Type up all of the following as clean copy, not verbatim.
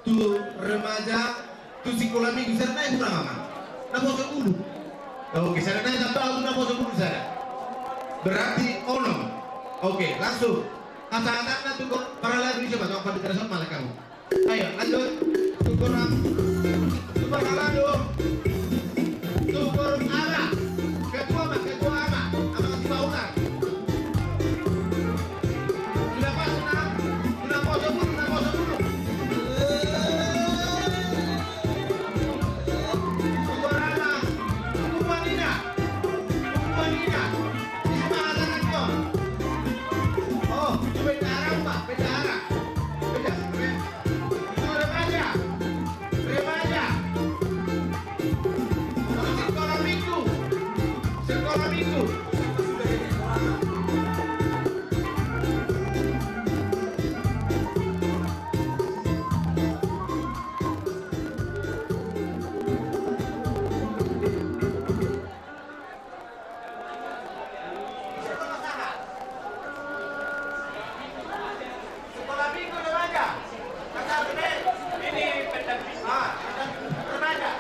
tu remaja, tu sekolah minggu sana yang kurang aman. Napa sepuluh? Oke, sana nanya tahu napa sepuluh sana. Berarti onom. Oke, langsung. Kata-kata tu para lagi coba kau pada terasa malah kamu. Ayo lanjut. Tukur ram. Tukur kalado. Tukur ara. Ketua ama. Ama kasih baunan. Sudah pas enam. Sudah pose dulu. Tukur ara. Tukur wanita. Di sebelah kanan kau. Oh, beda arah Pak, beda arah. Beda. Itu remaja. Sekolah minggu. Sekolah minggu remaja. Kata benar. Ini pendamping. Remaja.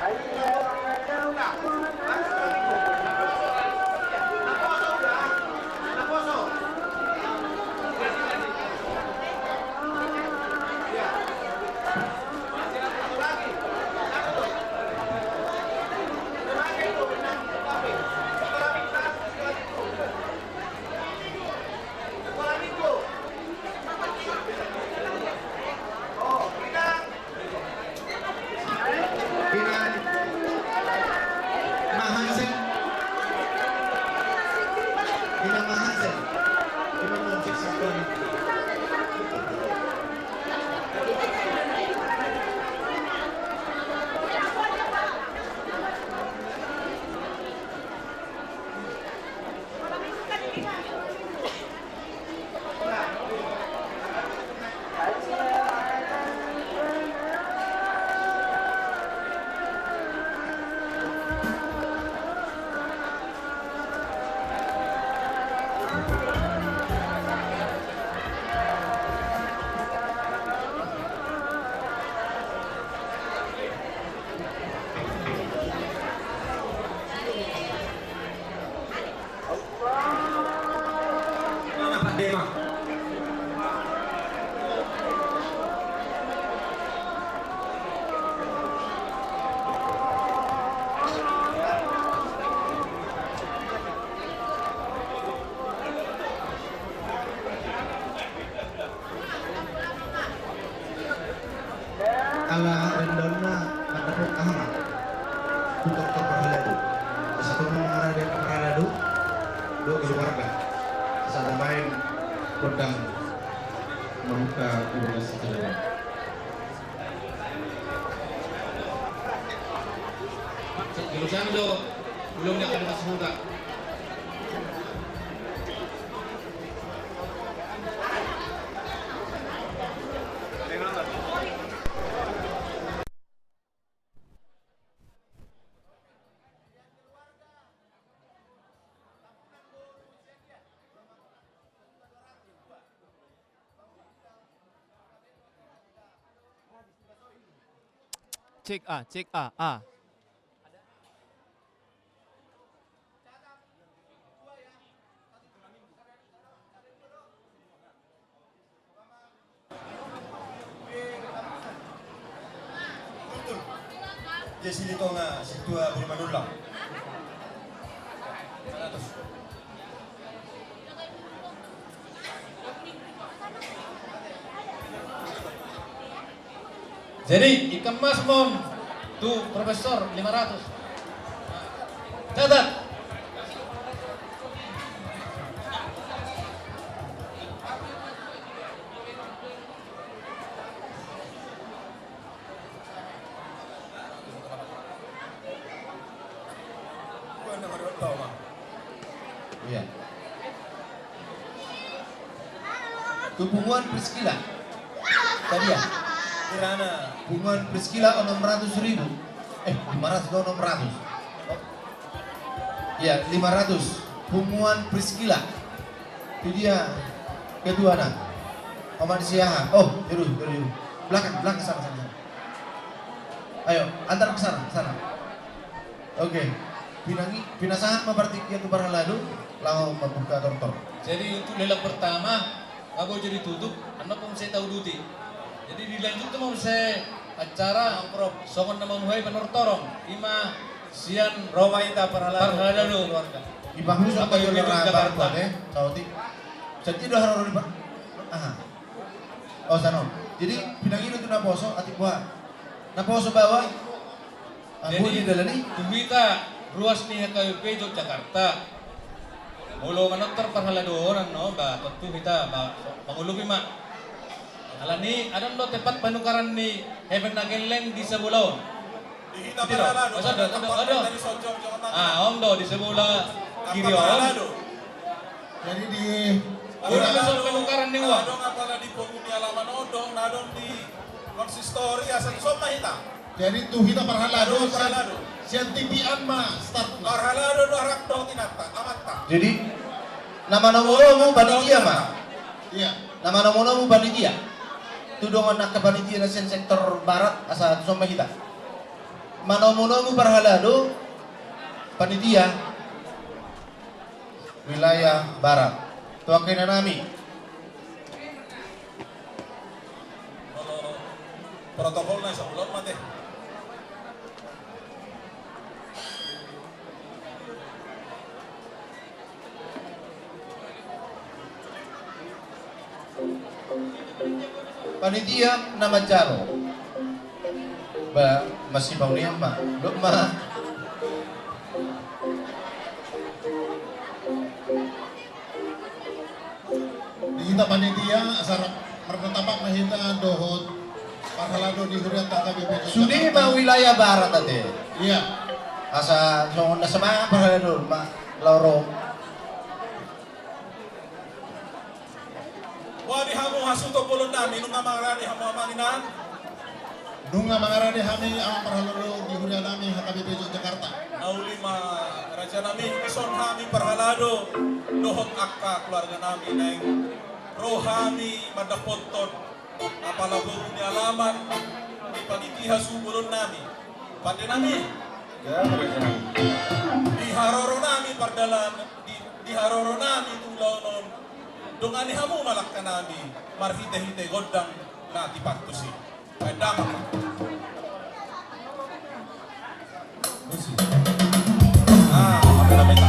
Ala rendona matapok ahma untuk keperhiladu. Satu mengarah dari keperhiladu, dua keluarga. Saat main pedang membuka keluarga sejalan. Jurusan do belum yang ada semudah. Cek A. Jadi dito nga si Tua Burimanulang. Jadi ikemas mon tuh Profesor 500. Catat. Iya. Tupungan Priscila. Tadi ya. Kirana bunguan Priscila 600.000. 500 atau 600. Iya, 500. Bunguan Priscila. Itu dia kedua nak. Oman Siaha. Oh, yaudah. Belakang sana. Ayo, antar ke sana, ke sana. Oke. Pinasahan mapartikya tu parhalado, lao membuka tortor. Jadi untuk lelang pertama, aku jadi tutup, anak pun saya tahu duti. Jadi dilanjut tuh mau saya acara angkrop, songon nama muhai penortorong, ima sian Roma ita parhalado. parhalado keluarga. Ibang musuh Apa kayo yung na Jakarta? rabar po, sauti. Jadi dah harus riba. Aha. Oh sano. Jadi pinangino tu na poso atik buah. Na poso bawa. Aku di dalam ni. Kumita ruas ni KUP Yogyakarta. Mulo manoktor parhalado orang no ba tentu kita ba mangulubi ma. Alam ni ada lo tepat panukaran ni Heaven Nageleng di Sebulon. Dihita Hindi, no? parhalado. Ada. Dari Sojong Jawa Tengah. Ah, om do di sebelah kiri om. Parhalado. Jadi di Orang besok penukaran ni uang. Nadong apala di penghuni alaman odong, nadong di konsistori asal soma hita. jadi tu kita parhalado Parhalado. sian tipian ma start na. Parhalado do harak dong tinata, amata. Jadi nama nomor panitia ma. Iya. Nama nomor panitia. Tudong anak ke panitia na sen sektor barat asa soma kita. Manomono parhalado panitia wilayah barat. Tuakin na nami. Protokol na sa ulot mate. Panitia na Manjaro. Ba masih bang niya ma. Ma. Di kita panitia asar martatapak na hita dohot parhalado di huriat KKBP Sudi ma wilayah barat ate. Iya. Asa songon na sama parhalado ma lorong. Wadi hamu hasuto pulon namin nung mamarani hamu amanginan. Nunga mangarani kami ang parhalado di huriat kami KKBP Jakarta. Nauli ma raja namin ison kami parhalado dohot akka keluarga namin neng rohami madapoton apalabo ni alaman di panitiha subulon namin pande namin di haroro namin pardalan di haroro namin tulanon dongani hamu malakka namin marhite-hite godang na tipatusi pedang apa namanya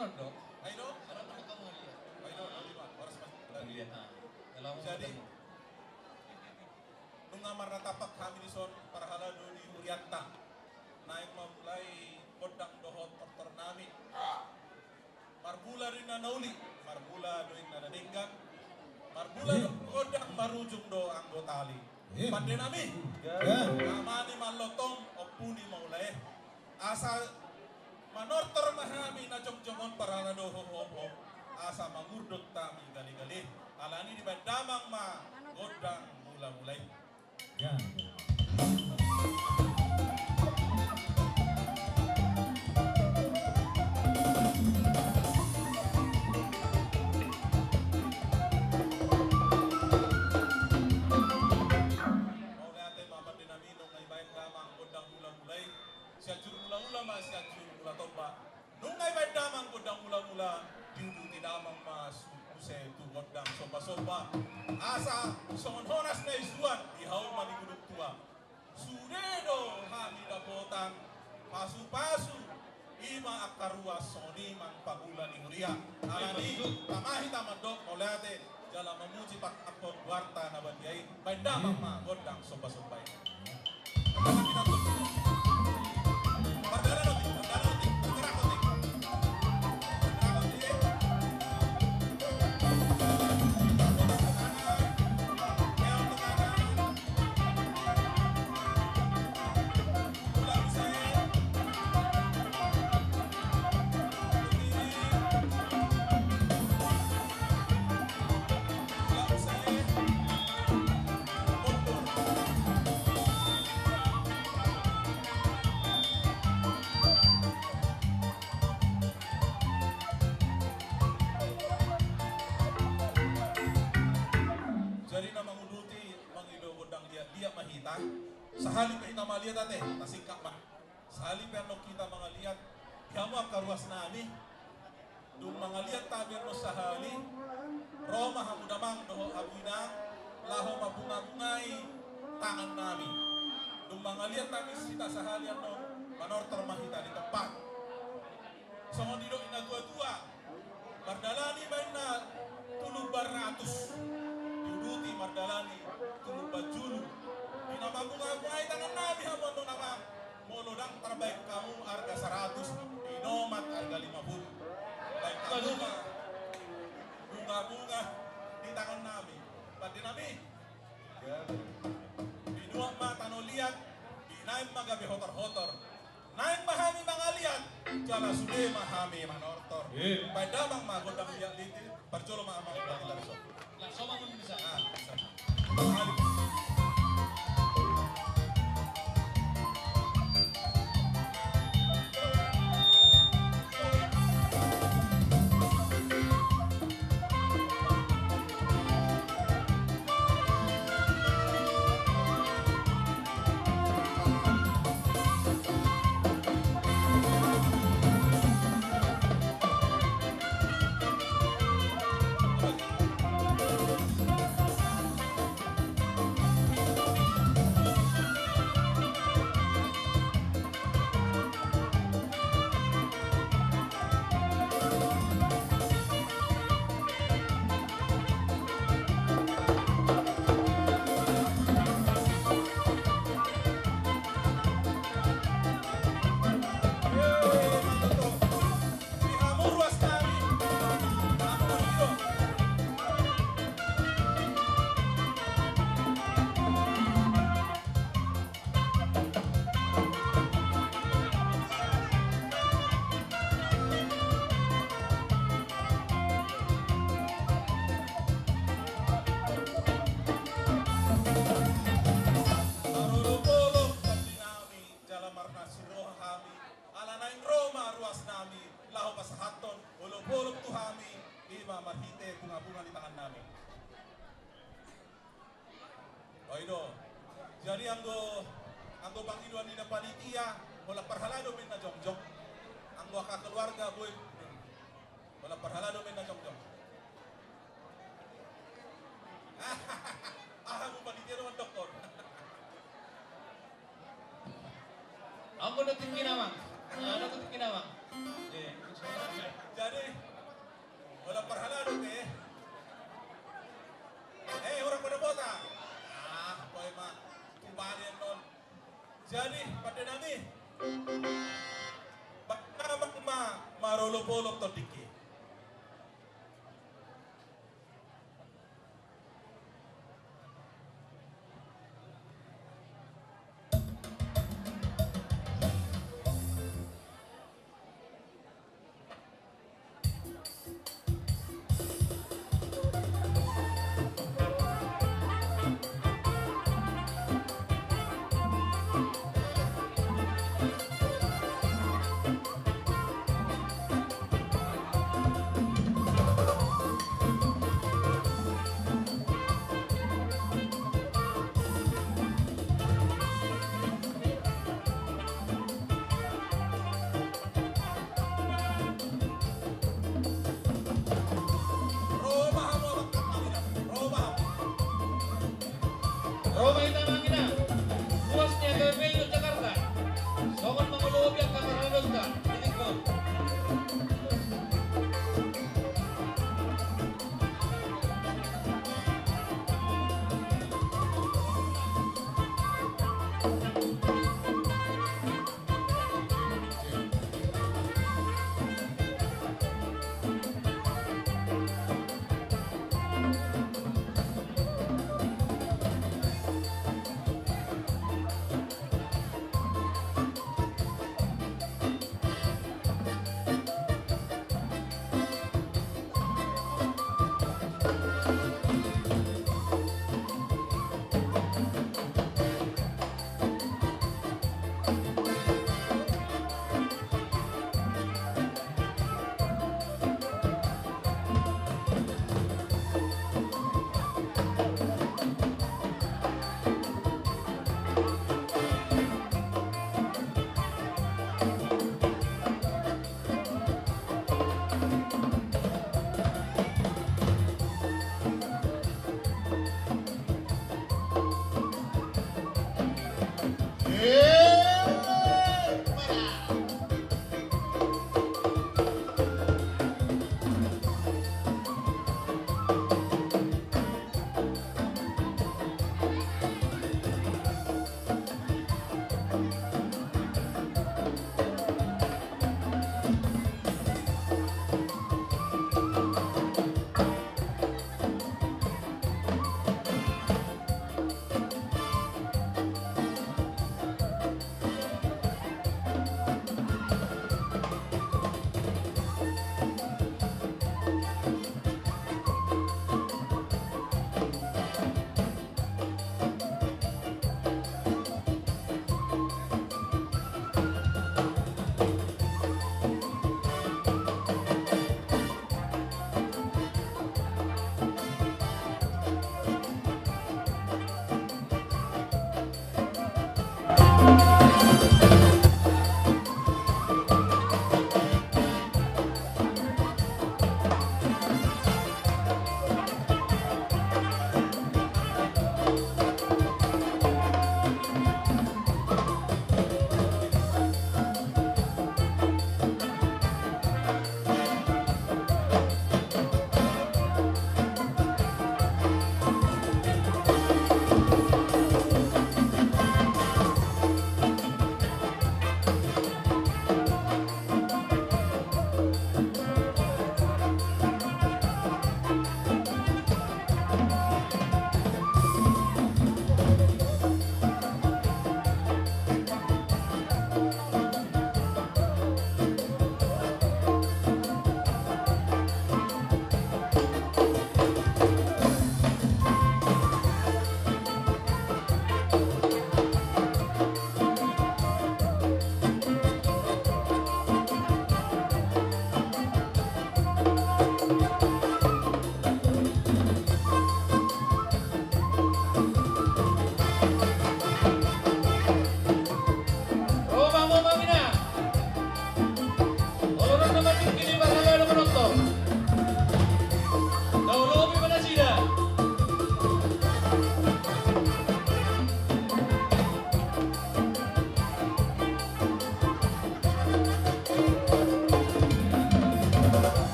Sunod dok. Ay no? Sunod na ka mga lihat. Ay no, lima. Oras mas Lihat na. Dalawa mo Jadi, nung nga maratapak kami ni Son para halado ni Urianta na yung mamulay kodang dohot tortor nami. Marbula rin na nauli, marbula doing na naninggan, marbula kodang marujung do ang gotali. Pande nami, amani malotong o puni maulay. Asa manortor mahami na jom-jomon para na doho asa mangurdot tami gali-gali. Alani di bandamang ma godang mula-mulay. Mau natin mama dinamino ngay bayan damang godang mula-mulay. Siya juru mula-mula ma siya juru mula-tomba. Nung ngay bayan damang godang mula-mula, diuduti damang mas Use tu godang soba-soba. Asa songonas na isuan di haul manigulog tua. Sudedo hami dapotan pasu-pasu ima akaruas soni man pagulan inguria. Alani tamahit amadok olate jala memuji pak apot warta na badiai bandamang ma godang soba-soba. Sa halip ay namaliat ate, nasingkak man. Sa halip ay kita mga liat, kamo ang karuas nami. Dung mga liat tabi no sa hali, Roma hamudamang doho abinang, laho mabunga-bungay tangan nami. Dung mga liat tabi sita sa hali ano, manortor mahita di tempat. So hindi do inagwa-dua, mardalani ba na tulog 200. Diuduti mardalani tulog bajulu. Pinamabunga-bungay tangan nabi hamon nung nama molodang terbaik kamu harga 100, inomat harga 50. Baik kamu mah bunga-bunga di tangan nabi. Pati nabi binuang mata no liat, dinaim magabi hotor-hotor. Naim mahami mga liat, jala sude mahami manortor. Padamang magodang liat litit, percolo maamang ilang langsung mangun bisa. bisa. Marhite bunga-bunga di tangan namin. Oido. Jadi anggo pangiluan ni na panitia, wala parhalado min na jong-jong. Anggo ka keluarga boy. Wala parhalado min na jong-jong. Mo panitia naman doktor. Ako na tingin naman. Ano ko tingin naman? Jadi Manolo-polo to diki.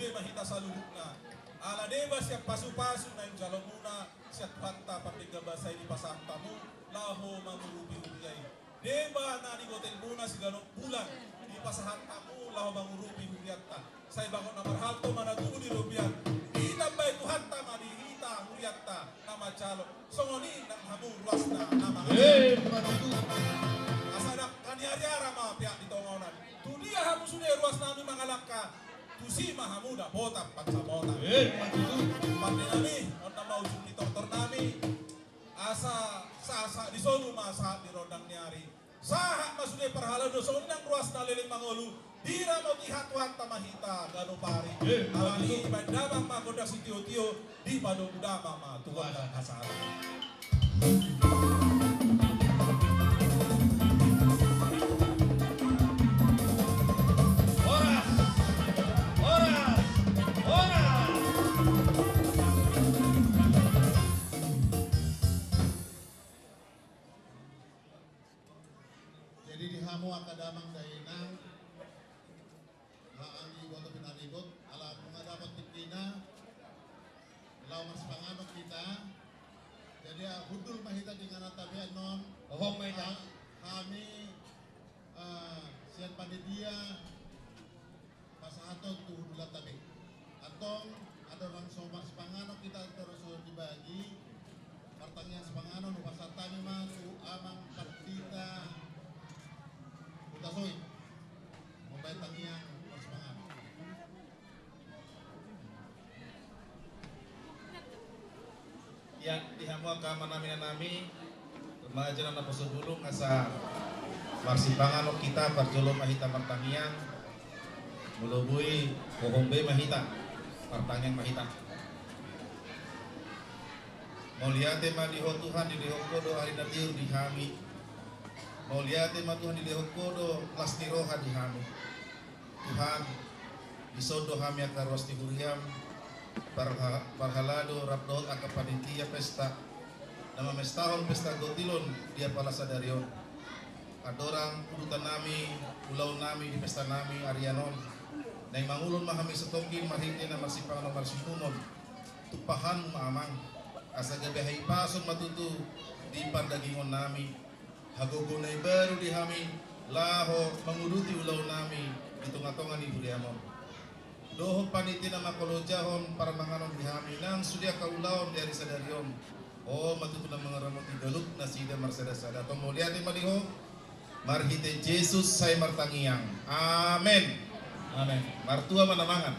sudah mahita saludukna. Ala deba siap pasu-pasu na yung jalong muna siap hanta partiga basay di pasantamu laho mangurupi hujay. Deba na digotel muna si ganong bulan di pasahantamu laho mangurupi hujyatta. Sa ibang na marhalto manatubo di rupiat. Ditambay Tuhan tama dihita hujyatta nama calo. Songoni nang hamur ruas na nama. Asadak kaniariara ma pihak ditongonan. Tu dia hamu sudah ruas nami mangalaka. Tusi mahamuda bota pansamota. Pandi nami onda mau jumpi dokter nami. Asa sasa di sonu masa di rodang niari. Sahat masude perhalado sonu nang ruas na liling mangolu. Dira mo tihatuan tamahita gano pari. Alani bandamang magoda si tio-tio di pado udama ma tuan dan asara. Jadi di hamu akadamang dainang haangi boto pinaribot ala mengadapat tikina law mas panganok kita. Jadi hudul mahita dengan tabian non kami sian panitia pasahaton tu hudulat tabi atong ada orang somar sepanganok kita terus dibagi partangnya sepanganon pasatami mah tu amang partita utasoy mobile tangiang sepanganon. Yang dihamu ka manami nami remaja na posubulong asa marsipangan o kita parjolo mahita martangiang mulubui kohombe mahita martangiang mahita moliate maliho Tuhan di kodo hari natir di hami moliate ma Tuhan di kodo lasni roha di hami Tuhan disodo hami akaros di huriam parhalado rapdot akapanitia pesta nama mestahon pesta gotilon dia pala sadarion adorang urutan nami pulau nami di pesta nami arianon nang mangulon mahami setokin marhiti na marsipangan na marsipunon tupahan maamang asa gabi haipason matutu di pandagingon nami hagogonay baru di hami laho manguruti ulaw nami ditungatongan ni Budiamon doho panitia na makolojahon para manganon di hami nang sudia kaulaon dari sadarion oh matutu na mga ramot idaluk na sida marsada-sada tomuliati maliho marhite Jesus say martangiang amen Amen. martua manamangan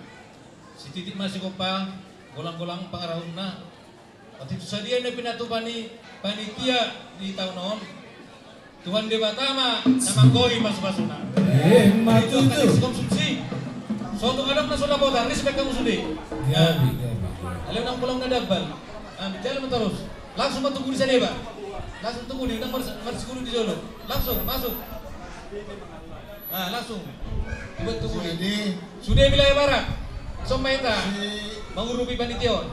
Si titik masih kopang, golang-golang pangarahon na. At ito sa diyan na pinatupani panitia di tahun noon. Tuhan Dewa Tama na manggoy mas-maso na. Matuto. Ito konsumsi. So itong anak na sulabotan, respect kamu sudi. Alam nang pulang na dagbal. Jalan mo terus. Langsung matunggu di sana Pak. Langsung tunggu di nang marsiguro di Jolo. Langsung masuk. Nah, langsung. Dibuat tunggu di. Jadi Sudah wilayah barat. Somaita si mengurupi panitia.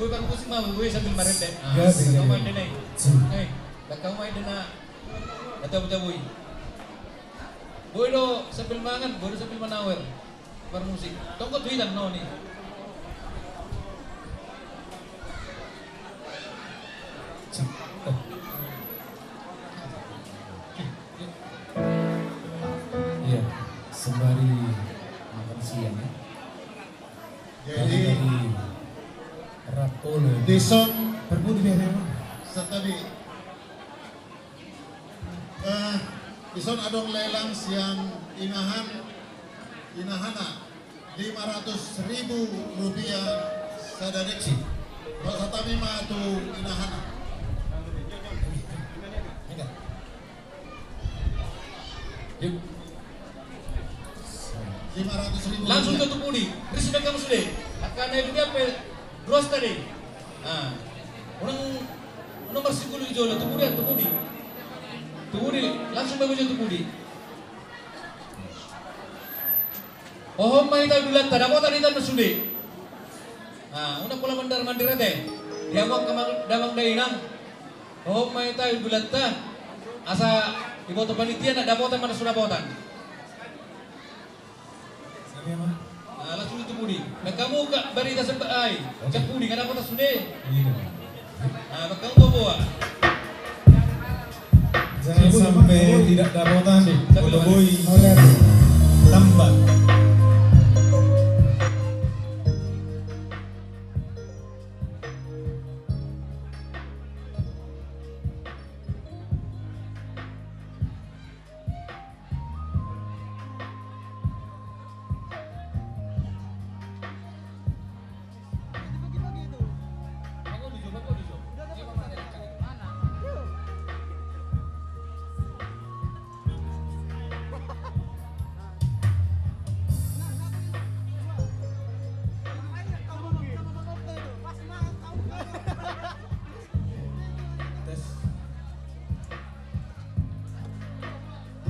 Gue kan pusing mah, gue sambil marende. Kau main dena. Kau main dena. Bata-bata boy. Boy do sambil mangan, boy do sambil manawer. Bermusik. Tongkot duitan no nih. Iya, sembari makan siang ya. jadi Dari Rapolo dison berbudi bagaimana? setabi dison adong lelang siang inahana 500.000 rupiah sadadik satabi mah tu inahana Enggak. Yuk. 500.000 Langsung rupiah. tutup budi. Respect kamu sudah. Akan itu dia apa? Bros tadi. Nah, orang nomor 10 di Jolo tutup budi, tutup budi. Tutup budi. Langsung bagus tutup budi. Oh, mai tahu dulu tak ada tadi tak sudah. Nah, una pula mandar mandira teh. Dia mau ke damang dainang. Oh, mai tahu dulu tak. Asa di foto panitia nak dapotan mana sudah dapotan. pudi. Nagkamuka barita sa baay. Sa pudi ka na ko tasudi. Iya. Magkamu bawa. Jangan sampai tidak dapotan. Boy lambat.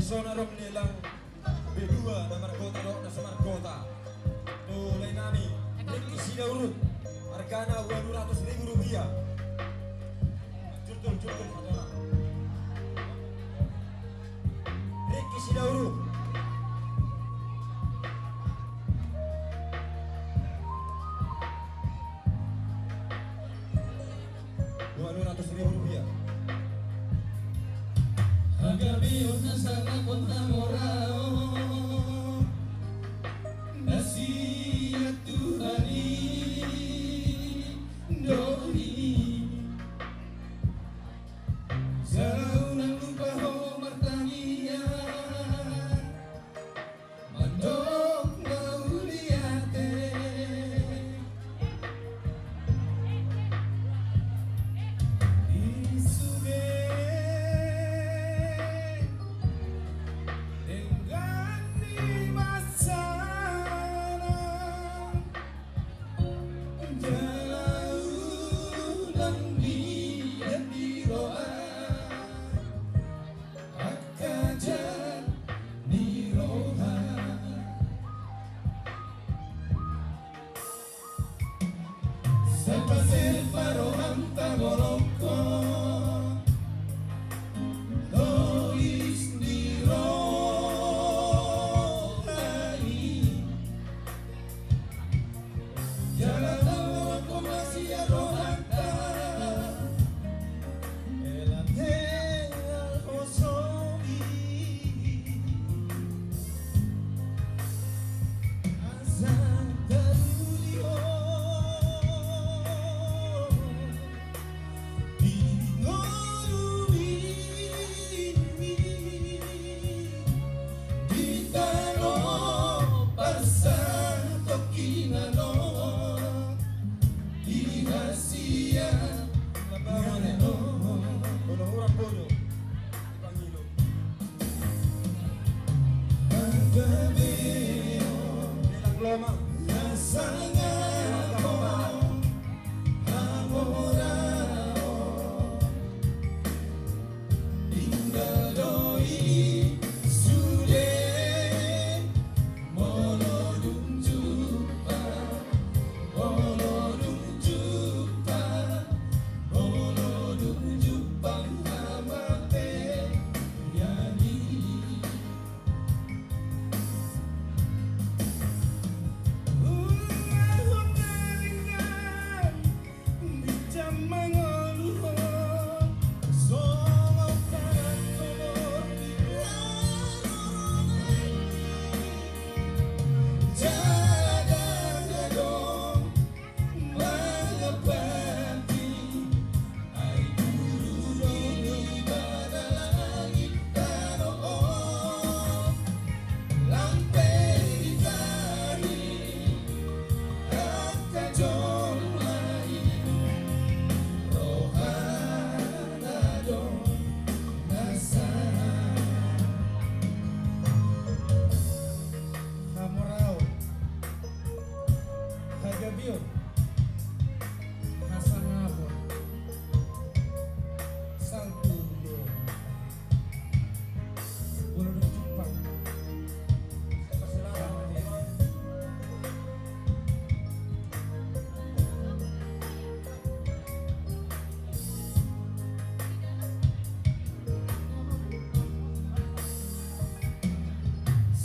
Persona rom nilang B2 na Margota ro na sa Margota. Mulai nami Ricky Sidaurut. Hargana 200.000 rupiah. Jurtul saudara. Ricky Sidaurut. Rupiah. Agabio nasana con namorado. Nasia Tuhani Doni. Sarau nang lupa ho martania. Mandok mauliate. Isuge dengan di masana jauh dan dia diroa akajan diroha sepa roham taboloko Lois dirohai Jalan aku masih rohata Elate al-Hosobi Azam Darudio Orang bodoh Pangilo. Nilang loma.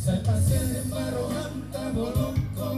Saya pasien baroham taboloko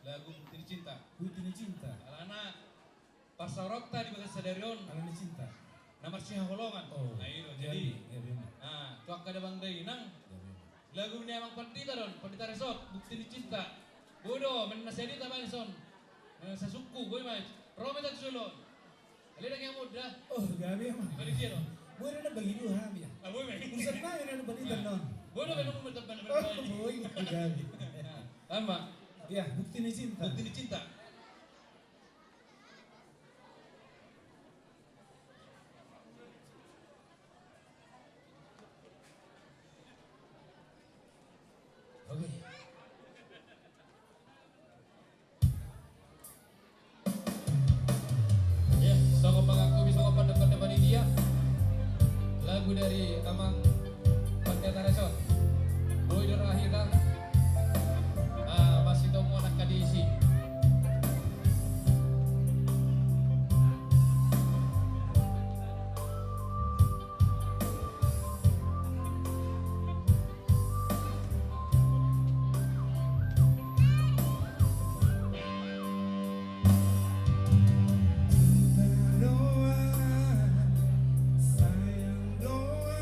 lagu Bukti Cinta. Bukti cinta. Alana Pasarokta di Bagas Sadarion. Alana cinta. Nama Syah Holongan. Oh. Ayo jadi. Ya benar. Nah, cuak kada bang nang Ya benar. lagu ini emang pandita don, pandita resort, Bukti Cinta. Bodoh, menasihati tamang son. Sa suku boy mah. Rome tak sulon. Alina yang muda. Oh, gabi mah. Balik dia don. Boy na bagi dua ham ya. Ah boy mah. Usap na yun balita non. Bodoh belum menetapkan Oh, boy gabi. Ama, Ya, bukti cinta. Bukti Cinta. Oke. Ya, soko pengaku bisa depan dia. Lagu dari Amang Pandita Resort. Boy Dorahira. Masih tahu mau nak diisi. Doa, sayang doa,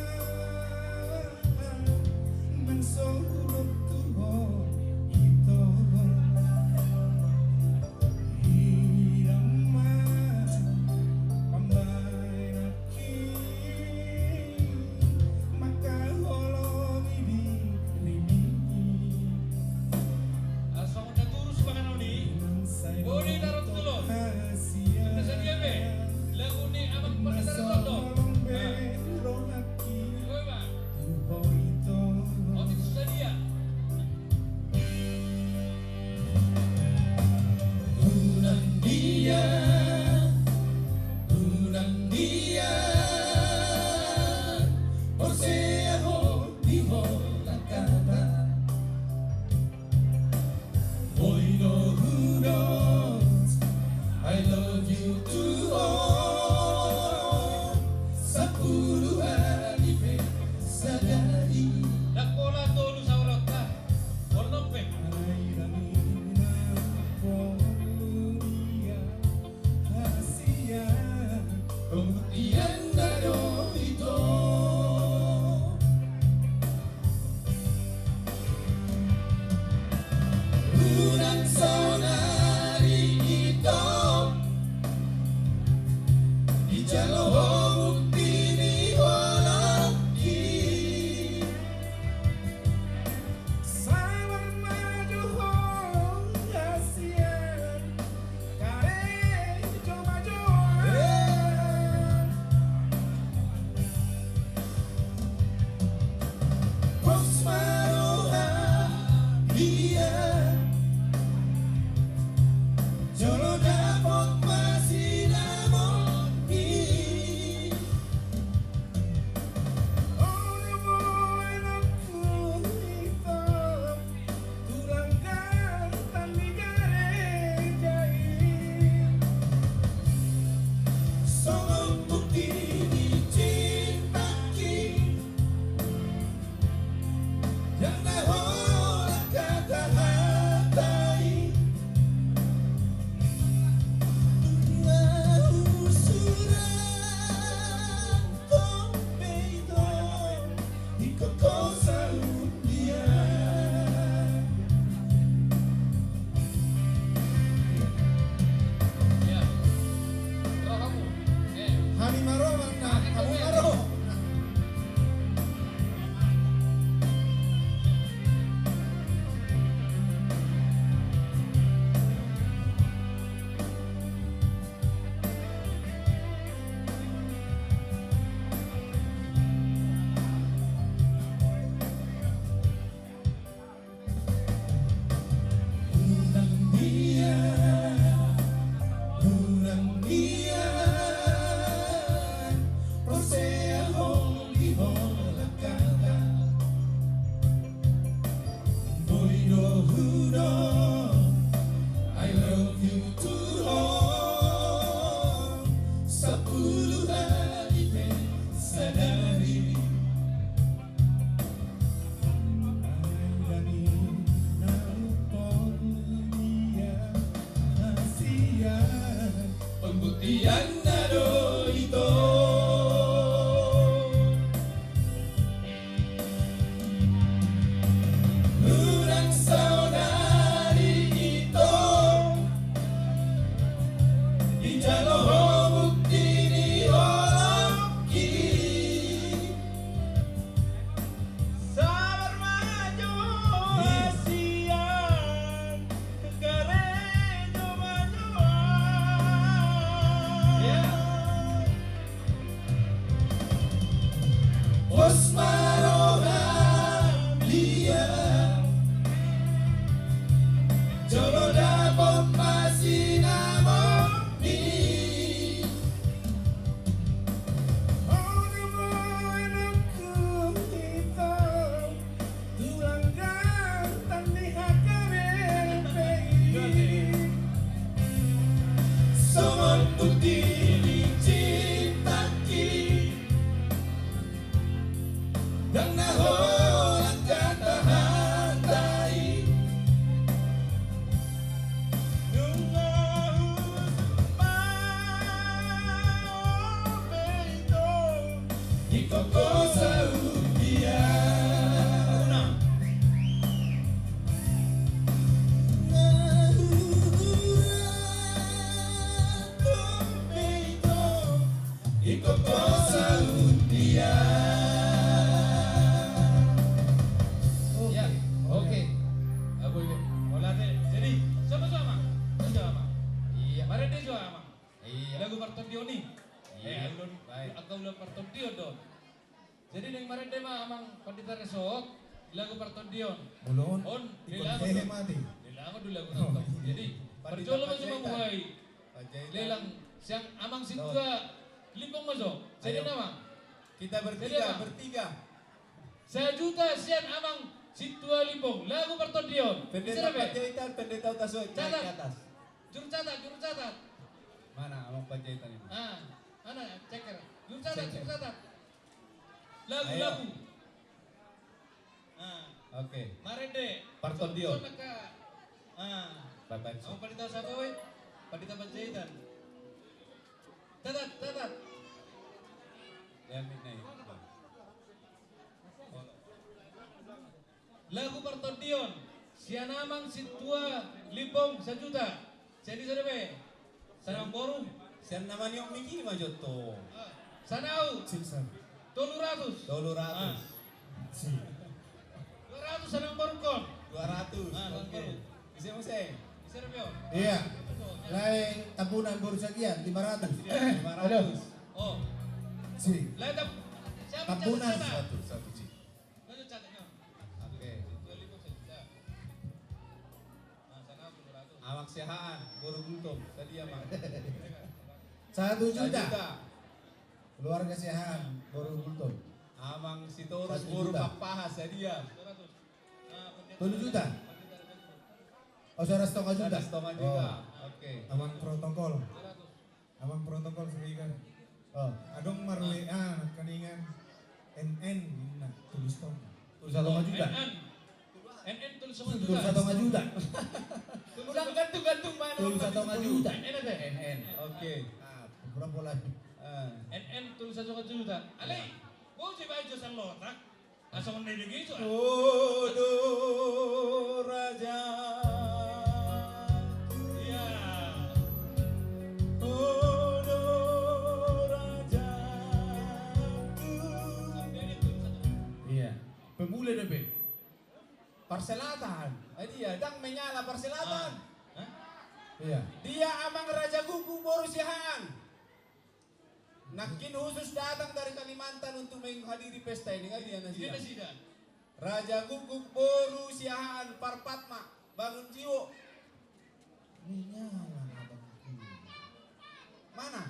Ya, oke. Aku ini. Olah deh. Jadi, sama-sama. Sama. Iya, mari deh sama. Iya. Lagu Partondio nih. Iya. Aku udah Partondio dong. Jadi neng mari deh mah amang pandita resort lagu Partondio. Ulon. On, Ikut dilawan. mati. Dilawan dulu lagu nonton. Jadi, perjualan masih memulai. Lelang siang amang situa limpong masuk. Jadi nama. Kita bertiga. 1 juta sian amang situa limpong lagu Partondio. Pendeta Panjaitan, pendeta Utasoy, naik Catat. ke atas. Juru catat. Mana abang Panjaitan ini? Mana ceker. Juru catat. Ceker. Lagu. Oke. Mari deh. Partondio. Bapak. Kamu pandita siapa weh? Pandita Panjaitan. Catat. Yang ini. Lagu Partondion. Sianamang situa limpong 1 juta. Jadi be. Sanang boru. Siapa namanya Om Miki mah joto. Sanau. Siksa. 200. 200. 200 sanang boru kon. 200. Sanang Oke. boru. Bisa museng. Bisa be. Iya. Lain tabunan baru sekian 500. 500. Oh. Si. Lain siapa Tabunan catat? Satu Ci. Lanjut catatnya. Oke. Situa limpong 1 juta. Sanau 200. Awak siahaan, buru gultom. Tadi ya, Mang. 1 juta. 1 juta. Keluarga sehat baru kultum. Amang si Torus 1 buru juta. papahas dia. 200. 7 juta. Oh, saudara setengah juta. Ada setengah juga. Oke. Amang protokol. 200. Amang protokol serikan. Oh, adong marwe kaningan NN na tulis tong. Tulis 1 juta. NN tulis Tulis 1 juta. Udah gantung-gantung mana? Tulis 1 juta. NN apa? NN. Oke. Ah, berapa bola? NN tulis 1 juta. Ale, mau coba aja sang lotak. Asal menilai gitu. Odo Raja. Iya. Odo Raja. Iya. Pemula deh, Be. Parselatan. Dia dang menyala Parselatan. Iya. Dia amang Raja Gugu Boru Sihaan. Nakin khusus datang dari Kalimantan untuk menghadiri pesta ini kan dia Ini nasi. sida. Raja Gugu Boru Sihaan Parpatma bangun jiwo. Nyala abang. Mana?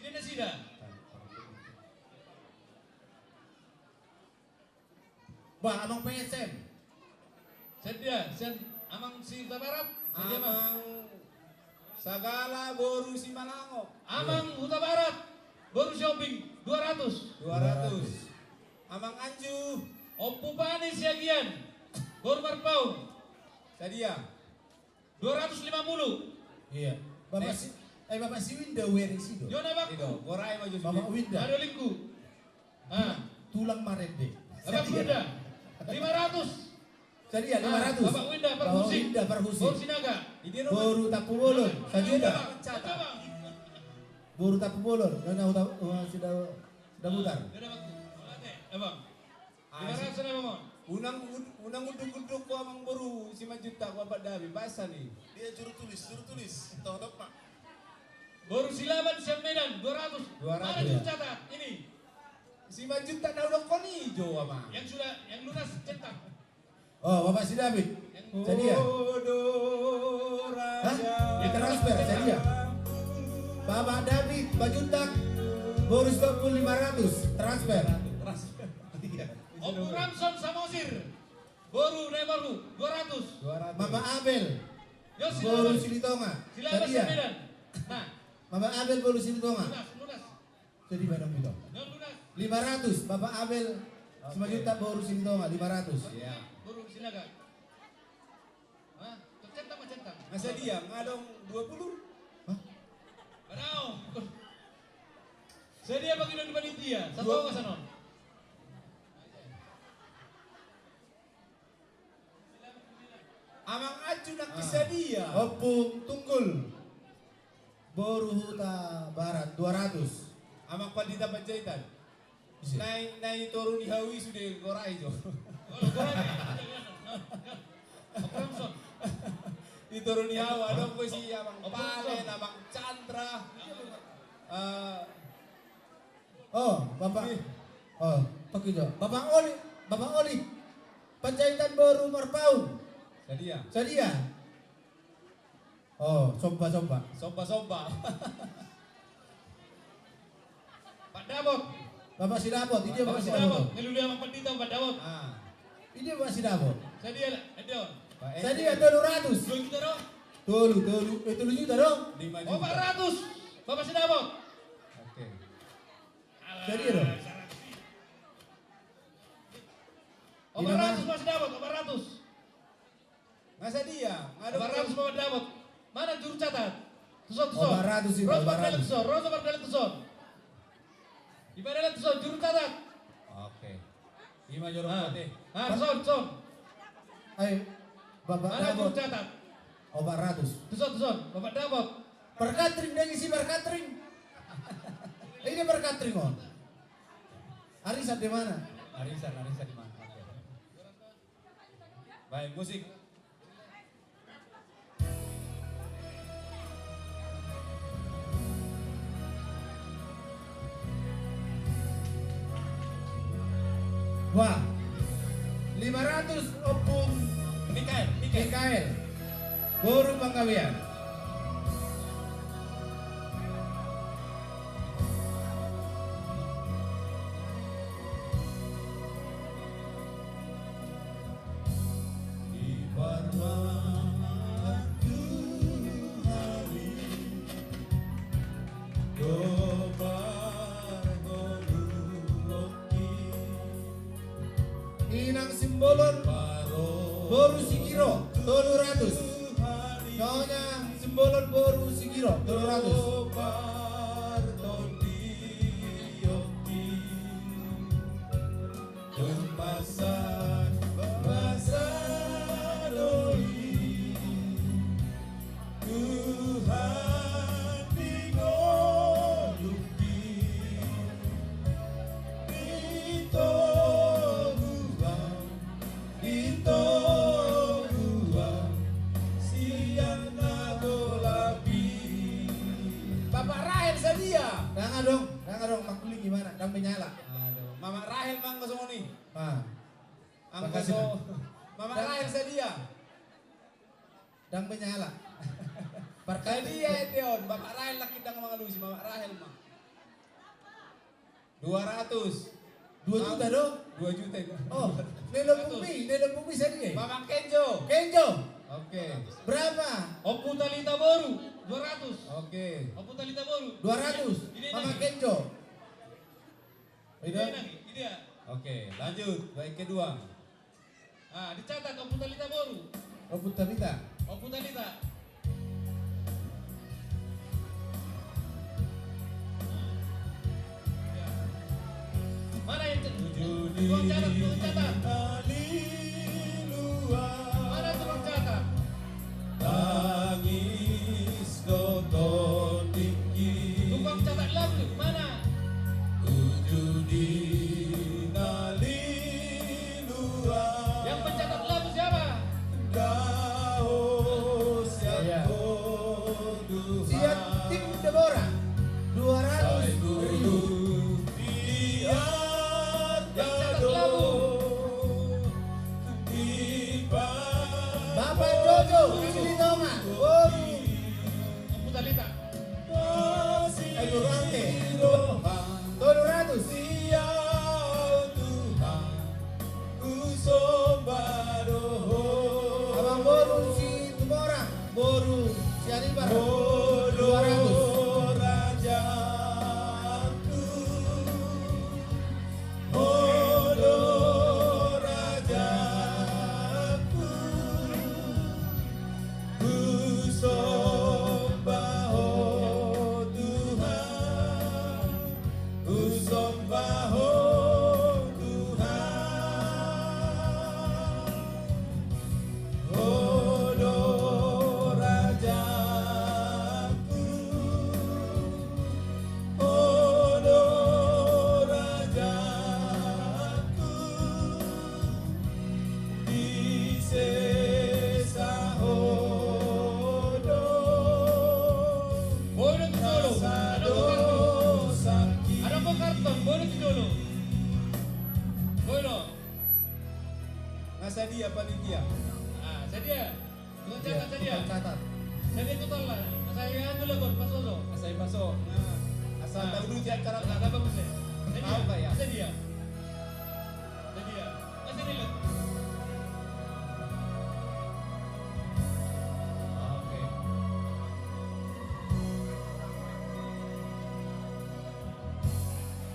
Ini sida. Bah, abang PSM. Sedia, amang si Barat. Sedia mah. Amang Sagala Boru Simalango Amang Huta Barat. Baru shopping 200. 200. Amang Anju Oppu Panis Yagian. Baru Marpau Sadia 250. Iya. Bapak si Winda weri sido. Yo na bakku. Itu, gorai maju Bapak sini. Winda. Ada lingku. Ah, Tulang marende. Bapak Winda. 500. Jadi ya 500. Bapak Winda Bapak Perhusi. Winda Perhusi. Bor Sinaga. Ini Boru tapu bolon. Sajuta. Coba bang. Boru tapu bolon. Nona sudah mutar. Yo na bakku. Ate, abang. 500 na mo. Unang uduk-uduk ko amang baru 5 juta ko apa dabi basa nih. Dia juru tulis. Tahu Pak. Baru silaban siap Medan 200. 200, Mana ya. juru catat? Ini 5 juta na udah ko ni Jo ama. yang lunas cetak. Oh, Bapak si David. Jadi ya. Hah? Ditransfer jadi ya. Bapak David Bajutak Boris 500 transfer. Opu Ramson Samosir. Boru Nebaru 200. Bapak Abel Yo Boru silaban. Silitonga. Silaban Jadi siap ya. Medan. Nah, Bapak Abel Boru Silitonga. lunas. Jadi mana gitu? Yo lunas. 500 Bapak Abel 5 juta Boru Silitonga 500. Iya. Boru Sinaga. Hah? Tercetak macetak. Masa dia ngadong 20. Padao. Sedia bagi dan panitia. Satu ke sana. Amang acu nak kisah dia. Opung Tunggul Boru Huta Barat 200. Amang Pandita Panjaitan. Nai turun di Hawi sudah gorai Jo. Opu Ramson. Diturun di Hawa dong gue si Amang Palen, Amang Chandra. Oh, Bapak. Oh, begitu. Bapak Oli. Panjaitan Boru Marpaung. Jadi ya. Sadia. Oh, sompa. Sompa. Pak Dabot. Bapak Sidabot, ini Bapak Pak Sidabot. Dabot. Ngeludah sama Pandita Pak Dabot. Ah. Ini Bapak Sidabot. Sedia lah. Adio. Pak Sadia 200. 2 juta dong. Tolu, 7 juta dong. 5 Oh, juta. 400. Bapak Sidabot. Oke. Sedia dong. Oh, 400 Bapak Sidabot. 400. Masa dia ngadong 400 Bapak Dabot. Mana juru catat? Tuson. 400 sih, Rosa 400. Tuson. Rosa Tuson. Di mana Tuson juru catat? Oke. 5 jorong putih. Ah, Tuson. Ayo, Bapak Mana juru Dabot. catat? Oh, 400. Tuson. Bapak Dabot. Perkatring dan isi perkatring. Ini perkatring oh. Arisan di mana? Arisan di mana? Oke. Baik, musik. Wah. 500 opung Mikael. Boru Panggawian. Inang Simbolon Boru Sigiro 200. Nyonya Simbolon Boru Sigiro 200. Bapak Rahel sedia. Nangga dong makuli gimana? Dan menyala. Aduh, Mama Rahel mang kosong ni. Ah, Ang Makasih, koso. Mama Rahel sedia. dan menyala. Sedia Edion. Bapak Rahel laki dang mga lusi. Mama Rahel mah. 200. 2 juta dong. 2 juta. Oh, Nelo Bumi sedih. Mama Kenjo. Kenjo, Oke. berapa? Opu Talita Boru 200. Oke. Opu Talita Boru 200. Mama Kenjo. Ini lagi. Ini ya. Oke, lanjut. Baik kedua. Ah, dicatat Opu Talita Boru. Robut Tabita. Opu Talita. Tukang catat. Mana tukang catat? Tangis doton tinggi Tukang catat lagu mana? tujuh dinali luar Yang pencatat lagu siapa? kau Iya. siap Siap tim Deborah 200 dulu biar gado di Bapak Jojo Sili Tonga Boru Putalita. Ayo Rante 200 Abang Boru si Deborah Boru si Alibar 200 Bono tu dulu. Ada apa karton? Bono tu dulu. Bono. Nasa dia panitia. Ah, sedia. Tukang catat sedia. Catat Sedia total lah. Saya dulu kon pasoso. Asal masuk. Nah, asal tahu dulu dia cara Tak apa pun saya. Tahu tak ya? Sedia. Sedia. Masih dulu. Oke.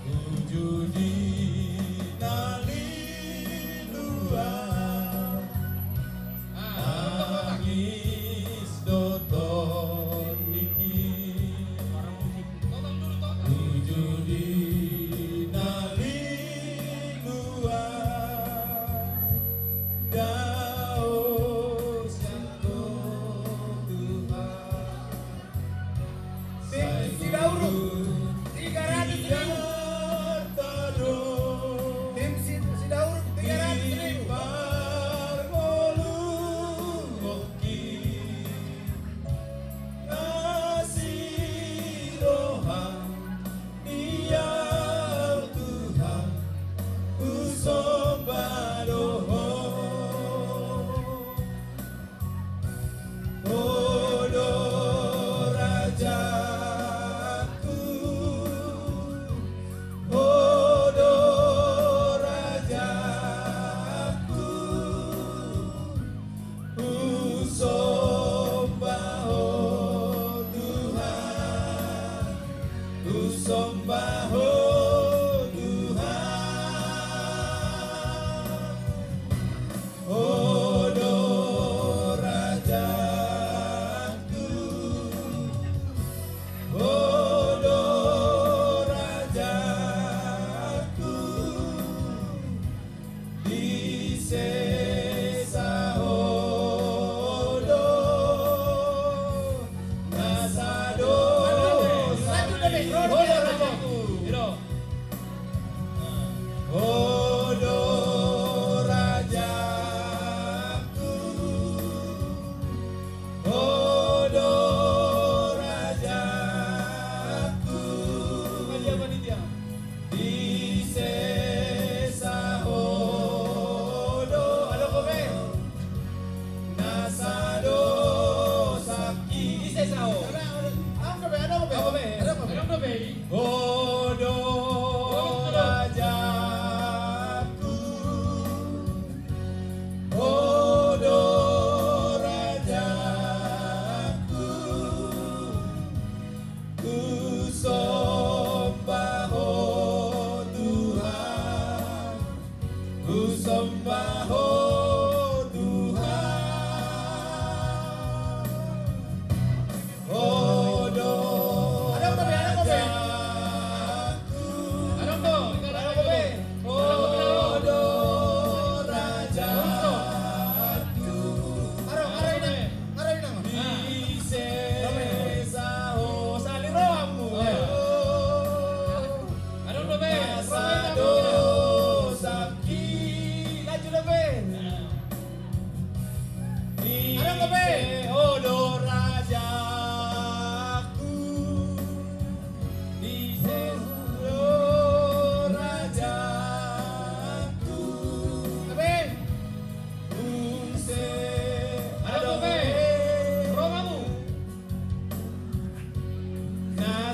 tujuh dinali luar Ah, tangis doton iki total dulu total. tujuh dinali luar daus satu Tuhan Tim si Dauruk 300 ribu biar tado Odor rajaku di seluruh rajaku. Use Romamu.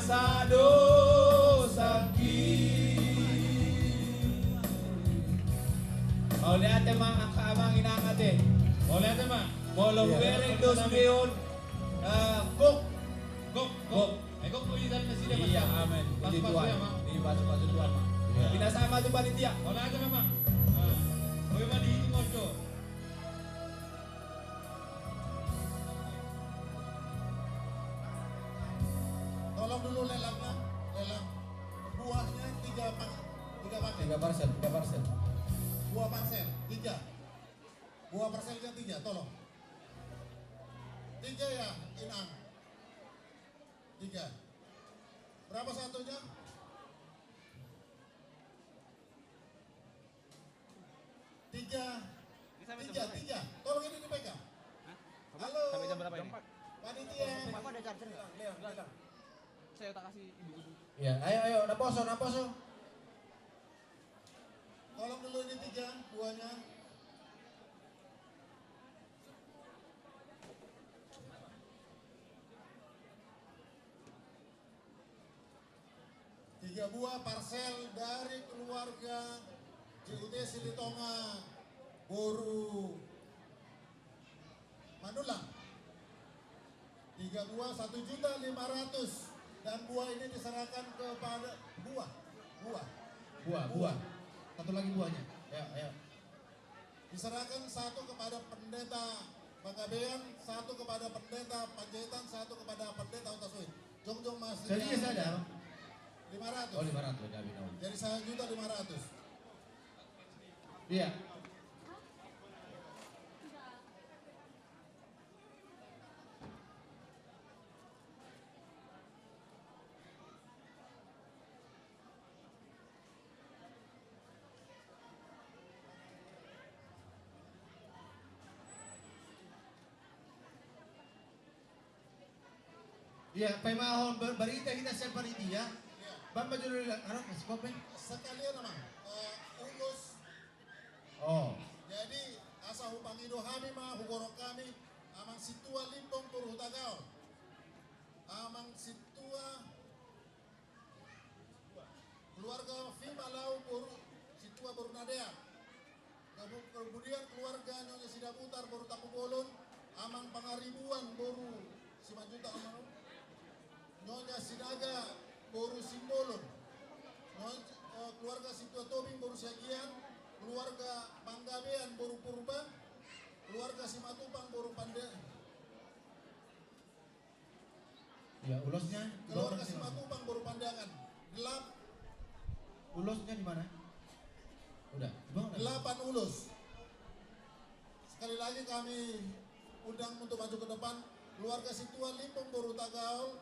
nasado oleh ate mga kaamang inangate. Oleh ate ma. Bolong bereng dos leon. Kok. Ay kok po yun na sila. Iya, amen. Puji Tuhan. Iya, masuk Tuhan, Mak. Pinasama tuh panitia. Oleh ate mama. Oke ma di mojo. Tolong dulu lelangnya, lelang. Buahnya 3 paket. 3 parcel. Buah parcel 3. Buah parselnya 3, tolong. 3 ya, Inang. 3. Berapa satunya? 3. Tolong ini dipegang. Halo. Sampai jam berapa ini? Panitia. Aku ada charger nggak? Leon. Saya tak kasih ibu-ibu. Iya, ayo, naposo. Tolong dulu ini 3 buahnya. Tiga buah parcel dari keluarga JUT Silitonga Boru Manulang. 3 buah 1.500.000 dan buah ini diserahkan kepada buah. Satu lagi buahnya. Ayo. Diserahkan 1 kepada pendeta Bangkabean, 1 kepada pendeta Panjaitan, 1 kepada pendeta Utasuit. Jong masih. Jadi ada 500. Oh 500 ya Bino. Jadi 1.500.000. Iya. Iya, pemahon berita kita siap panitia. Bapak judul kasih kopi. Sekalian nama ulus. Oh. Jadi asa hupangido kami mah hugorok kami amang situa limpong turhutagaw. Amang situa keluarga Fimalau Boru situa Bornadea. Kemudian keluarga Nyonya Sidaputar Boru Tapubolon, amang Pangaribuan Boru Simanjuta amang Nyonya Sinaga Boru Simbolon, keluarga Situa Tobing Boru Syagian, keluarga Panggabean Boru Purba, keluarga Simatupang Boru Pande. Ya, ulusnya. Keluarga Simatupang Boru Pandangan. Ulusnya di mana? Udah. 8 ulus. Sekali lagi kami undang untuk maju ke depan keluarga Situa Limpong Boru Tagaol,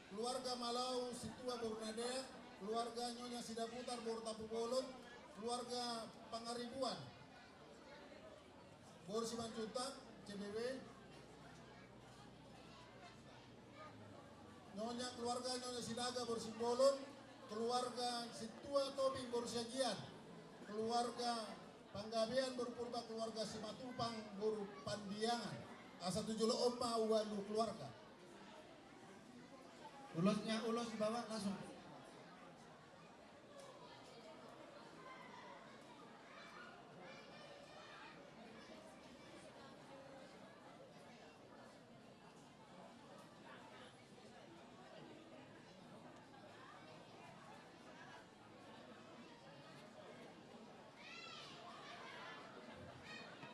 keluarga Malau Situa Boru Nadea, keluarga Nyonya Sidaputar Boru Tapubolon, keluarga Pangaribuan Boru Simanjuntak CBW, keluarga Nyonya Sinaga Boru Simbolon, keluarga Situa Tobing Boru Syagian, keluarga Panggabean Boru Purba, keluarga Simatupang Boru Pandiangan. Asa 7 ompa walu keluarga. Ulos dibawa langsung.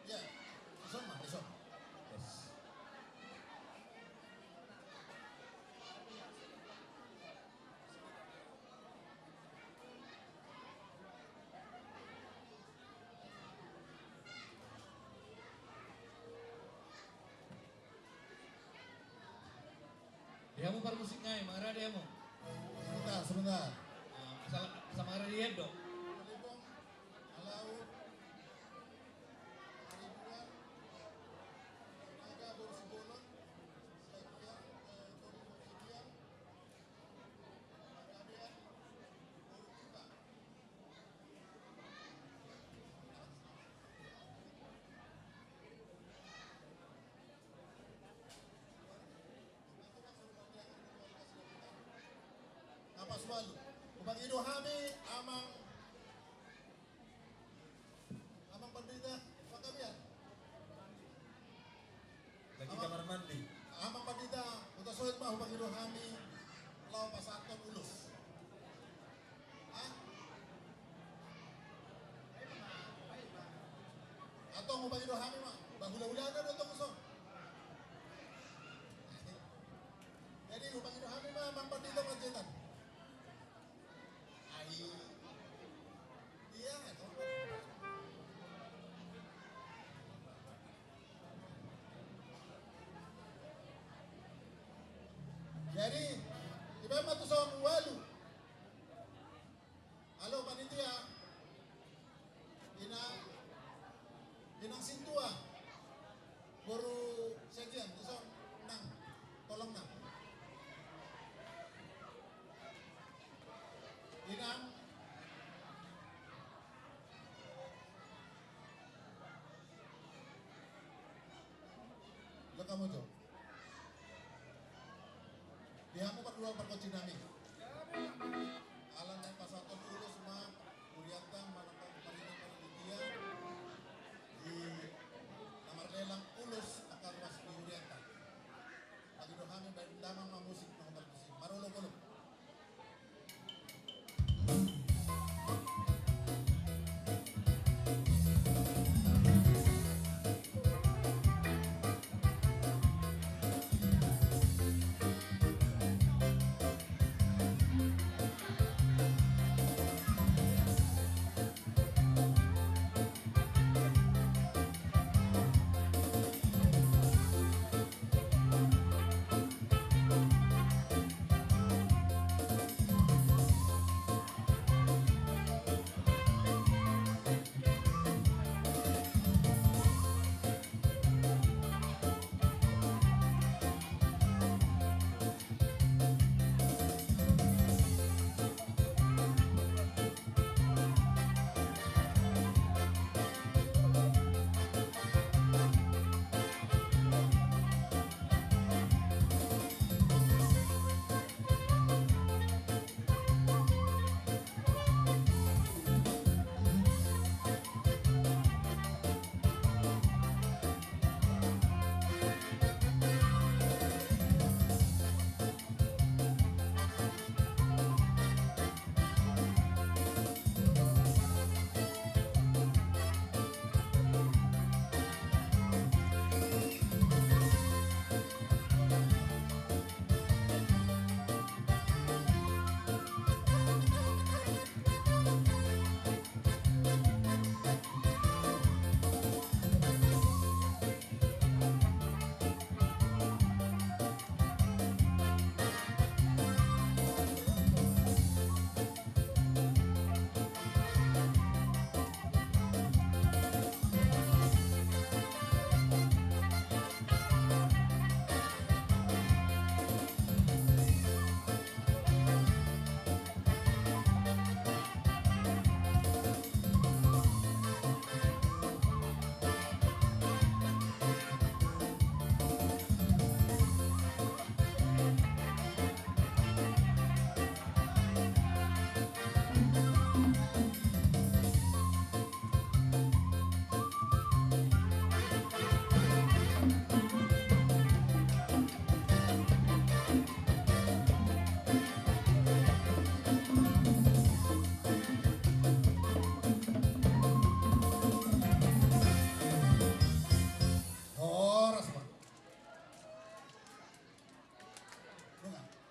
Ya, besok. Dia mau par musiknya, mangra dia mau. Sebentar. Asal sama dia do. Kalibong, Alau, Karibuan, Naga Boru Upang inuhami amang pendeta pagkabian. Lagi kamar mandi. Amang pendeta utasoit mah upang inuhami law pasaton ulus. Hah? Atong upang inuhami mah bahula-hula na dito ko. Jadi upang inuhami mah amang pendeta majetan. Iya, jadi iba matu sa walu. Halo panitia. Inang sintua. Baru sekian, so nang tolong nang. Inang lo kamu tuh dia mau berdua perkocin nami alam dan pasaton dulu semua kuriantang manapun panitia di nomor lelang ulus akan was di kuriantang lagi dohami dan damang musik nomor musik marulo belum.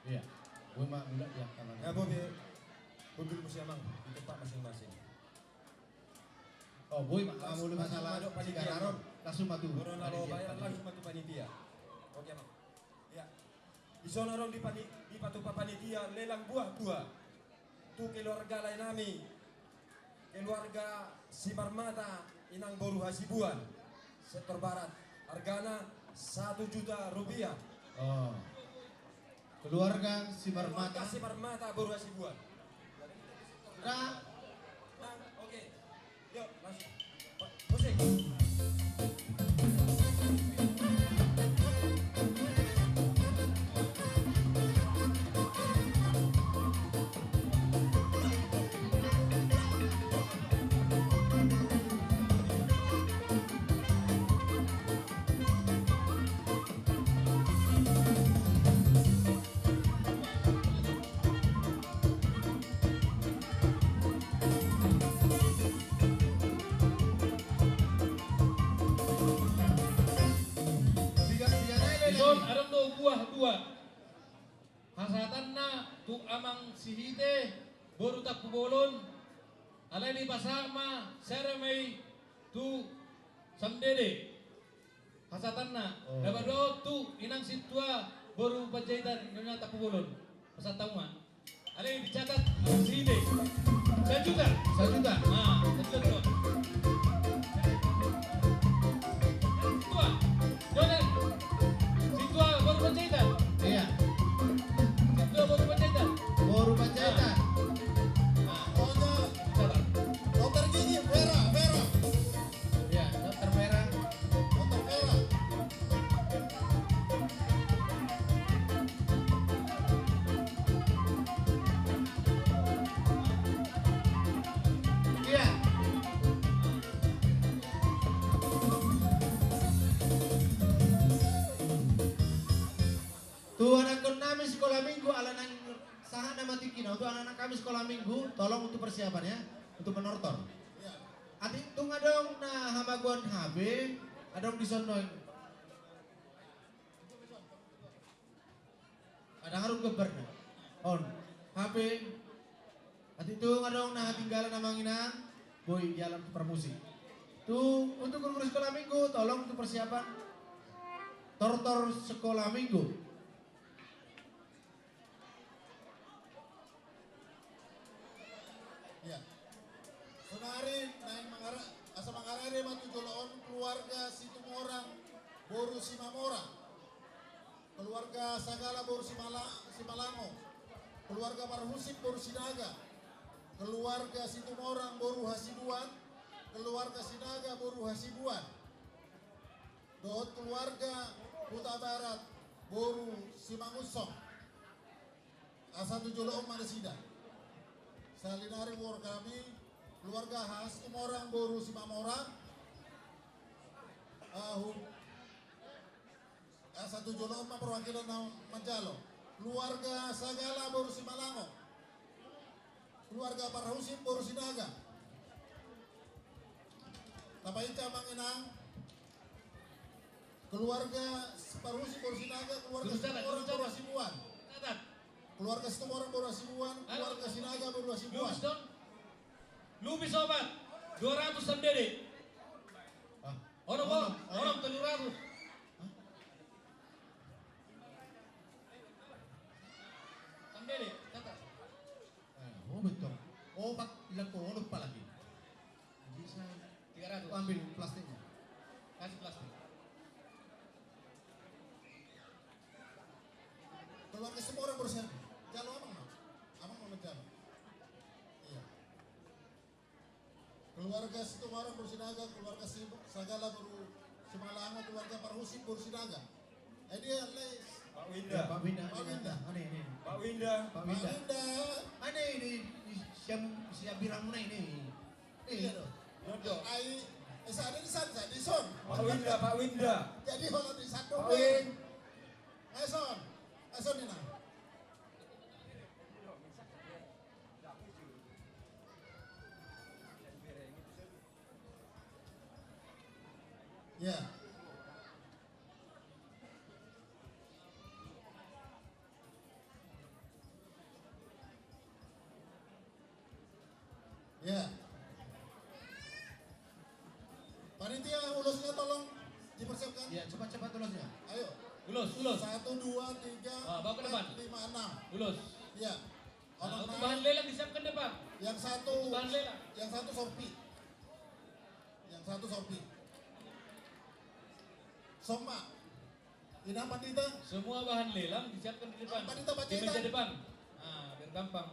Iya. Gue mah udah ya kanan. Ya Bobi, mobil musiamang di tempat masing-masing. Oh boy, mau lu masalah sigararon langsung matu. Corona lo bayar langsung matu panitia. Oke mak. Ya. Di sana orang di patupa panitia lelang buah-buah. Tu keluarga lain nami. Keluarga Simarmata Inang Boru Hasibuan sektor barat. Hargana 1 juta rupiah. Oh. Keluarga Simarmata. Simarmata Boru Hasibuan. Nah, Oke. Yuk, langsung. Musik. Bolon adong do buah. Hasatanna tu amang sihite boru tak bolon. Alai di pasama seremai tu samdede. Hasatanna dapat do tu inang situa boru pajaitan nyonya tak bolon. Pasatama. Alai dicatat sihite. 1 juta. Nah, 1 juta. Tua, Jonan. Situa baru pajaitan. Iya. Situa baru pajaitan. Baru Panjaitan. Nah, Pokoknya catat. dokter gigi Vera. Ya, dokter merah. Dokter Vera. Iya. Tuh anak kami sekolah minggu ala nang saha nama tikina untuk anak-anak kami sekolah minggu tolong untuk persiapan ya untuk menortor. Iya. Ati tung adong na hamaguan HB adong di sono. Ada harus geberna. On HB ati tung adong na tinggalan namangina boy jalan permusik. Tuh untuk guru sekolah minggu tolong untuk persiapan tortor sekolah minggu. Ya. Sunari naik asa mangarare matujoloon keluarga Situmorang Boru Simamora. Keluarga Sagala Boru Simalango. Keluarga Parhusip Boru Sinaga. Keluarga Situmorang Boru Hasibuan. Keluarga Sinaga Boru Hasibuan. Dohot keluarga Kuta Barat Boru Simangusong. Asa tujoloon Manesida. Salinari war kami keluarga khas Tumorang Boru Simamora satu jolong perwakilan Manjalo keluarga Sagala Boru Simalango keluarga Parhusim Boru Sinaga Tapaita Manginang keluarga Parhusim Boru Sinaga keluarga Situmorang Boru Hasibuan keluarga Situmorang Boru Hasibuan keluarga Sinaga Boru Hasibuan Lubis dong. Lubis sobat. 200 sendiri. Orang 700. Sendiri, catat. Oh betul. Oh pak leko lupa lagi. Bisa 300. ambil plastiknya. Kasih plastik. keluarga semua orang berusaha jalo abang mau menjalo iya keluarga Situmorang Boru Sinaga keluarga Sagala Boru Simalango keluarga Parhusim Boru Sinaga dia les Pak Ya, Pak Winda. Pak Winda. Ini. Pak Winda. Pak Pak Winda. Winda Mana ini siap birang mana ini? iya dong Jodoh. ada di sana di son Pak Winda. jadi kalau di satu Pak Win. Son ini nah ya ya panitia ulusnya tolong dipersiapkan Ya, cepat-cepat tulisnya. ayo Ulus. 1, 2, 3, Bawa ke depan. 4, 5, 6 Ulus. ya Nah, orang untuk naik. bahan lelang disiapkan depan. Yang satu, Untuk bahan lelang. yang satu sorpi. Yang satu sorpi. Soma. Ina pandita. Semua bahan lelang disiapkan di depan. Apa kita baca Di meja itu? depan. Nah, biar gampang.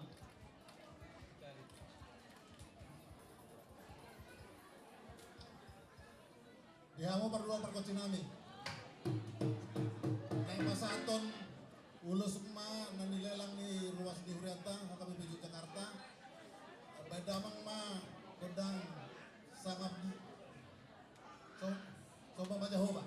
Ya mau perlu perkoci nami. Nang masaton ulus ma nanilelang ni ruas di Hurianta kami menuju Jakarta. Badamang ma pedang sangap di. Coba baca hoba.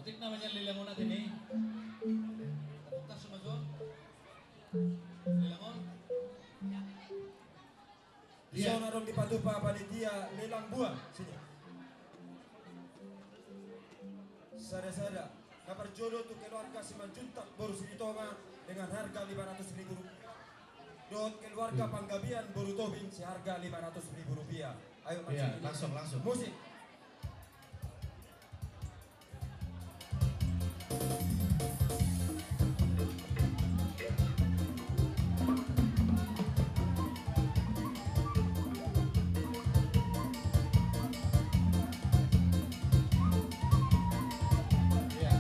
Batik namanya Lilangon natin eh. Tapunta sumagot. Lilangon. Ison arong dipandu pa panitia lelang buah. Sini. Sada-sada. Kaperjodoh untuk keluarga Simanjuntak baru Siditonga dengan harga 500.000 rupiah. Dot keluarga Panggabian baru Tobing seharga 500.000 rupiah. Ayo Iya, mancing ini. langsung. Musik. Iya.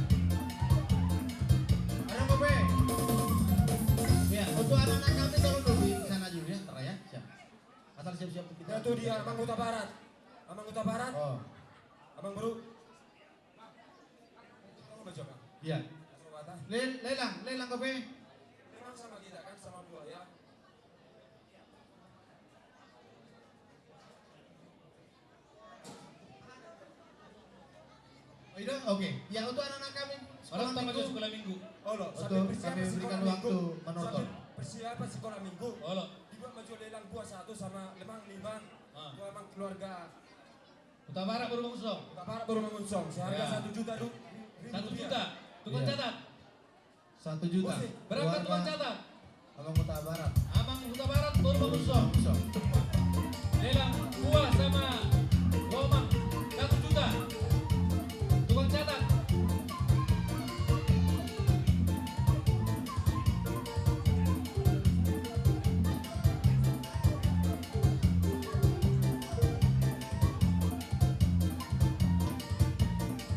Ada apa, Be? Iya, untuk anak-anak kami tolong dulu di sana dulu ya, ntar ya. Siap. Asal siap-siap kita. Itu dia Abang Kota Barat. Abang Kota Barat. Oh, Abang Bro. Kamu baca Bang? iya. Asal Batak. Lelang apa, Be? Memang sama kita kan sama dua ya. Oh, itu oke. Yang untuk anak-anak kami sekolah Orang tambah minggu. sekolah minggu. Oh loh, Betul, kami berikan waktu menonton. Persiapan sekolah minggu. Oh lo. Dibuat maju lelang buah satu sama lemang limbang. Ah. Dua emang keluarga. Kota Barat baru mengusung. Kota Barat baru mengunsong seharga Ya. 1 juta 1 juta. Tukang Iya. catat. 1 juta. Musik. Berapa tukang catat? Abang Kota Barat. Abang Kota Barat baru mengusung. So. Lelang buah sama lomang 1 juta. Tukang catat.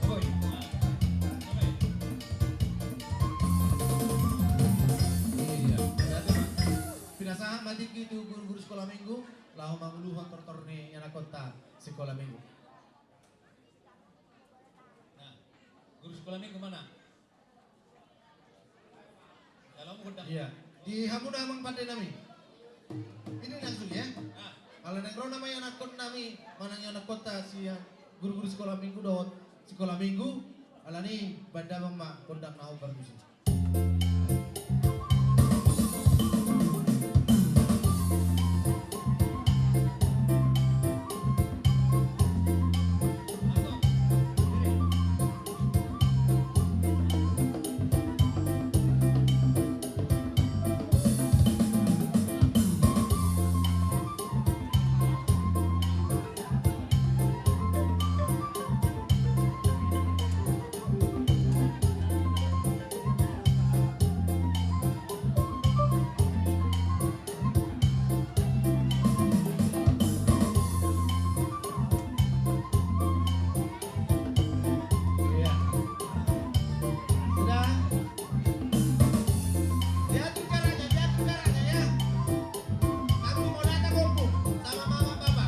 Boy. Iya. Berarti pinasaan mati itu guru-guru sekolah minggu, lahu manguluhan tortorne yang kota sekolah minggu. Nah, guru sekolah minggu mana? Dalam gudang. Iya. Di Hamuna Amang Pandai nami. Ini langsung ya. Nah, Kalau nengro namanya anak kota nami, mana yang anak kota si guru-guru sekolah minggu dot sekolah minggu, alani banda mama kondak nahu permisi. Iya. Sudah. Diatur caranya ya. Aku mau datang kumpul sama mama papa.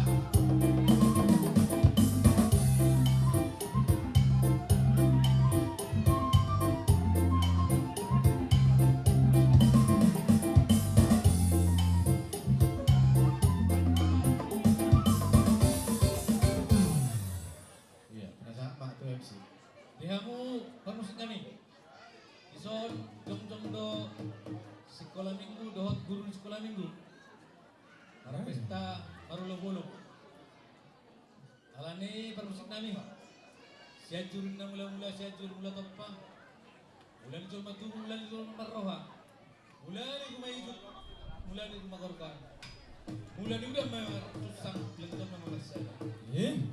Iya, perasaan mak tuh MC. Dihamu permusik kami. Ison jom do sekolah minggu dohot guru di sekolah minggu. Para pesta baru bolo. Alani permusik kami. Siajurin na mula-mula siajur mula topa. Mula ni matu mula ni marroha. Mula ni kumaijut. Mula ni kumagorkan. Mula ni udah susang lenton na mamasala.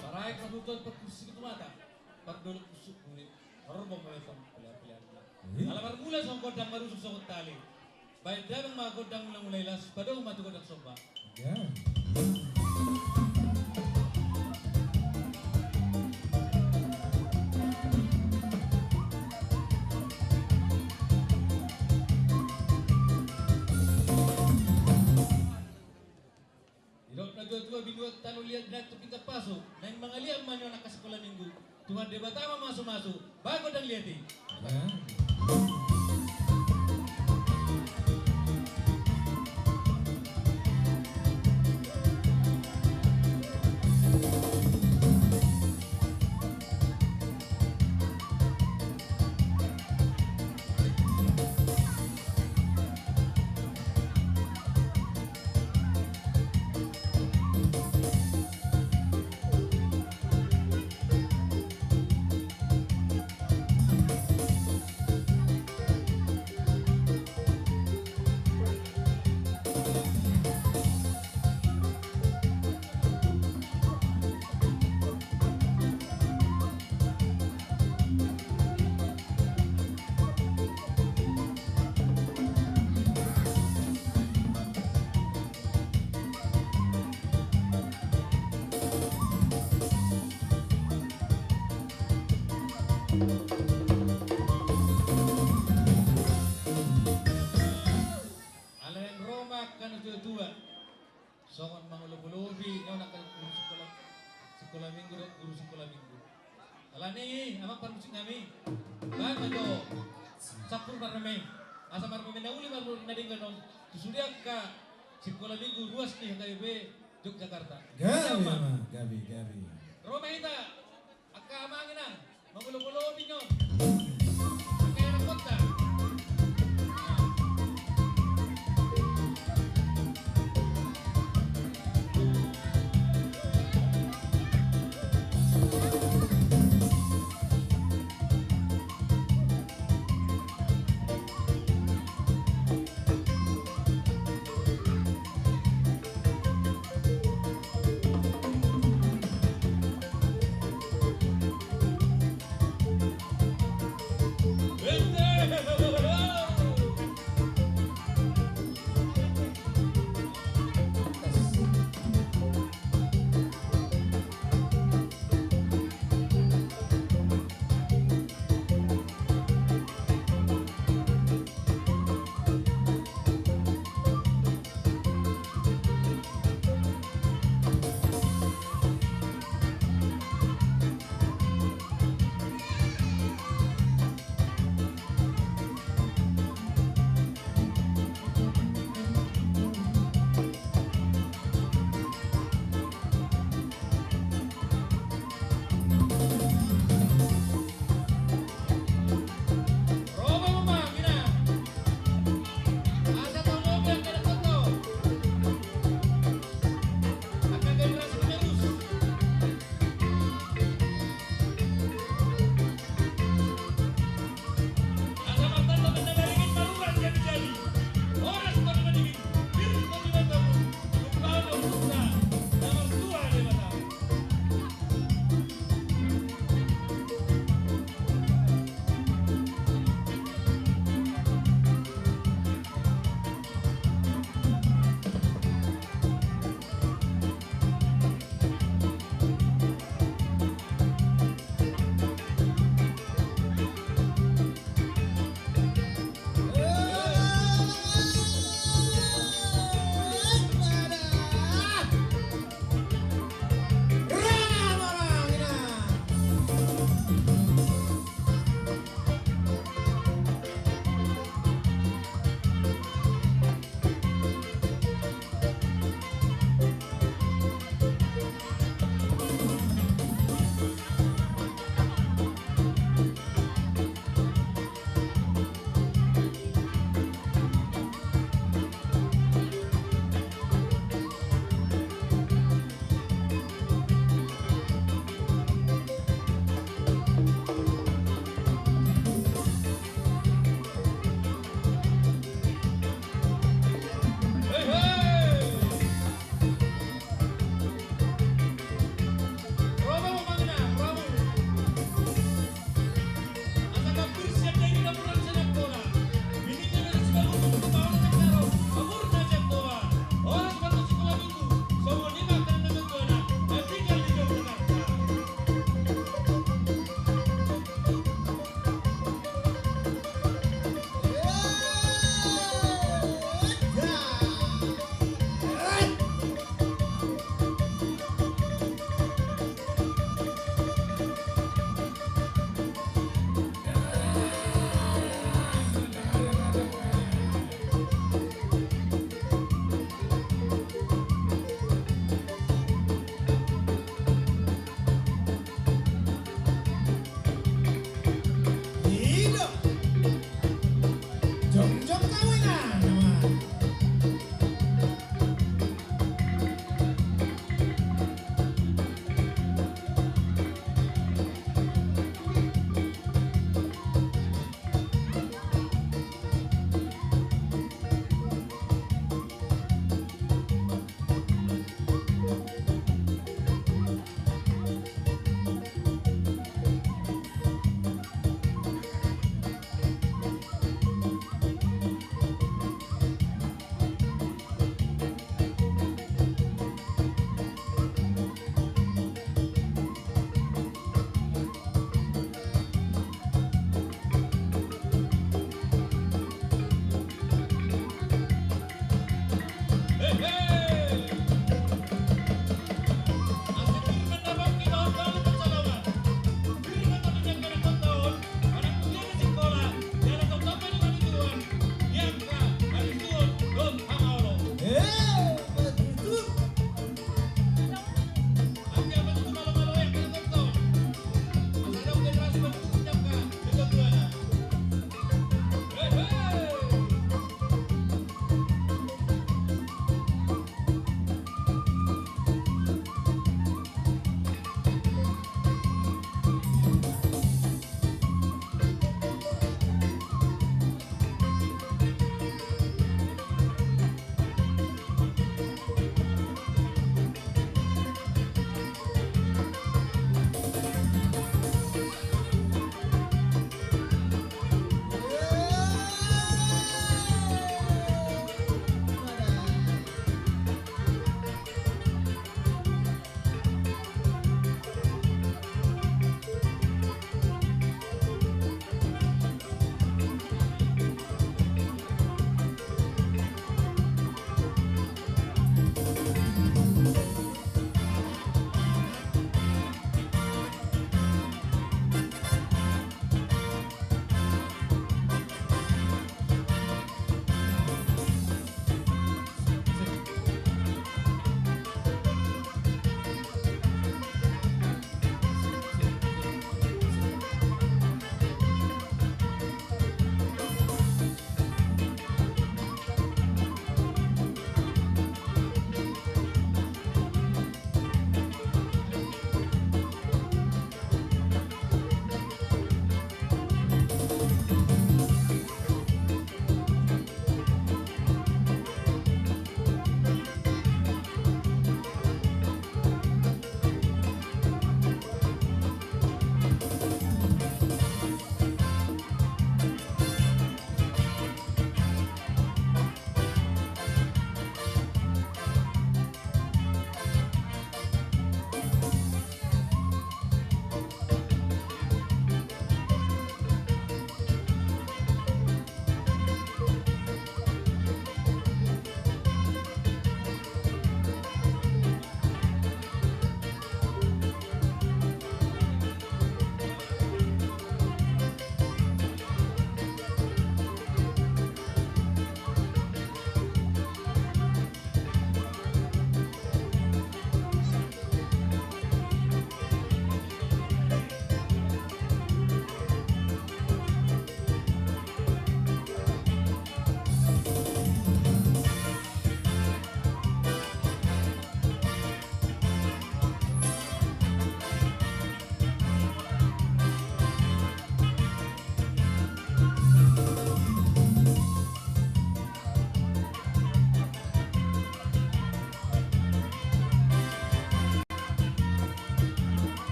Sarai kasutod perkusik itu mata. Pardolok kusuk kulit. Rorbong mereka pilihan-pilihan. Alamar mula sa kodang marusok sa tali. Baik damang mga kodang mula-mulay las. Padong matu kodang somba. Irot na dua binuat talo lihat na kita pasok. Nang mga liam man yung nakasekolah minggu. Tuhan debat tama masuk-masuk. Bago dan lihat eh. nami. Kan ajo sapur parame. Asa parame na uli baru nading ganon. Susudia ka sekolah minggu ruas nih KUB Yogyakarta. Gabi mah, gabi. Roma ita akka amanginan magulo-gulo ninyo. Kaya na kota.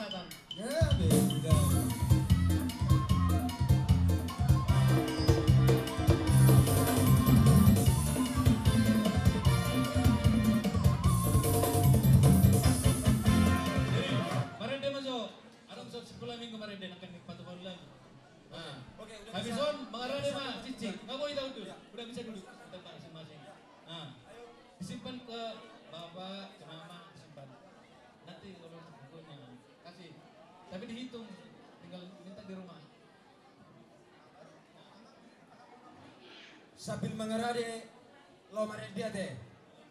Selatan. Gabi, Gabi. Jadi, Marende masuk. Ada besok 10 minggu Marende akan dipatukan lagi. Nah, Oke, udah habis bisa. on, mengarahnya mah cicing. Nggak mau tahu dulu. Udah bisa duduk tempat masing-masing. Nah, disimpan ke bapak, ke mama, disimpan. Nanti kalau bukunya kasih. Tapi dihitung, tinggal minta di rumah. Sambil mengarade lo marendia teh.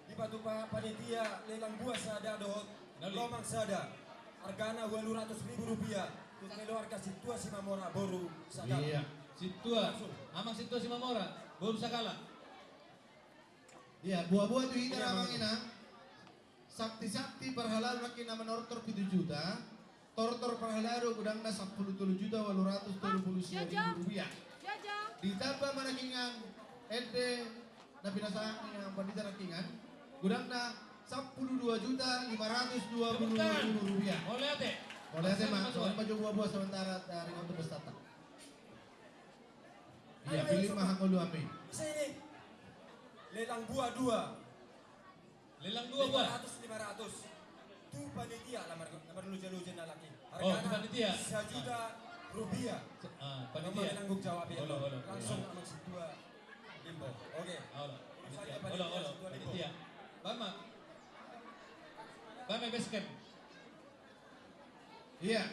Di patupa panitia lelang buah sada dohot. Nali. Lomang sada. Hargana 800.000 rupiah. Untuk keluarga situa si Mamora Boru sada. Iya, situa. Amang situa si Mamora, baru sakala. Iya, buah-buah tuh hita Iya, namang Mang. ina. Sakti-sakti perhalal makin nama nortor 7 juta. Tortor perhalado gudangna 10 juta 830 rupiah. Ditambah manakingan ede na pinasaan yang pandita rakingan gudangna 12 juta 520 rupiah. Mau lihat deh. Boleh saya mah, Masuk, soal Mas. baju buah-buah sementara dari untuk bestata. Iya, Ayo, pilih sobat. mahang ulu amin. Bisa ini. Lelang buah 2. Lelang dua buah. 500. Tu panitia lamar lu jalujen laki. Oh, tu panitia. 1 juta rupiah. Ah, Kamu panitia. menanggung jawab ya. Olo, olo. Langsung sama situa limbo. Oke. Olo, Urusannya panitia. panitia, Olo, situa limbo. panitia. Bama. Bama base camp. Iya.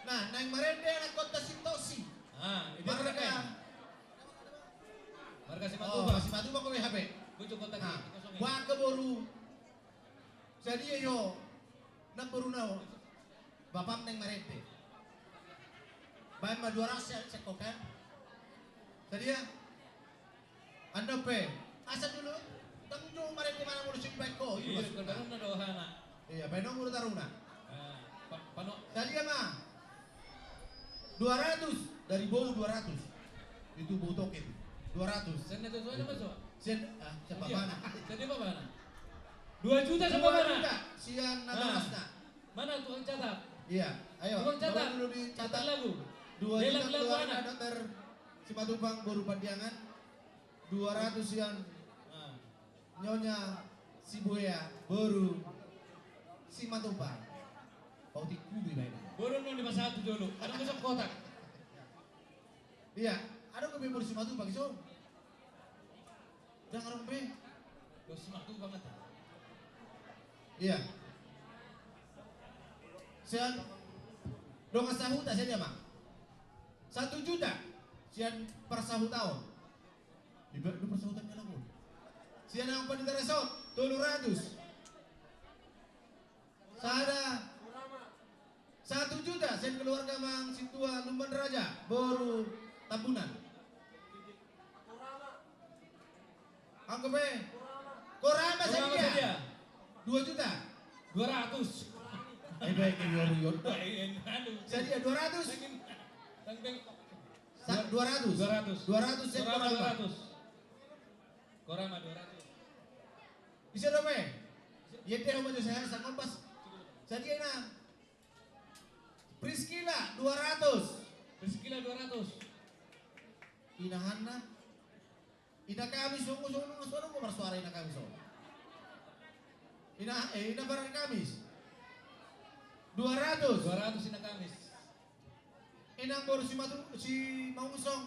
Nah, nang marende anak kota Sintosi. Ah, itu mereka. Marga. Marga si Oh, Matuba. masih matu kau HP. Bujuk kontak Nah, kosongin. wah keboru. Jadi yo, nak baru nao. Bapak nang marende. Bahan mah 200 sekok kan. Jadi ya. Anda pe, asa dulu. Tanggung marende mana mau sing baik ko. Iya, sekarang na dohana. Iya, benong udah taruna. Ah, pano. Tadi ya mah 200 dari bau 200 itu bau token 200 Sen itu soalnya masuk. sen siapa Iya. mana Jadi apa mana? 2 juta sama 2 mana? juta sian nada Ah. masna Mana tukang catat? iya ayo Tukang catat. coba dulu Catat dicatat lagu. 2 Lelang juta lagu keluar anak. dokter si Matubang baru pandiangan 200 sian Ah. nyonya si Buya baru si Matubang bau tikubi baik Baru nung 51 dulu. Ada masuk kotak. iya ada kebebur si Matubang so jangan orang be Terus sematu banget. iya sian dong sahuta saja mak 1 juta sian per sahut tahun di persahutannya lagu sian yang pandita resort 700 sada 1 juta sian keluarga mang situa Lumban Raja baru tabunan anggap korama saja Berapa saja? 2 juta 200. baik yur Aduh. jadi ya 200 Tanggung 200 200. sen Korama korama 200. Korama 200. bisa dong yete ako maju saya sa kompas jadi na Priscila 200 Bersekila 200. inahan na ina kami sungu-sungu ng suara ko marsuara ina kami so ina barang kamis 200 200 ina Kamis. inang baru si Mangusong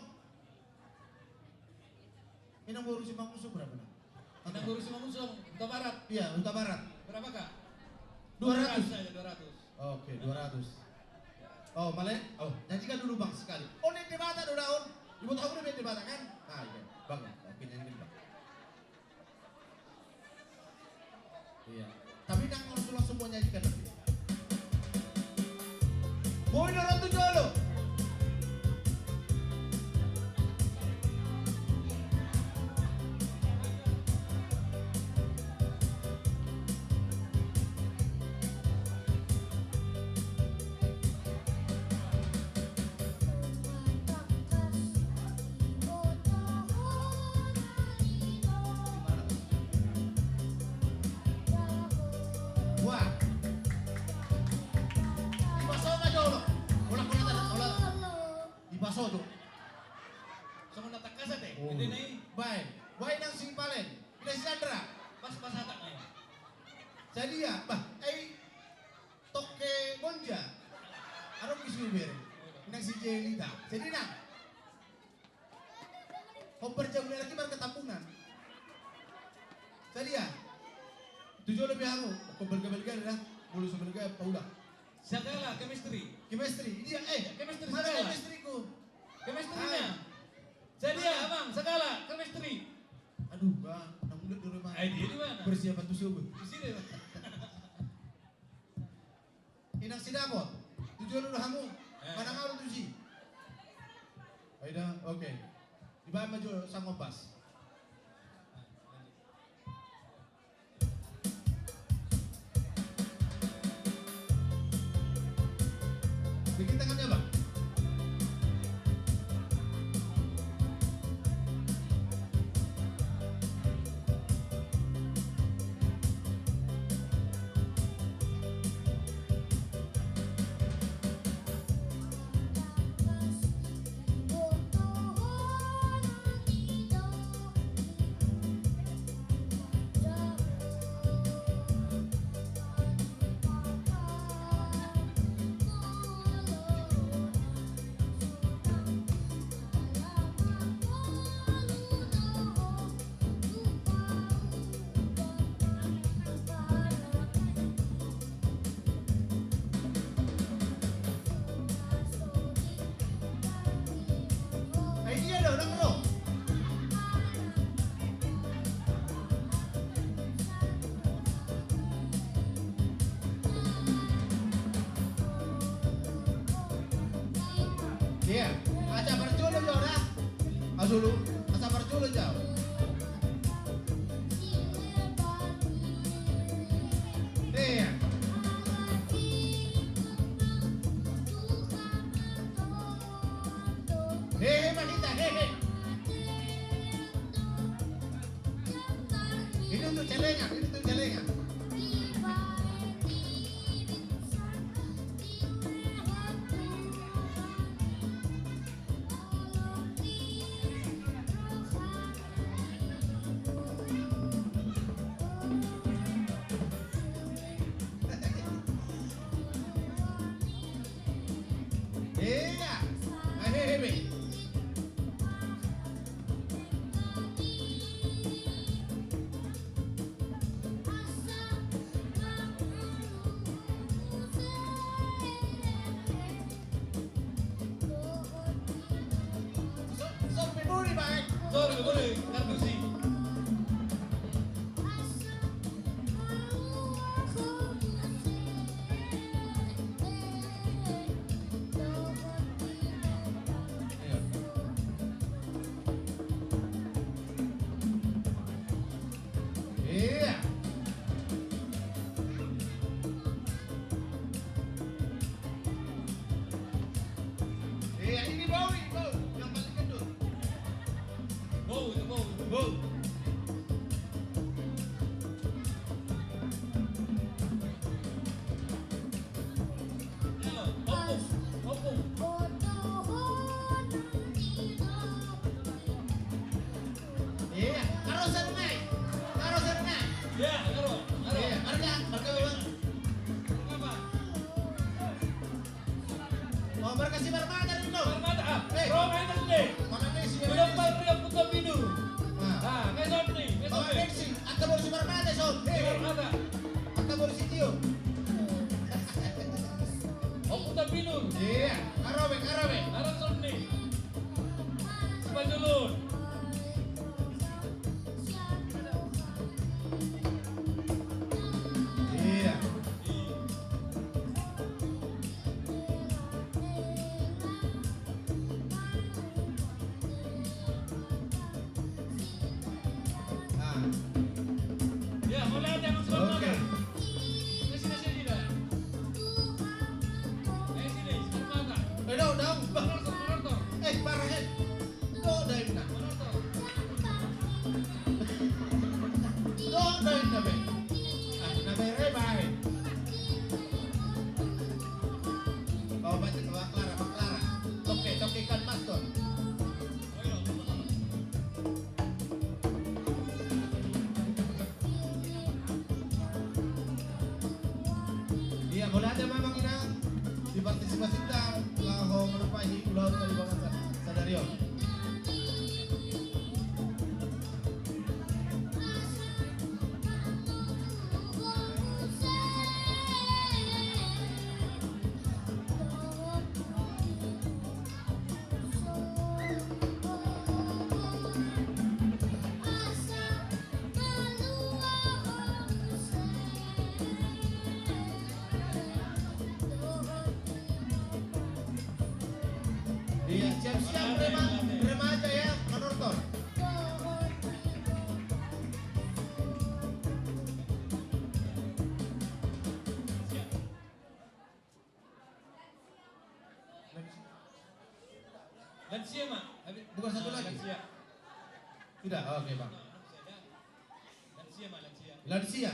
inang baru si Mangusong berapa na? Ina guru si Mamusong, Utara Barat. Iya, Utara Barat. Berapa kak? 200 saja 200. Oke, 200. Oh, malah. Oh, nyanyikan dulu bang sekali. Oh, nih debata udah on. Ibu tahu udah debata kan? Nah, iya. Bang, oke nyanyikan bang. Iya. Tapi nang langsung mau nyanyikan nanti. Boy dorong tuh dulu. baso tuh. Sama natak kasat eh. Oh. Hindi na eh. Baik, baik nang singpalen. Bila si Sandra. Pas hatak na eh. Jadi ya, toke bonja. Ano kisuber? Nang si Jelita. Jadi nang. Hopper jauh lagi baru ketampungan. Jadi ya. Tujuh lebih aku. Kebal-kebal dah. Mulu sebenarnya Paula. Sagala, chemistry. Chemistry. Ini Chemistry mana segala. chemistryku? Chemistry-nya. Jadi ya, Bang, segala chemistry. Aduh, bang, nang mulut di rumah. Dia di mana? Persiapan tuh subuh. Di sini, Bang. Inang sidapot. Tujuan udah kamu. Mana kau tuh sih? Aida, oke. Di bawah maju sang kompas. Bikin tangannya bang. Iya dong, dong. Iya, aja perculu jauh dah. Asulu, asa perculu jauh. Iya. Manita, Ini untuk celengan, ini untuk celengan. Iya, hehehe. Sorry, boleh. Kardusi. Iya. Iya, ini bau, yang paling gendut. Bau, itu bau. Bau. Opung. Iya, karosan naik. Ya, karo. Iya, harga bang. Apa? Oh, berkasih bermata rin lo. Permata. Eh. Roma itu deh. Mana nih sih? Sudah pal pria putar bidu. Nah, boleh aja memang inang di partisipasi kita laho menempahi pulau Kalimantan Sadario. Iya, siap-siap remaja ya, menonton. Lansia mak. Bukan satu lagi. Lansia. Sudah, oke bang. Lansia mak, lansia. Lansia,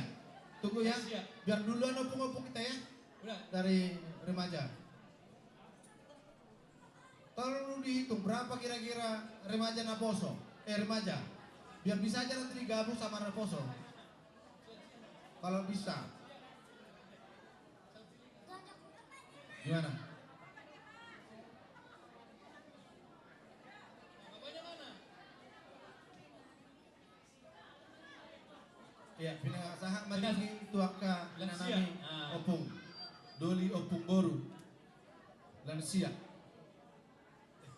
tunggu ya. Lansia. Biar duluan opung-opung kita ya. Udah. Dari remaja. Tolong dihitung berapa kira-kira remaja Naposo, remaja. Biar bisa aja nanti digabung sama Naposo. Kalau bisa. Gimana? Bapaknya mana? Ya, pinasahak matini tuaka Lansia. nanami opung. Doli opung boru. Lansia.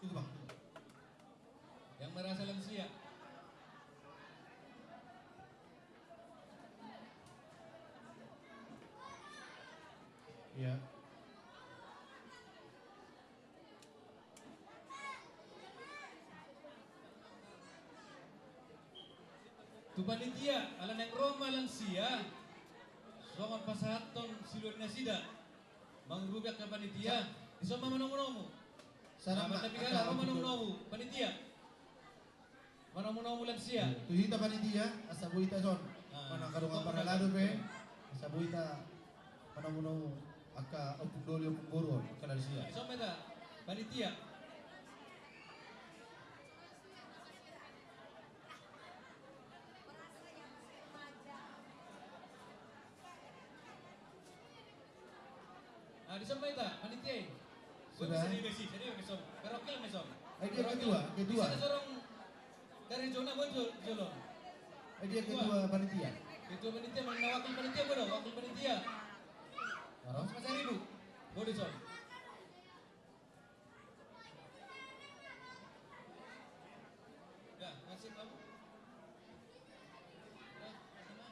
Tunggu bang. Yang merasa lansia. Iya. Tu panitia, ala neng Roma lansia. Songon pasahaton silur nasida. Mangrubyak ke panitia. Isoma manomu-nomu. Sana Nah, tapi kala Roma nomu-nomu. Panitia. Manomu-nomu lansia. Tuhita panitia, asabuita son. Ah. Mana kadungan para lado pe. Asabuita manamu aka opung doli opung boru kana sia. Isoma ita. Panitia. Ah, disoma ita. Panitia. Sudah. Sini besi, mesom. Berokil mesom. Idea kedua. Bisa sorong dari zona bocor jolong. Idea kedua panitia. Ketua panitia mana wakil panitia bodoh, wakil panitia. Marah? 1.000. Bodoh son. Dah, kasih kamu. Dah, sama.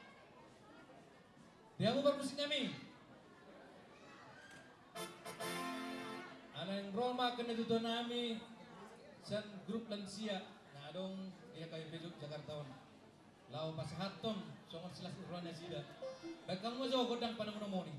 Dia mau bermusik kami. Ana yang Roma kena tutup nami san grup lansia na adong dia kayo pedok Jakarta on. Lao pasahaton songon silas uruan sida. Baik kamu jo godang panamonomoni.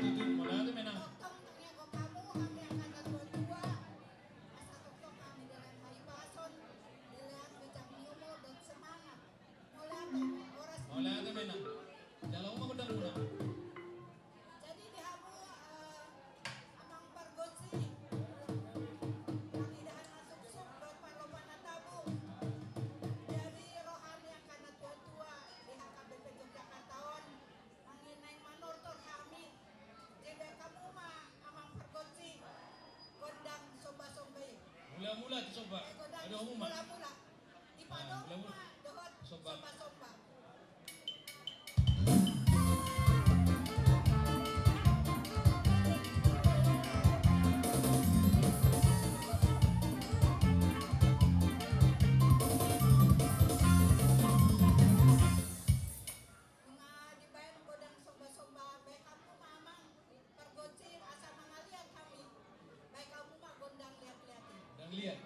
tutu mula ate menang. Tong tongnya kok kamu kami akan dua-dua. Asa tok kami dalam hai bason. Dalam becak nyomo dot semangat. Mulai oras. Mula ate menang. Jalan mo gudang muna. Jadi dihamu amang pargosi. Kandidahan masuk suk dot palopan tabu. Jadi rohani akan tua-tua di HKBP Yogyakartaon. Manginai manortor kami. Jadi kamu mah amang pargosi. Gondang somba-sombe. Mula-mula coba. Gondang Ada umum mah. mula-mula. Di padong mula-mula. mah dohot Somba. somba-somba. Mga dibayar godang somba-somba, baik kamu mamang pergocir asa mangalian kami. Baik kamu mah gondang lihat-lihatin. Dan lihat.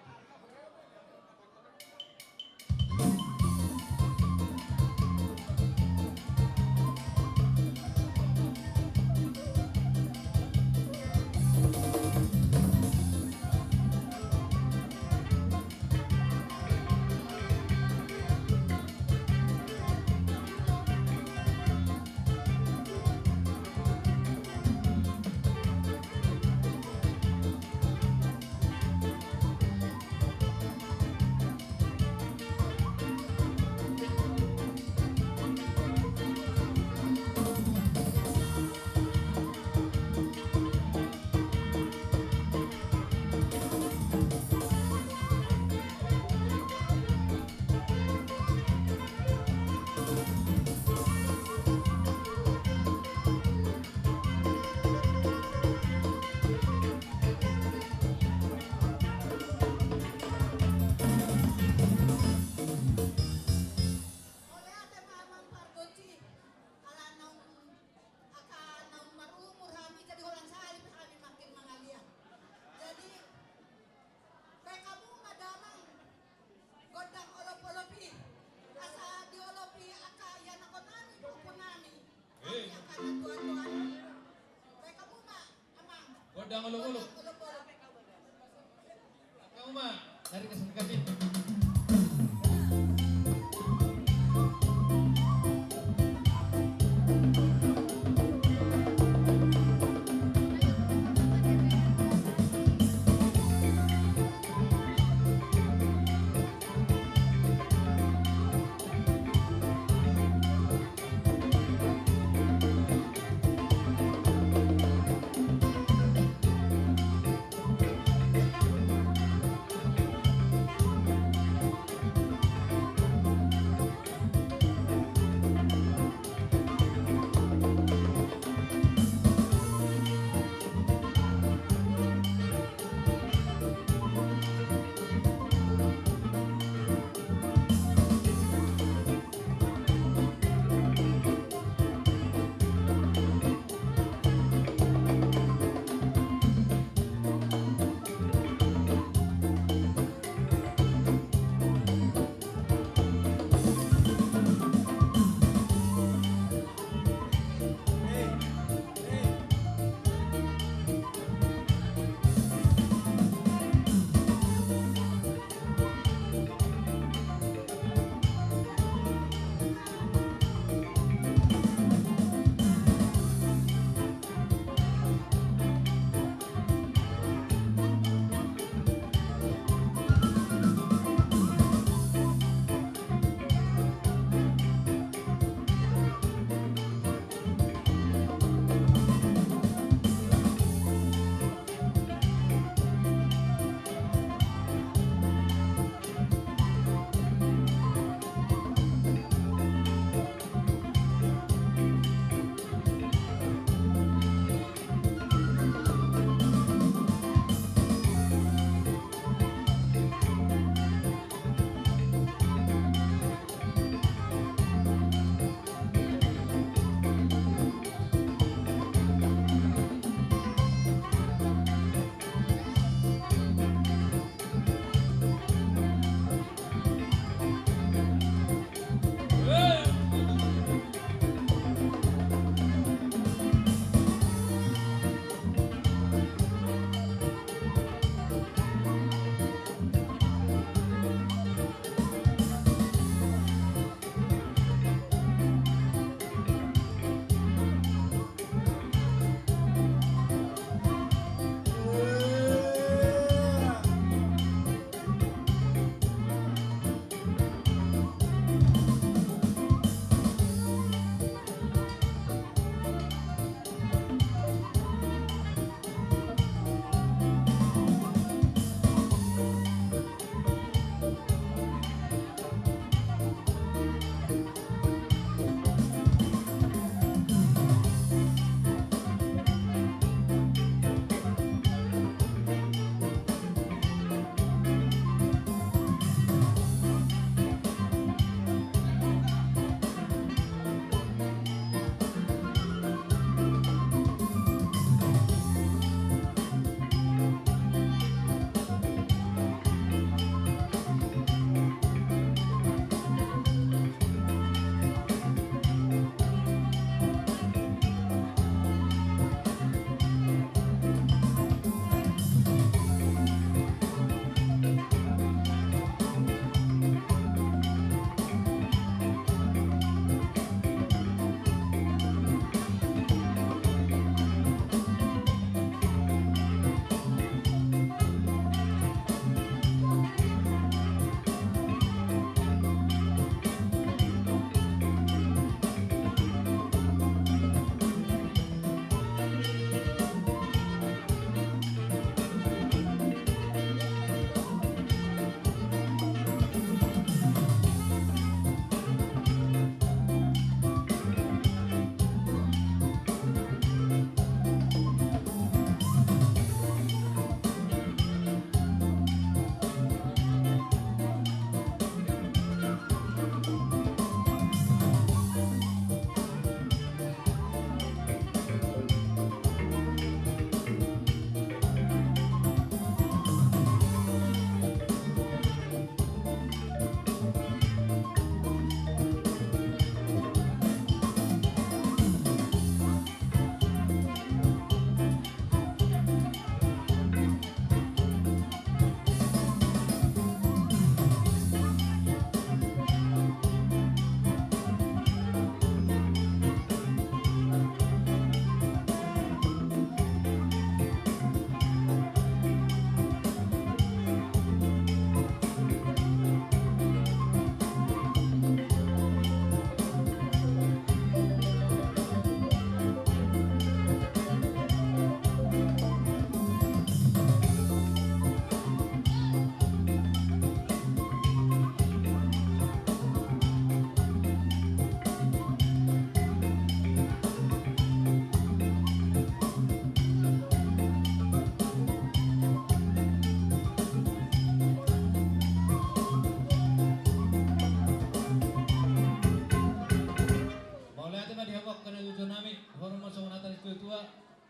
Oleh ate mamang pargoci, ala naung aka naung marumur kami jadi ulang salib kami makin mangalian. Jadi baik kamu madamang gondang olop-olopi. Asa diolopi aka yan ako nami, pupo nami. Kami akan natuan-tuan. Baik kamu mah amang Godang uluk-uluk. olop-olop. Kamu mah dari kasih.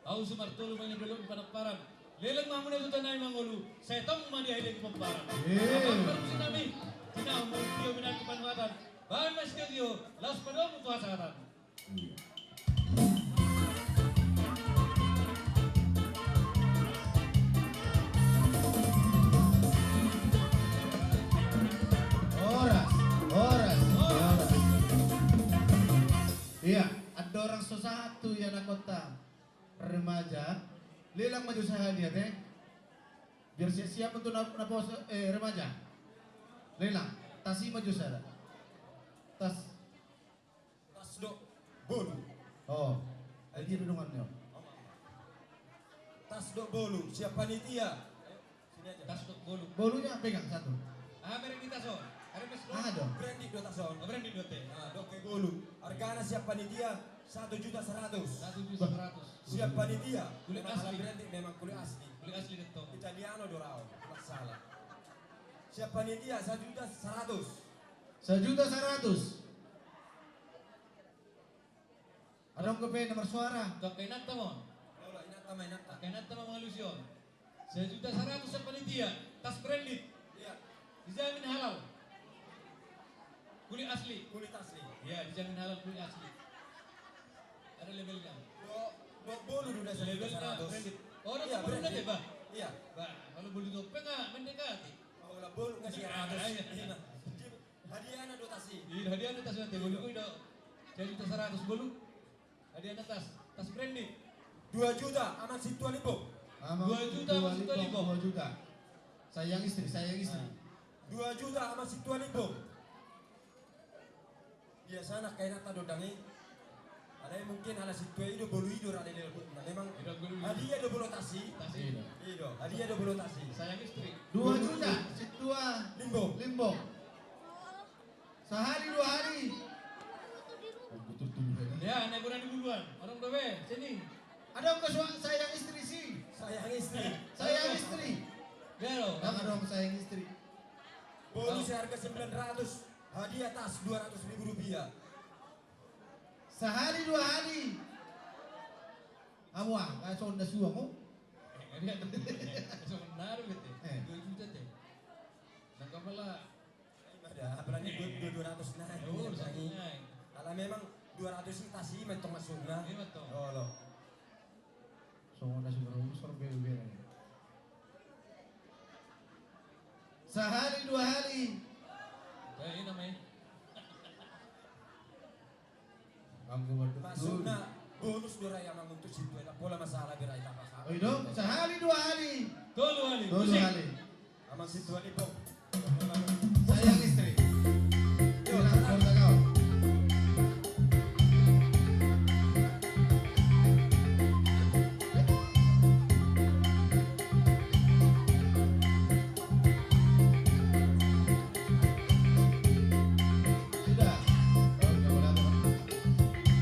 Au sumartolo may nabelok ng panagparan. Lelang mamuna ito tanay mangulu. Setong madihay ko pamparan. Ang permusin namin. Tinawang mo tiyo minat kepanwatan. Bahan mas tiyo. Laos padong tuha sa katan. Oras. Iya, ada orang satu yang nakota remaja, lelang maju saya dia teh, biar siap untuk napos remaja, lelang, tasi maju saya, tas dok bolu. Oh, lagi dudungannya. Tas dok bolu, siap panitia. Sini aja. Tas dok bolu. Bolunya pegang satu. Meri kita so. Ada mes dok. Dong. Branding dok tason. Branding dok teh. Nah, dok ke bolu. Hargana siap panitia 1.100.000. 1.100. Siap panitia. Kulit Memang asli. branding memang kulit asli. Kulit asli dok. Italiano dorao, tidak salah. Siap panitia 1.100.000. 1.100.000. Ada yang kepe nomor suara. Kakay nata mo. Lola, inata may nata. Kakay nata mo mga ilusyon. 1.100.000 sa panitia. Tas branded. Iya, Dijamin halal. Kulit asli. kulit asli. Ya, dijamin halal kulit asli. Ada labelnya. Dok bolu udah Labelnya 1.100.000. branded. Oh, ada Iya, branded branded. ya, Bah? Iya. Bah, kalau beli dope nggak mendekati. Kalau lah bolu ngasih Iya, 100. iya. Hadiahnya dotasi. Iya, hadiah atas nanti bolu ko ito. 1.100.000 bolu. Hadiah atas, tas branded. 2 juta aman situ lipo. 2 juta masuk 2 juta. Sayang istri. 2 juta aman situ lipo. Biasa nak kain nata dodangi. Ada yang mungkin ala situ itu bolu hidur ada di dalam. Memang hadiah do bolu tasi. Tasi. Iya, hadiah do bolu tasi. Sayang istri. 2 juta. Situa Limbo. Sehari 2 hari. Ya, naik kurang di buluan. Orang dobe, sini. Ada yang sayang istri sih. Sayang istri. Sayang istri. Garo. Ada dong sayang istri. Bolu seharga 900. Hadiah tas 200.000 rupiah. Sehari 2 hari. Awak, kayak sonda suang mo. Lihat, so menaruh gitu. 2 juta teh. Nangka pala. Ada berani 200 naik. Oh, naik. Kalau memang 200 sih tasi mentong masuk nah. Ini betul. Oh loh. Sonda suang bebe. Sehari 2 hari. Kayak ini namanya. Masuk na bonus dora yang untuk situ. Ada pola masalah gerai tak masalah. Oh itu sehari 2 hari. Tolu hari. 2 hari. Aman situ lipo. Sayang istri. Bilang keluarga kau. Sudah. Oke, boleh apa?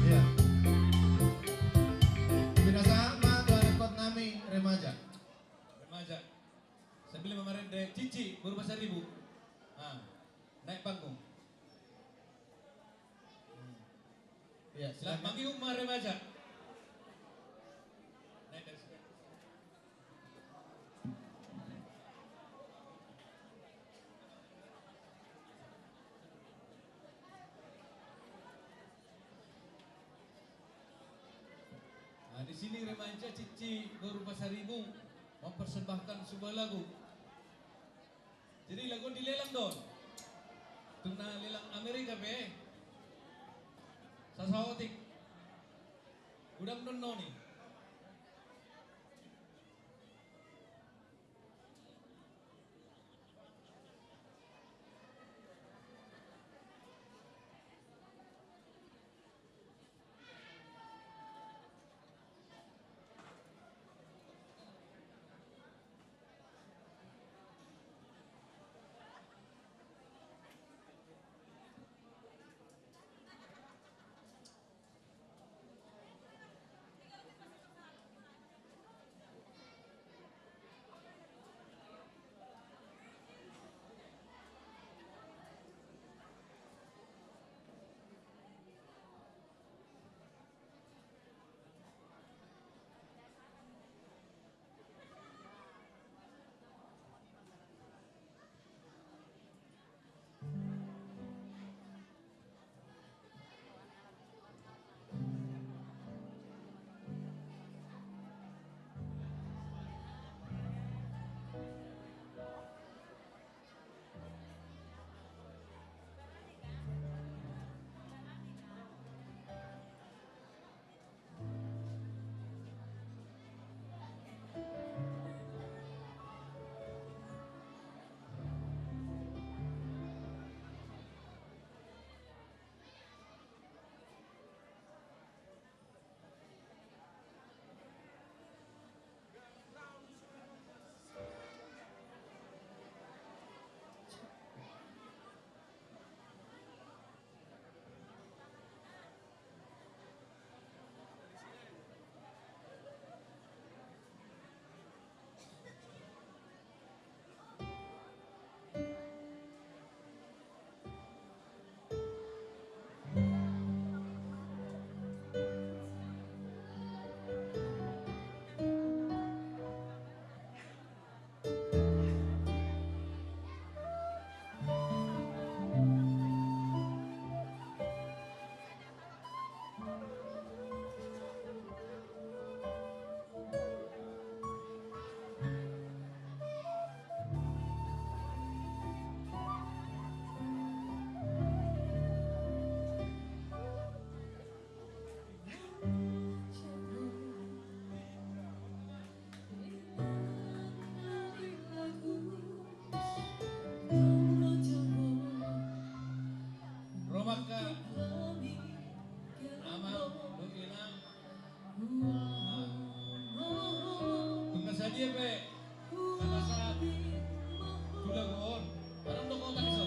Iya. Tidak sama tuan rekod nami remaja. Remaja. Sambil memarin deh cici berbahasa ribu. Naik panggung. Iya, Silakan silakan. panggil umar remaja. Naik dari sini. Nah, di sini remaja cici berbahasa ribu mempersembahkan sebuah lagu. Jadi lagu dilelang don. Tuna lelang Amerika be. Sasawatik. Udah menonton nih. maka amal lu ilang. Tunggu saja pe. Pada saat tulagon, parang do ko tani so.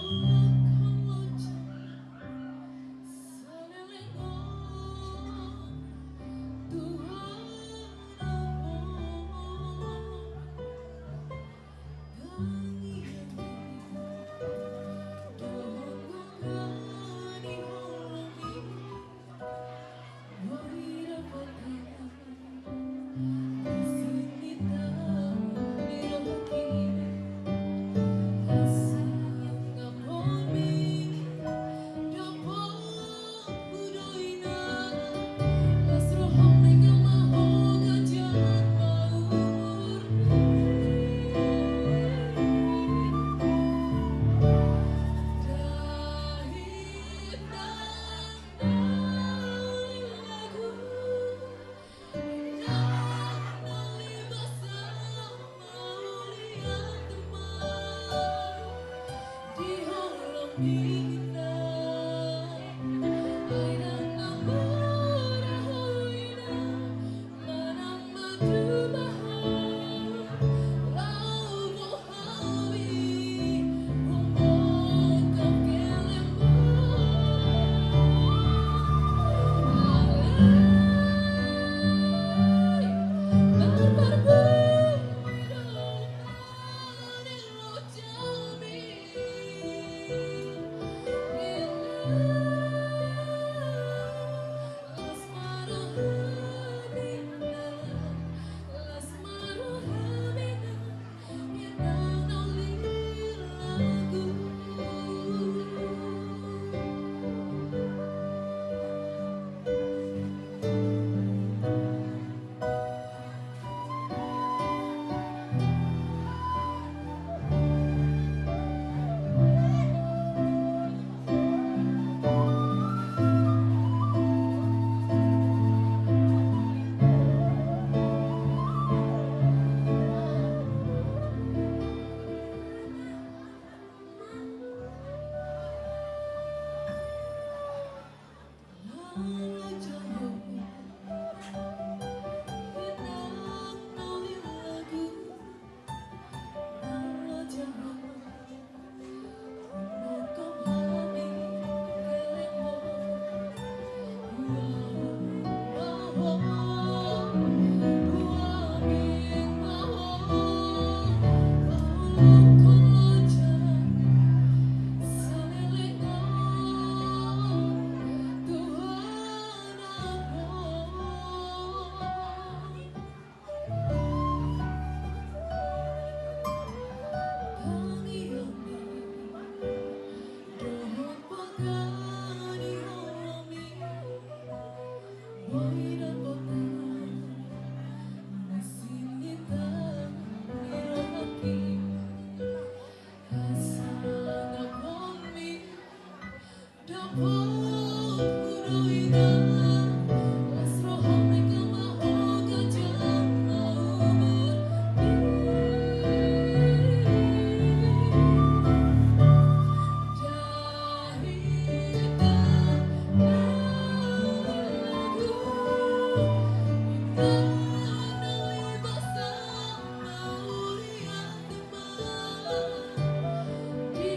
Di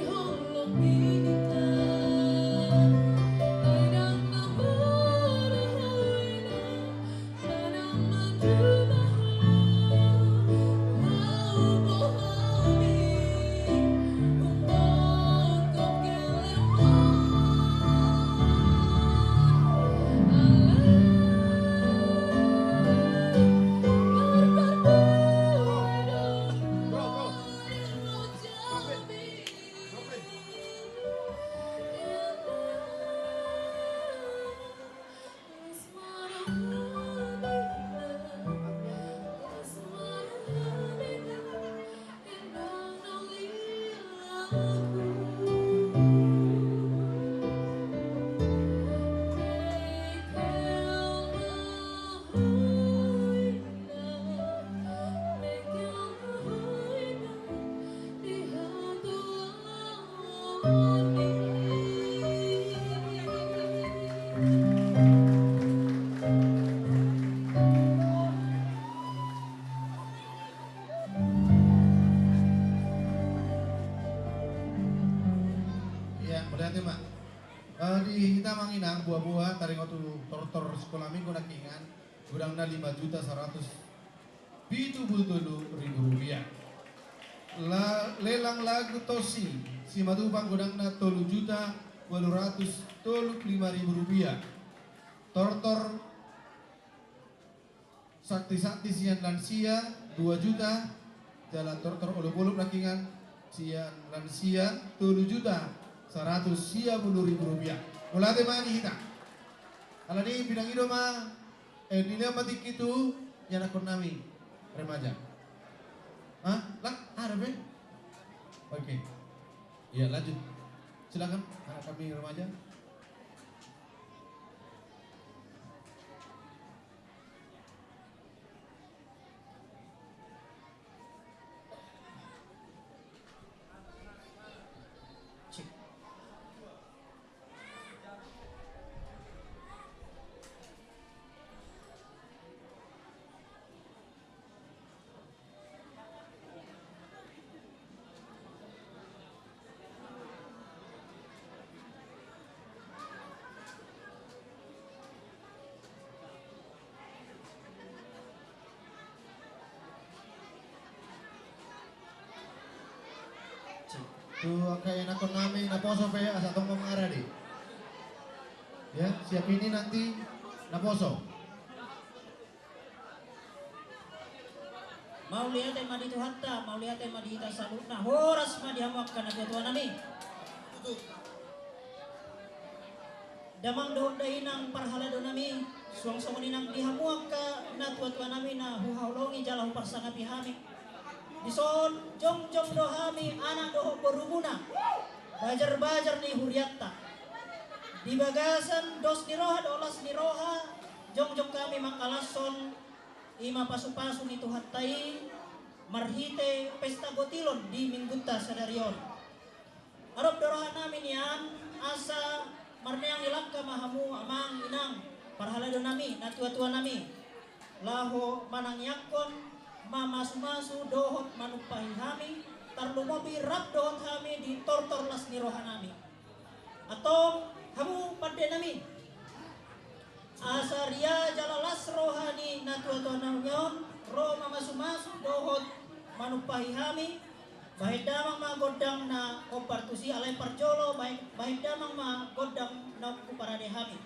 holong minita, ay nang Di kita manginang buah-buah taring waktu tortor sekolah minggu nakingan gudang na 5.177.000 rupiah. Lelang lagu Tosi si Matubang gudang na 3.835.000 rupiah. Tortor sakti-sakti sian lansia 2 juta. Jalan tortor olok-olok nakingan sian lansia 7.150.000 rupiah. Mulai mani kita. Kalau ini bidang itu mah nilai matik itu yang akun nami remaja. Hah? Lah, ada be? Oke. Ya lanjut. Silakan anak kami remaja. Tuh kayak nakon namin naposo pe asa tong mangara di. Ya, siap ini nanti naposo. Mau lihat yang madi Tuhatta, mau lihat yang madi ita salutna, horas madi hamakkan na tuan nami. Damang doon dahinang parhalado nami, suang-suang ninang dihamuak ka na tuan nami na huhaulongi jalahu parsangapi hami. Dison jong-jong dohami anak doho berumuna bajar-bajar ni huriatta di bagasan dos ni roha dolas ni roha jong-jong kami makalason ima pasu-pasu ni tuhattai marhite pesta gotilon di mingguta sadarion arop dorohan namin yan asa marneang ilangka mahamu amang inang parhalado nami natua-tua nami laho manang yakon mamasu-masu dohot manupahin kami tarlumobi rap dohot kami di tortor las nirohan nami atau kamu pada nami asaria jalalas rohani natua-tua namyon roh mamasu-masu dohot manupahi kami bahid damang magodang na kompartusi alay parjolo bahid damang magodang na kuparade kami.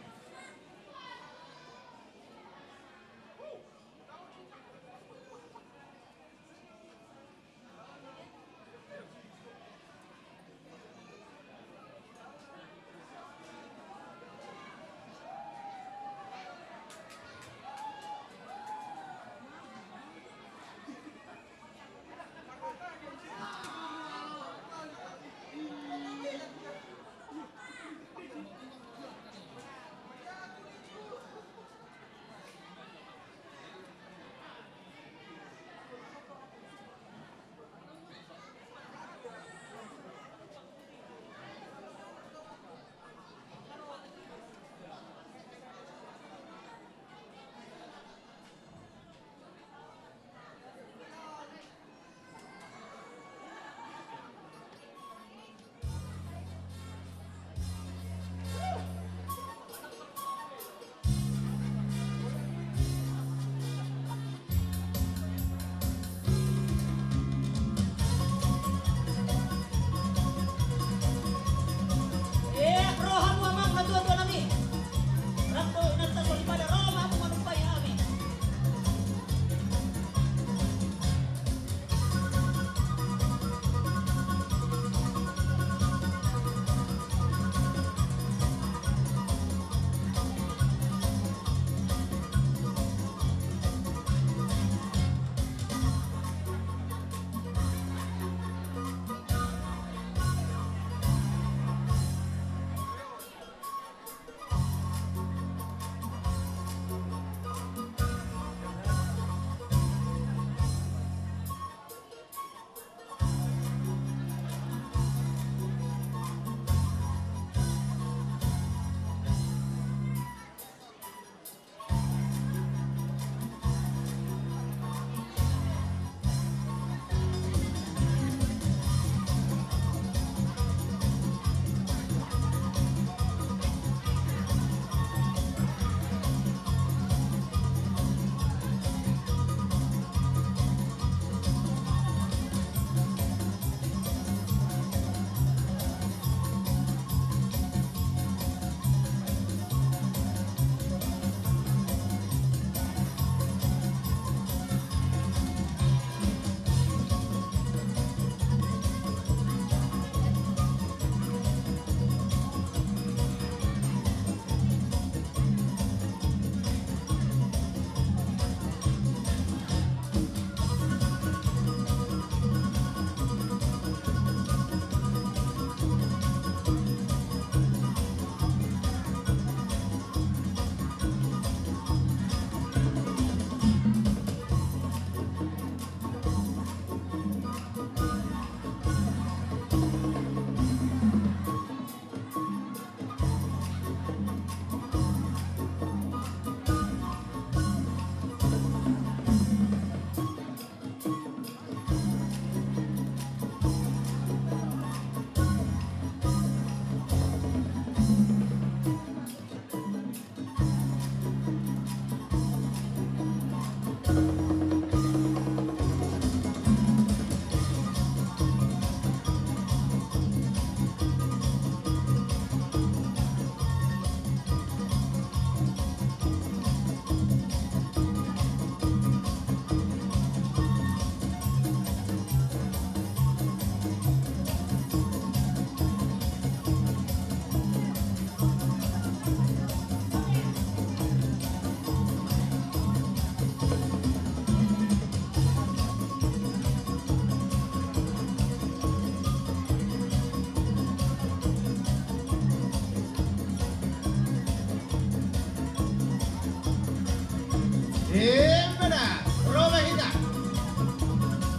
Benar, Roma kita.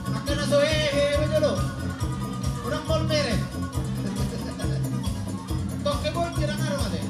Akan naso betul. Urang bol mere. Toke bol kira ngaro ade.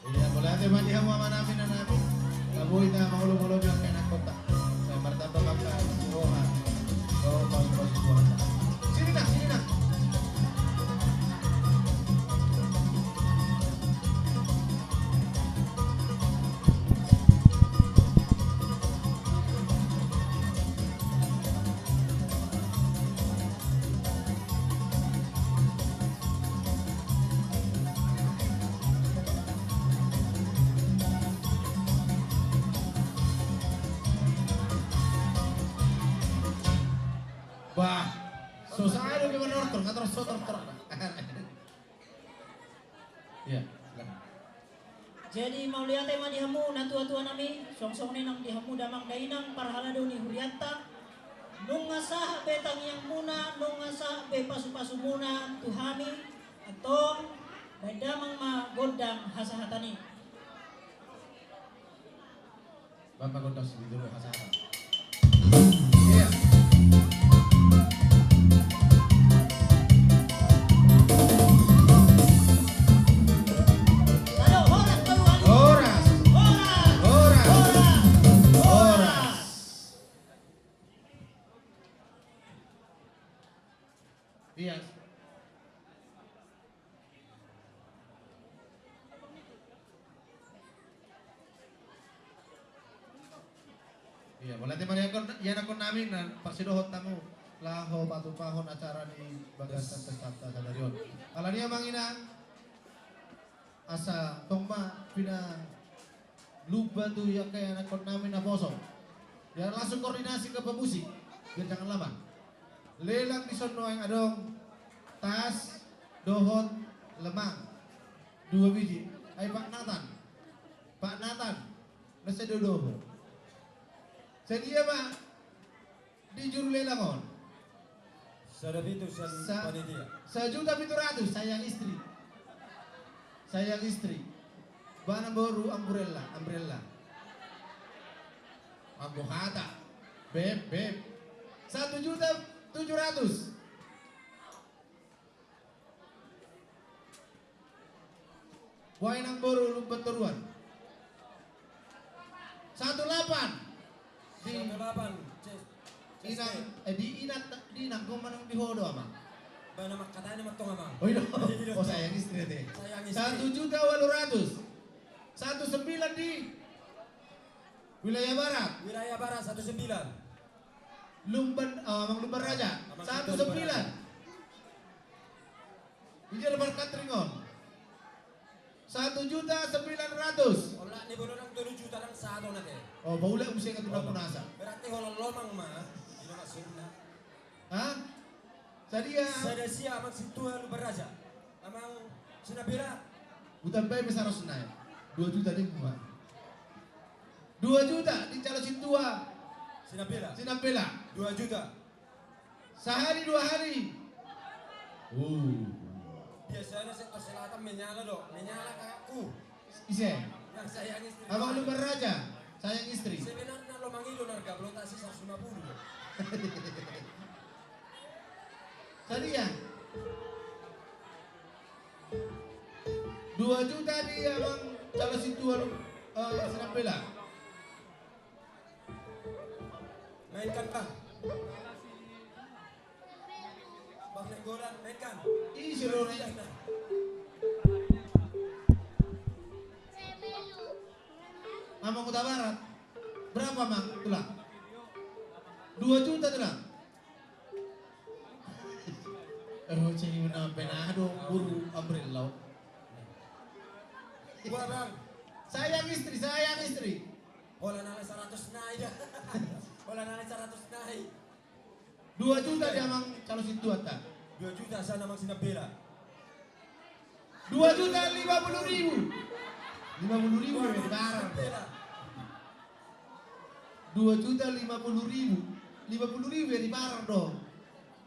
Iya, boleh ada banyak mama namin na namin. Kabuhi na mangulong-ulong yung kainan kota. Saya martabak ka, Tuhan. Kau mau Tuhan. Sini nak, sini nak. Bah, susah aja gimana nonton, nggak terus nonton. Iya, silakan. Jadi mau lihat tema dihamu na tua-tua nami song-song nenang dihamu damang dainang parhalado ni Hurianta nung ngasah betang yang muna nung ngasah be pasu-pasu muna tuhami atong damang ma godang hasahatani. Bapak gondos di dulu hasahatan. Iya. Iya. Iya, boleh tema yan ako namin na pasidohot tamu laho patupahon acara di Bagasan Pesta Sadarion. Kalau niya mangina asa tongma pina lupa tuh yang kayak anak namin na boso. Ya langsung koordinasi ke pemusik biar jangan lama. Lelang di sono yang adong tas, dohot, lemang, 2 biji. Ay Pak Nathan, nasa dodoho. Sa dia ba di juru lelangon? Sa David sa panitia. Sa juta 700 sayang istri. Bana baru umbrella. Ambuhata. Beb. 1.700.000. Buay nang baru lumpat turuan. 18. Di inang kung manang dihodo ama. Ba naman katanya naman tong ama. Oh, sayang istri deh. 1.800.000. 19 di Wilayah Barat. Wilayah Barat 19. Amang Lumban Raja 19. Bijar Barkatringon 1.900.000. Wala ni bono ng 2 juta lang sa ato natin. Oh, baula mo siya katulad punasa. Berarti holong lomang ma. Hindi na masunna. Ha? Sadia. Sada siya amang sintuhan Lumban Raja. Amang sinabira. Utang bay besar sunay. 2 juta din mo. 2 juta di calo sintua. Sinapela. 2 juta. Sehari 2 hari. Biasanya sa selatan menyala dok. Menyala kakakku. Ise. Yang sayang istri. Abang Lumban Raja. Sayang istri. Sebenarnya lo mangilo narga belum tak sisa 150. Sadia. 2 juta di abang calo sintua Sinapela. Mainkan bang. Bang Nenggolan, mainkan. Ih, seluruh Amang Kota Barat. Berapa mang tulang? 2 juta tulang. Cing na penado buru umbrella. Gua bang. Sayang istri. Hola nale 100 naik dah. Hola nale 100 naik. 2 juta dia mang calo situ ata. 2 juta sana mang sinabela. 2 juta 50 ribu. 50 ribu ya di barang. 2 juta 50 ribu. 50 ribu ya di barang dong.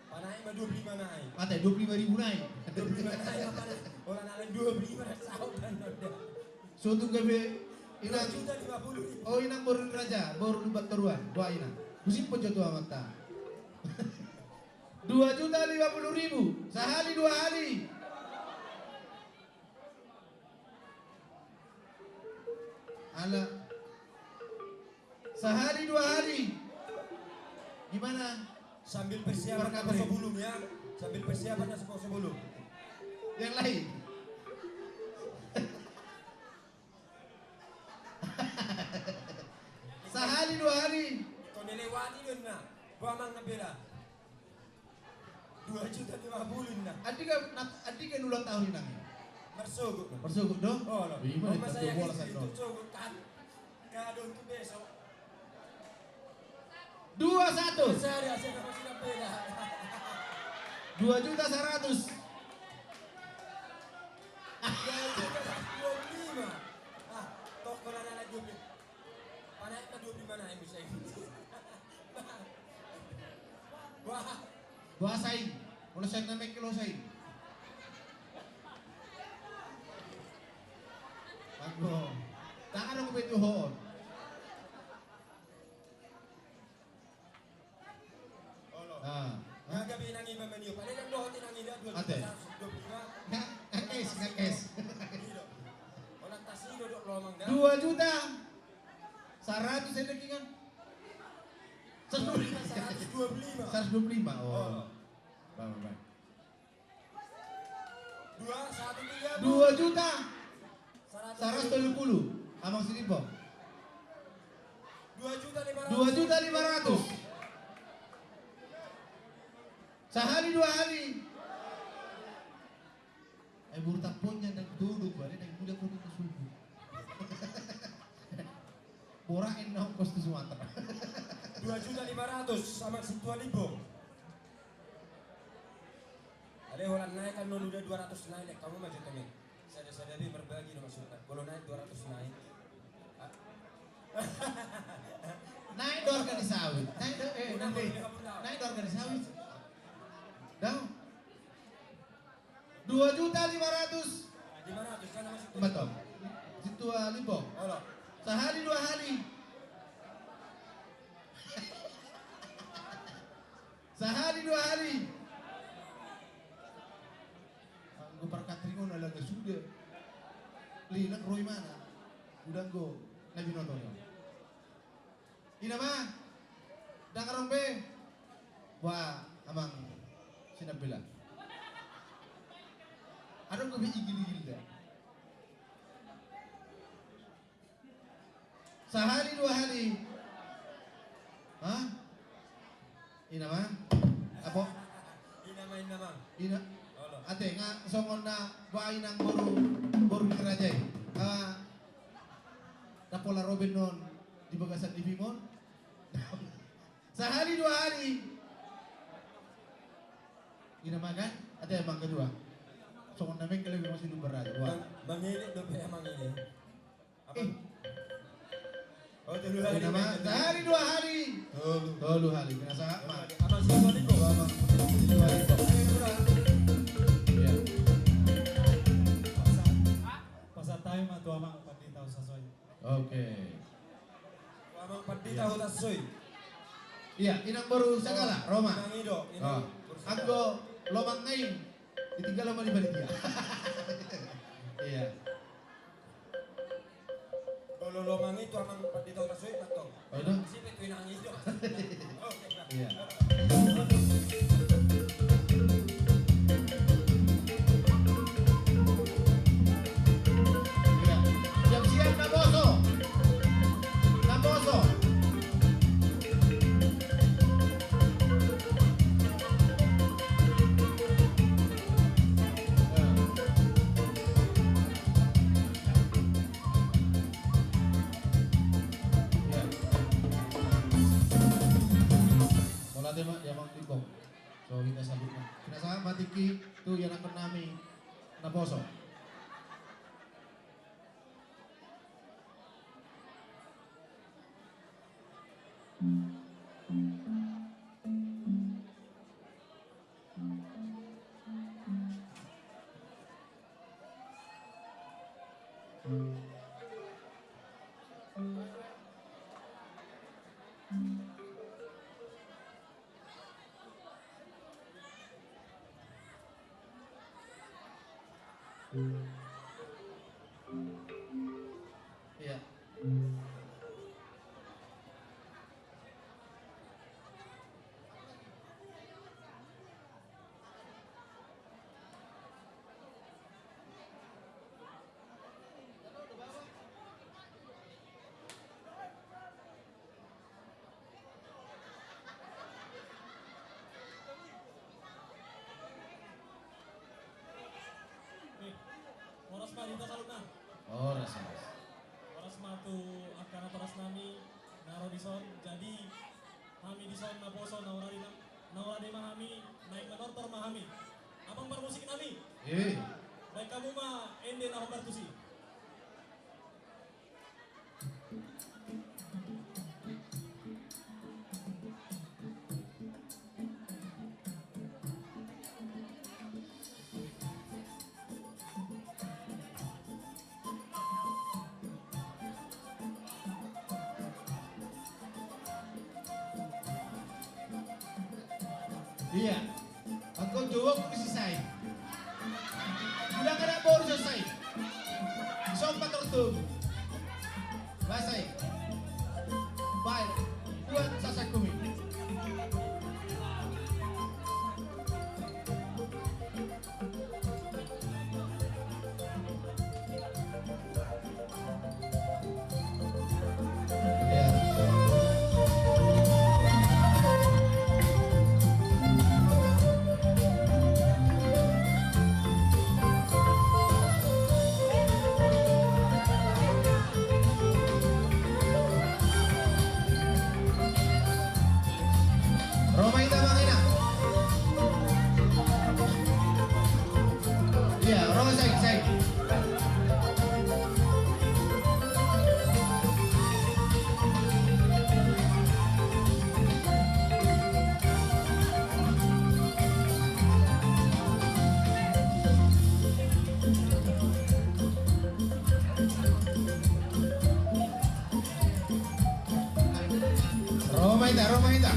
Panai mah 25 naik. Ate 25 ribu naik. 25 naik apa? Hola nale 25 naik saudan ada. Suatu gabe 2 inang juta 50 ribu. oh inang baru raja baru lubat teruan dua inang. Musim penjodoh amat ta. 2 juta 50 ribu sehari 2 hari. Ala sehari 2 hari. Gimana? Sambil persiapan Perkara. apa sebelum ya. Sambil persiapan apa sebelum. Yang lain. Sehari 2 hari. Kau dilewati kan nak. Gua mang nabela. 2 juta 50 nak. Adik kan ulang tahun inang. Bersogok. Persuguk dong. Oh, loh. Gimana Mama itu saya bola istri satu. itu cowok kan. Kado untuk besok. 21. Saya masih nabela. 2 juta 100. 2 juta 25. Ah, toh kalau anak 20. Panai mah 25 naik bisa ini. Wah, Dua saing. Kalau saya namek kilo saing. Aku. Tangan aku betuhon. Ah. ngaga binangi mamaniyo. Panay lang doon tinangi na 2 Ate. juta 25. Ngakes. Walang tasino dok lomang dah. 2 juta 100 saya lagi kan 125. 125 oh. Baik. 2 juta 170 Amang Sinipo 2 juta 500. 2 juta 500 sehari 2 hari burta punya dan duduk balik dan muda pun itu subuh borain dong kos di Sumatera 2 juta 500 sama Sintua Libo. Ada orang naik kan non udah 200 naik kamu maju kami. Sadari berbagi dong maksudnya. Kalau naik 200 naik. naik do organi sawit naik do organi sawit dah 2 juta 500 500 kan masih itu. betul Sintua Libo Oh, sehari 2 hari sehari 2 hari gue perkatringon alaga sudah linak roy mana udah go nabi nonton ina mah dangarong be wah amang sinabila ada gue be igil dah sehari 2 hari hah ina mah apa Ina mah. ina ate nga songon na bahay ng boru ni Rajay napola Robin non di bagasan di Bimon sehari 2 hari ginamagan ate emang kedua songon namin kalawin masih lumbar aja wah Mangilit do pa mangilit. Apa? Oh, dulu hari. ginama sehari 2 hari tolu hari binasa mak Abang Sintua Libo. amang dua hari iya Pasal tayo matuamang panditaw sa soy. oke Abang Pandita Hotasoy. iya inang baru segala Roma Nang ido. oh. Anggo lomang ngayon ditinggal sama di balik dia iya Kalau lomang itu amang Pandita Hotasoy patong. oh itu Sipit ko nang ido. iya iya siap-siap Namboso Miki tu yang akan nami na poso. Iya. Oras pa dito sa luna. Oras. Oras ma tu akan oras nami naro dison. Jadi kami dison na poso na ora di mahami naik menortor mahami. Abang bermusik nami. Baik kamu mah ende na bertusi. Iya. Aku jawab aku selesai. Sudah kena baru selesai. Sompat tertutup. Selesai. Baik. Buat selesai kumi. Roma Ita Mangina. Iya, Roma saya. Roma Ita.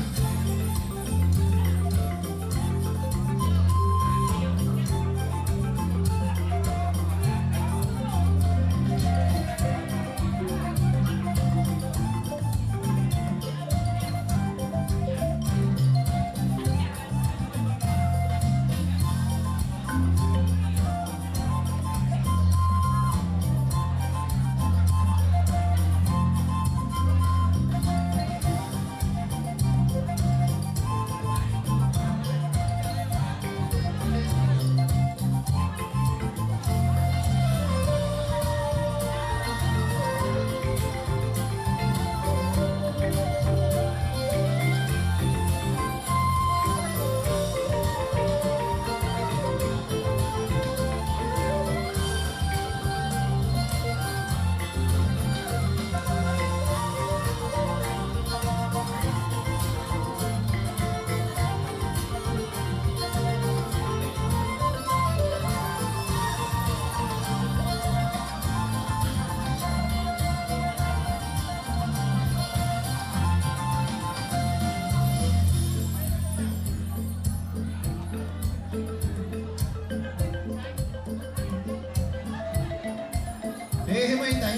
Maita,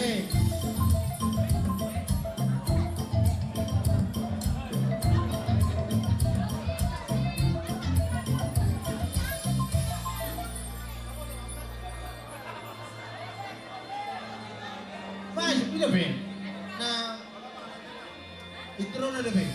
Mas, pila ba? Na itro na ba?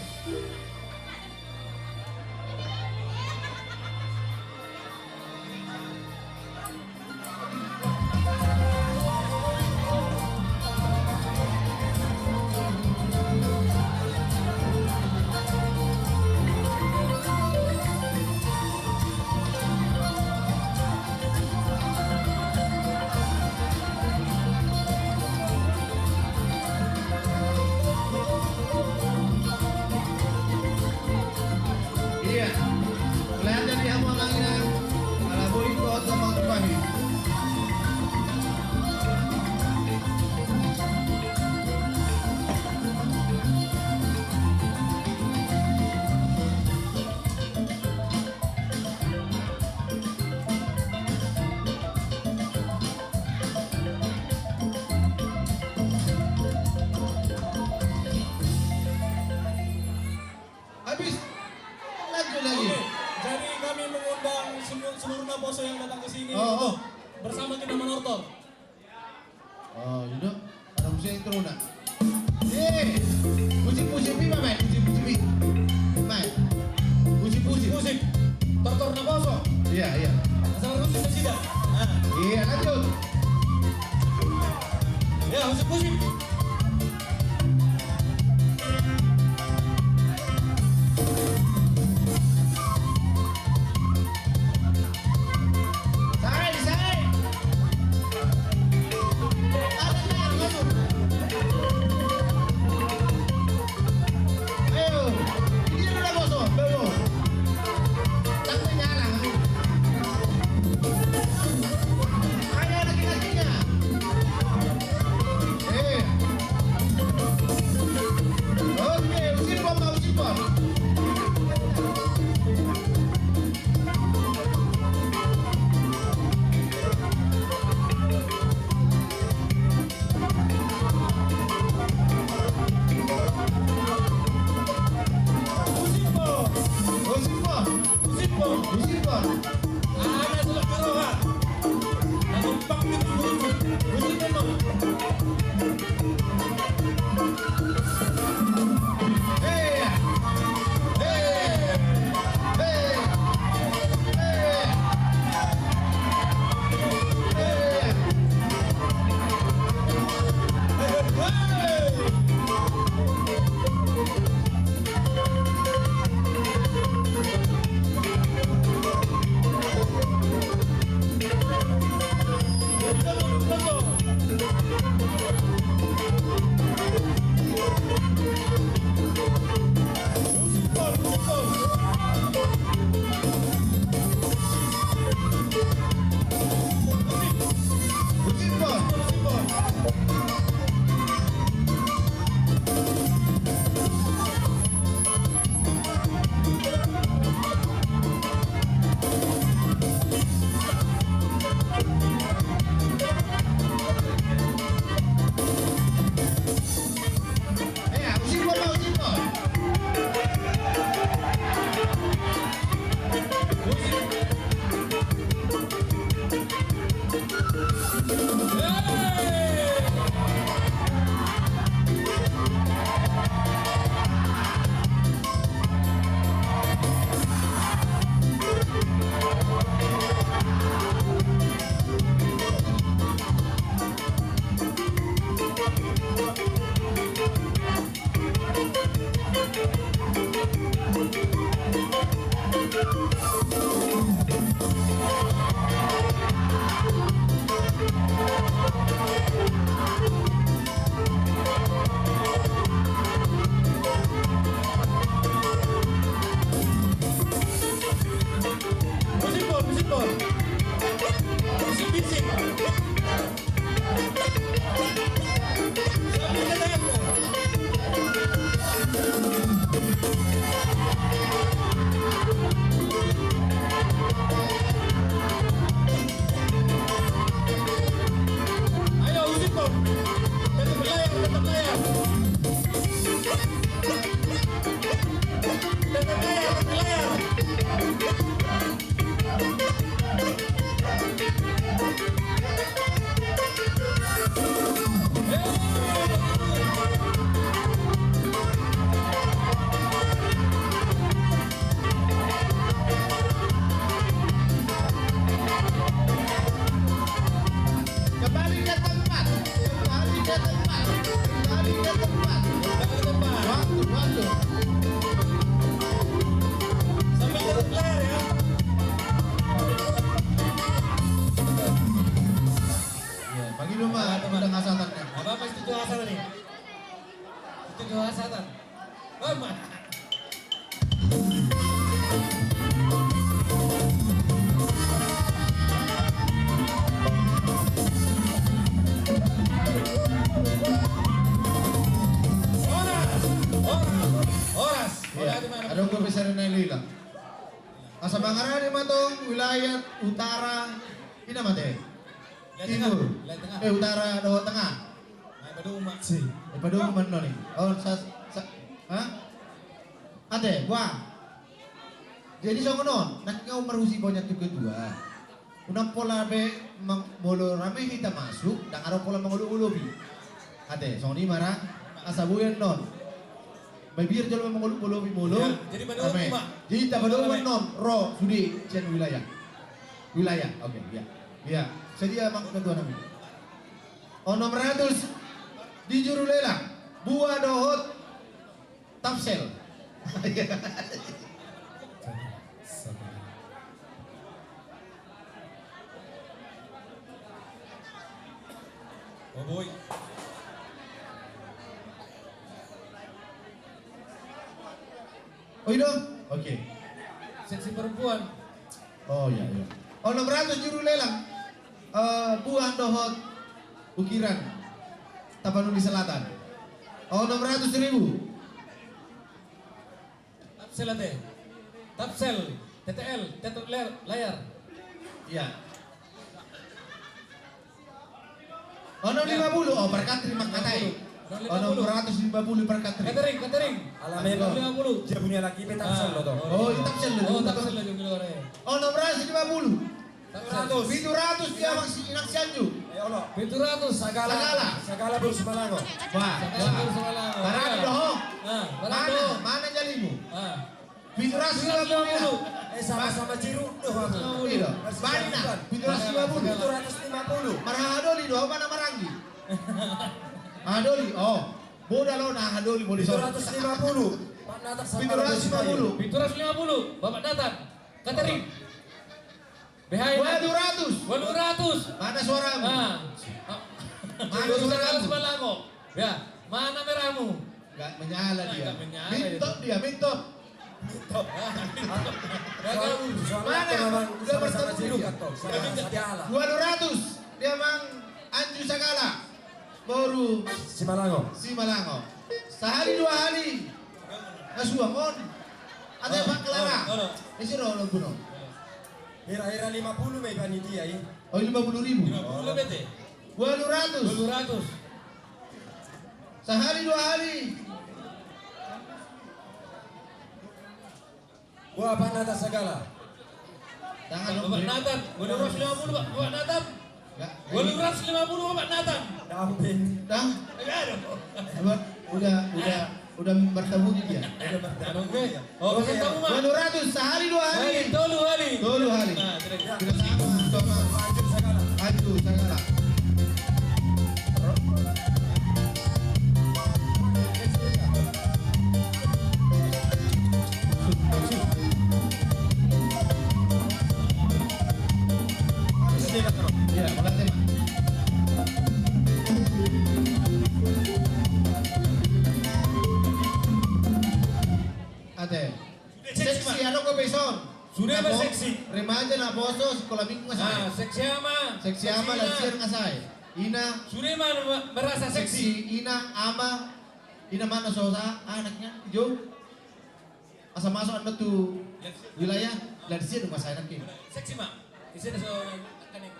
Oh, duduk. Ada musik yang turun nak. Musik-musik ni apa, Mat? Musik-musik ni. Mat. Musik-musik. Musik. Tortor na boso. Iya, iya. Asal musik na sida. Ah. Iya, lanjut. Ya, musik-musik. Wilayah utara, ini mate. Timur, utara, tengah. Padung mana nih? Oh, ate, buang. Jadi so konon, nak kau merusi banyak tu kedua. Unang pola be molo rame kita masuk, dan ada pola mengulu-ulubi. Ate, so ni marang asabuyan non. Bibir jalo mengulu-ulubi mulu. Ya, jadi pada Rame. Pak. Jadi tak pada non, ro sudi cian wilayah. Wilayah, oke, ya. Ya, sedia mang ketua kami. Nomor 100 di juru lelang, buah dohot Tapsel. Oh boy. Oh itu? Oke. Seksi perempuan. Oh iya iya. Nomor 100 juru lelang, buah dohot ukiran Tapanuli Selatan. Nomor 100.000. Tapsel ate. Tapsel. TTL. TTL layar. Iya. Nomor 50. Berkat terima kasih. Nomor 150 berkat terima. Catering. Alamnya 50. dia punya laki Tapsel loh toh. Oh itu Tapsel loh. Oh, Tapsel lagi bilang orang. Nomor 150. 100. 700 dia masih inak Sianju. Ayo 700. Sagala baru Semalango. Wah. Barang doh. Mana jalimu? 750. Sama-sama Ciru doh aku. Iya. Mana? 750. 750. Marahadoli doh mana Marangi? Hadoli. Boda lo nah hadoli mau disor. 750. Pak Natak sama 750. 750. Bapak datang. Catering. Behind. 200. 200. Mana suaramu? Mana Jurusan suaramu? Semalango. Ya, mana merahmu? Gak menyala dia. Gak menyala Mintot dia, mintot. Mana memang Udah sama-sama bertemu Ciru dia. kan toh. Sama-sama 200. Dia mang Anju Sagala. Baru Semalango. Simalango. Sehari 2 hari. Nasuamon. Ada Pak Kelara. Isi roh bunuh. Hira-hira 50 may panitia ya. 50.000. 50 bete. 200. 200. Sehari 2 hari. Wah Pak Natak segala. Jangan Bapak Nathan. 250 Bapak Nathan. 250 Bapak Nathan. Damping. Dah. Udah bertemu dia. Oh, pesan tamu mah. 200 sehari 2 hari. Tolu hari. Tolu hari. Nah, terus. Kita sama Anju Sagala. Iya, makasih Pak. Ate. Seksi ano ko beson? Sudah Napo, berseksi. Remaja na boso sekolah minggu Ah, ngasay. seksi ama. Seksi ama lansian ngasay. Ina Sudah merasa seksi. seksi ina ama ina mana sosa anaknya Jo. Asa masuk anda tuh wilayah lansian rumah saya nanti. Seksi mak. Di sini so kan yang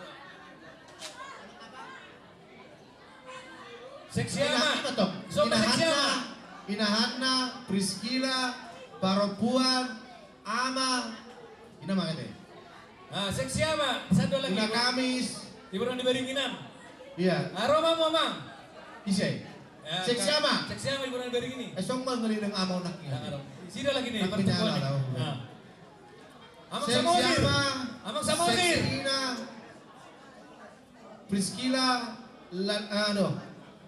seksi ama. So seksi ama. Inahanna, Priscila, Paropuan, Ama, ina mga ito. Ah, seksi ama. Satu lagi. Ina Kamis, Di Barang di Baringinan. iya, Aroma mo mang. isay. Seksi ama. Seksi ama di Barang di Baringini. Esong mga ng amaw na Yang kaya. ada. Sida lagi nih. Nak pinyala pertemuan nih. tau. Nah. Amang Seksi Samosir. ama, Amang Samosir. Seksi ina, Priscila,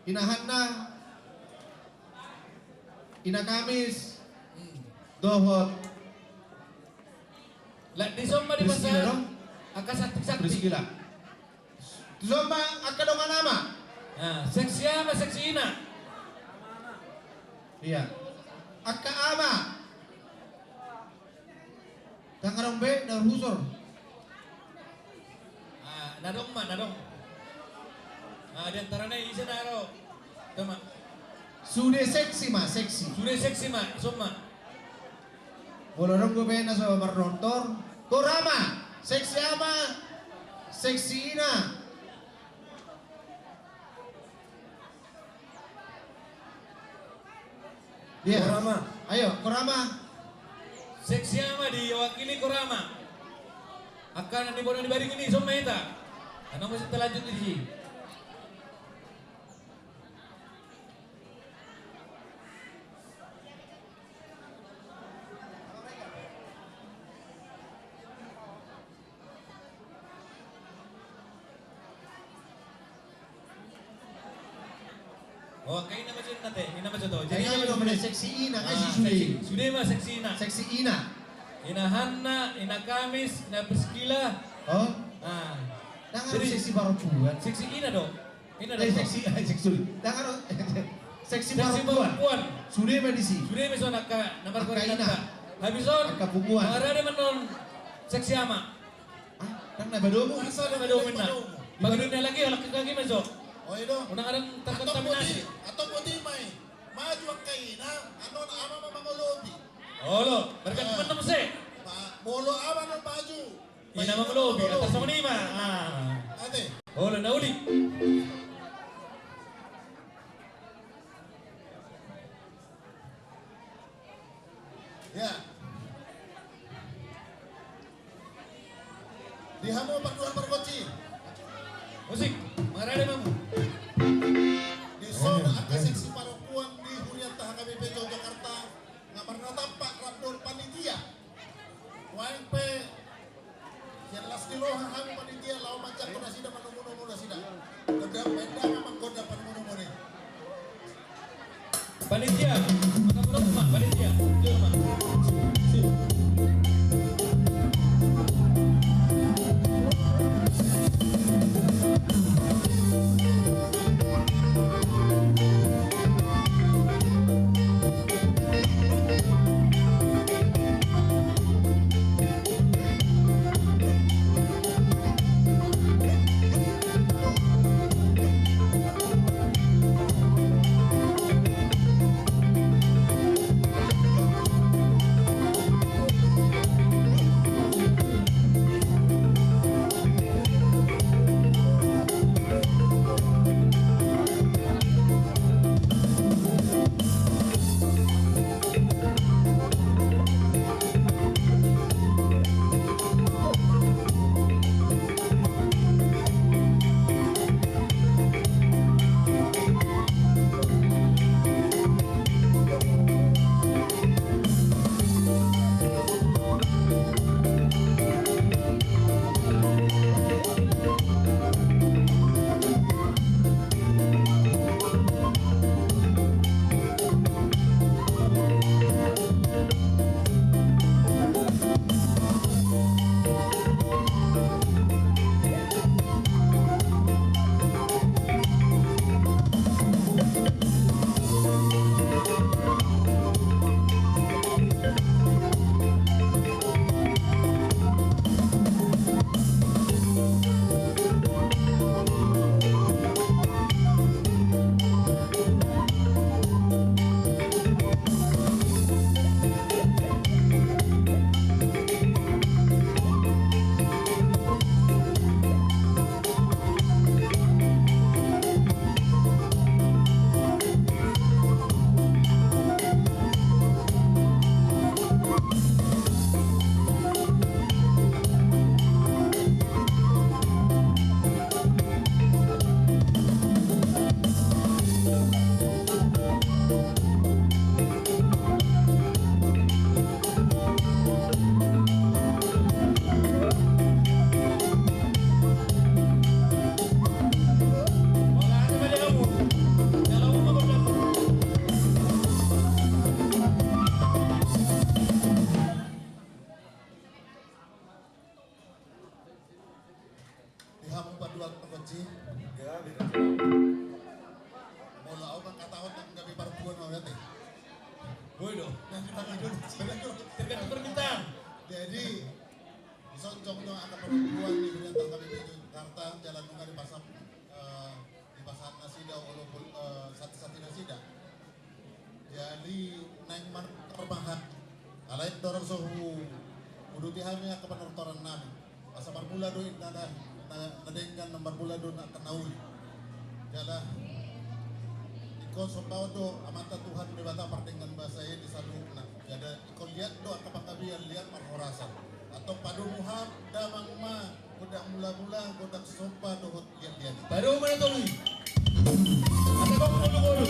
Inahanna, Ina Kamis, Dohot, Lah di somba di Priscila pasar. dong? Akan sakti-sakti. Priscila. Zomba akadong nama. Nah, seksi ama, seksi ina. Iya. Akka ama. Tangarong be na husor. Ah, nadong ma, nadong. Ah, di antara na isa na aro. Tama. Sude seksi ma, seksi. Sudah seksi ma, somma. Bolorong go be na sa marnontor. Korama, seksi ama, seksi ina. Iya. Korama. Ayo, Korama. Seksi ama diwakili Kurama. akan di bono di baring ini sama eta. Ano masih terlanjut di sini. Oh, kayak ini macam nate, ini macam tu. Jadi ini kalau mana seksi ina kasi sudah. Sudah mah seksi ina. Seksi ina. Ina Hanna, ina Kamis, ina Priscilla. Oh. Ah. Jangan seksi perempuan. Seksi ina dong. Ina Eh, dong. seksi. Jangan seksi perempuan. Sudah mah di sini. Sudah mah nak nomor Angka koordinat. ina. Habison. Angka pupuan. Marade menon seksi ama. Kan na badomo. Masa ada Badomo na. Bagudun lagi laki masuk. Oh itu. Unang kadang terkontaminasi. Atau putih mai. Maju ang kaina. Ano na ama mamangolobi. Oh lo, berkat teman mo se. Bolo ama ng baju. Ina mamolobi atas sama lima. Ah. Ate. Oh lo nauli. Ya. Lihat mo pagduhan perkoci. Musik, marade mamu. Di zona at seksi perempuan di Hunian Tahan KBP Jakarta nga marnatampak Rabdol Panitia. Wain pe yan las niloha hami panitia lao macam ko na sida manumuno na sida. Goda benda memang goda panumuno ni. Panitia, maka belum mak panitia. Jom mak. Dihamong paduan perkoci. Ya, beda. Molo ako kang katawat ng gabi perempuan mo natin. Boy dong. Tergantung permintaan. Jadi, soncong nyo ang perempuan di Hunian Tahan KBP Jakarta, Jalan Nungga di pasar Nasida, sati-sati Nasida. Jadi, naik terbahan. Alain dorong suhu. Uduti kami ke penertoran namin. Asa barbula doon nadenggan ng barbula doon na kanauli. Jala, ikon sopaw do amata Tuhan di bata partengan bahasa di saluk na. Jadi ikon lihat do ang kapakabian lihat marhorasan. atau padumuham damang ma kodak mula-mula kodak sopa dohot lihat-lihat. Baru menetoli. Ada kau bolu-bolu.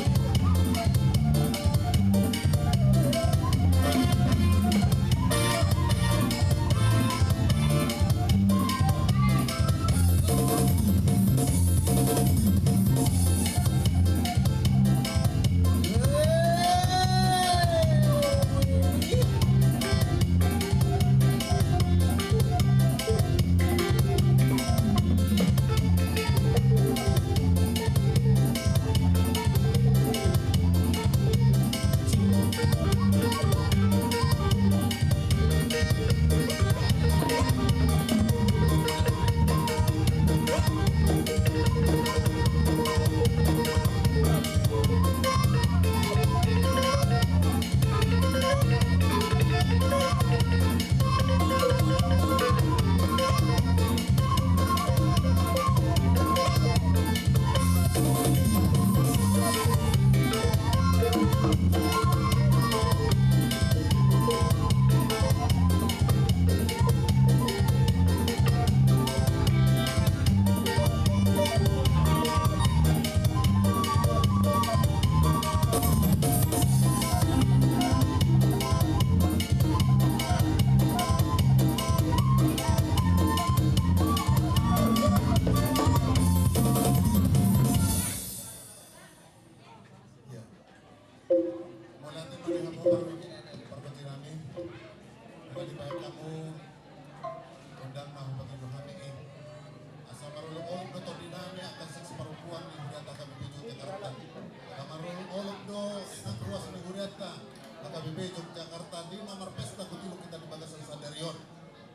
Jakarta di Mamar Pesta Kutilu kita di Bagasan Sadarion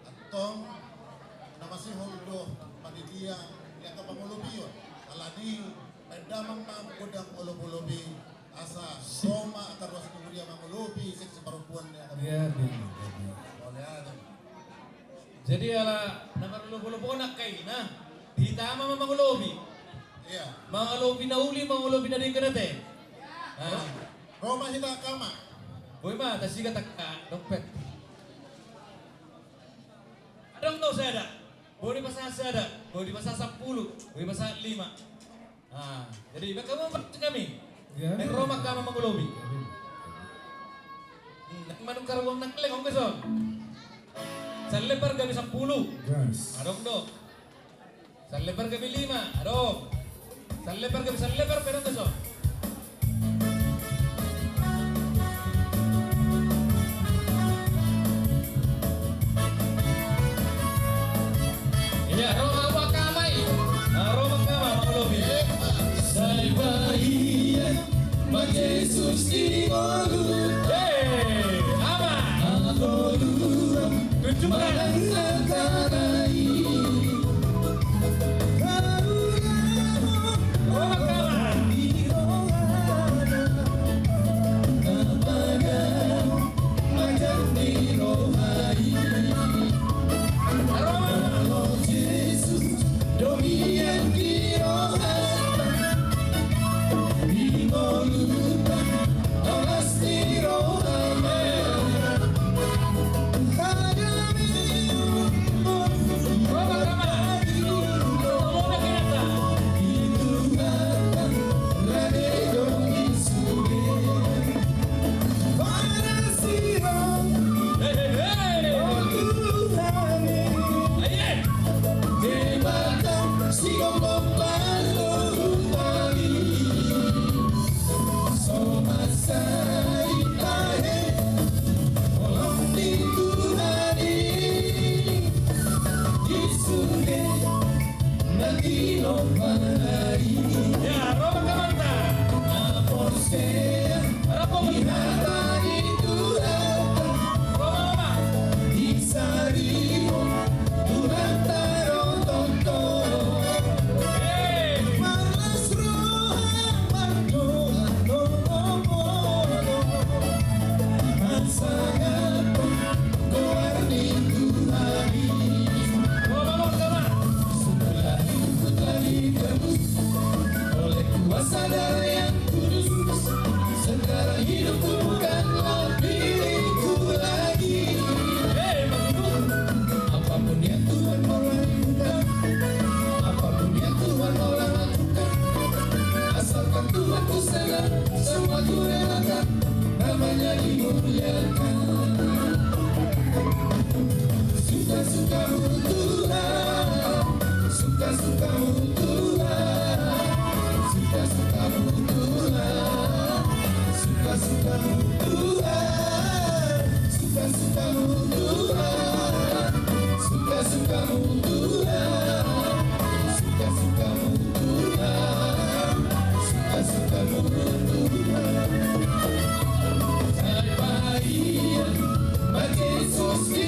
atong namasi holdo panitia yang kapangulubiyon alani pedamang mam kodang olobi asa Roma akan ruas kemudian mangulubi seksi perempuan yang akan oleh ada. Jadi ala nama lubo-lubo nak kay na ditama mangulobi. Iya. Mangulobi na uli, mangulobi na din kanate. Roma hita kama. Boy ma, tasiga tak dompet. Adong to saya ada. Boleh pasang saya ada. Boleh pasang 10, boleh pasang 5. Ah, jadi kamu bantu kami. Ya. Neng Roma kama mangulobi. Nak manuk karawang nakleng ong keson. Sa lebar kami 10. Yes. Adong do. Sa lebar kami 5. Adong. Sa lebar kami pero keson. Ya, Roma wakamai. Roma kama mangulobi. Sai bahia, mas Jesus di olu. Hey, ama. Tunjukkan. Roma kama. Kuasa darah yang kudus, sekarang hidupku ku relakan namanya dimuliakan. Suka-sukamu Tuhan, suka-sukamu Tuhan, suka-sukamu Tuhan, suka-sukamu Tuhan, suka-sukamu Tuhan, suka-sukamu Tuhan, suka-sukamu Tuhan, suka-sukamu Tuhan. Terbaik bagi Yesus di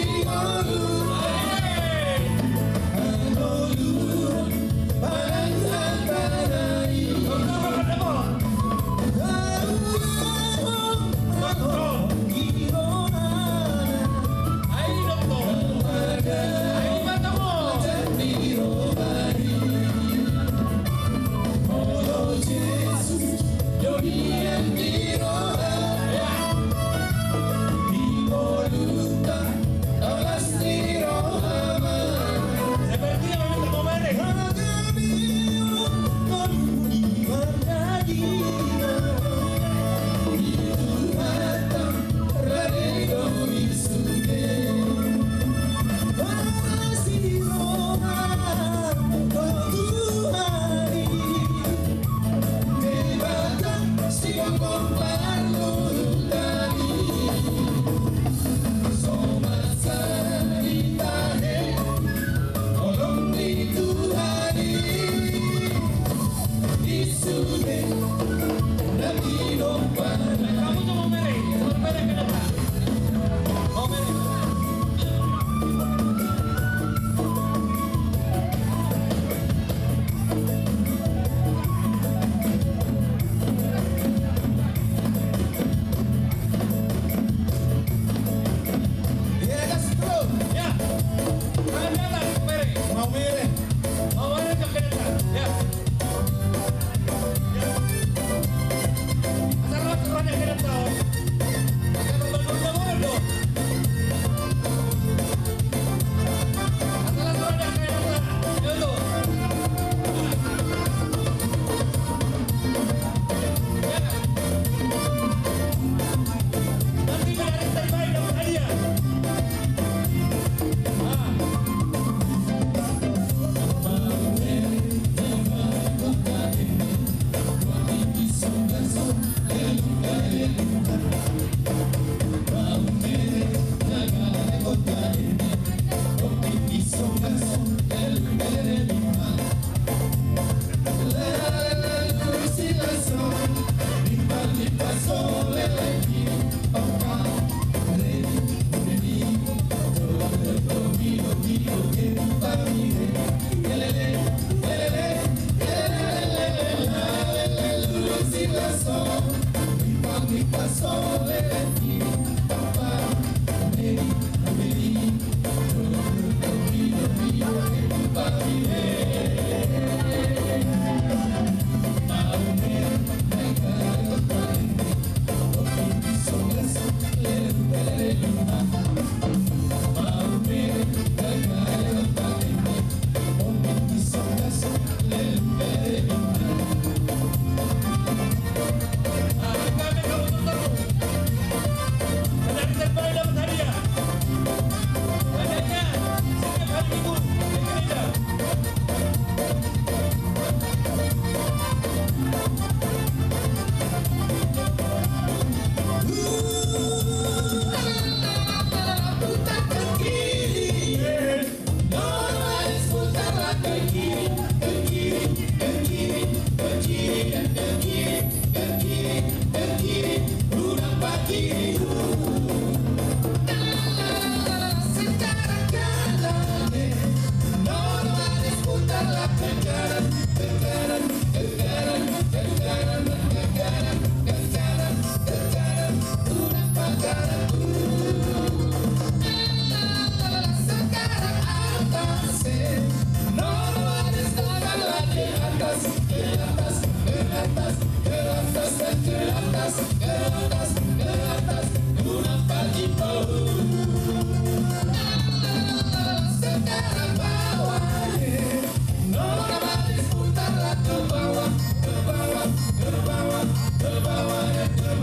ke bawah, ke bawah, ke bawah, ke bawah,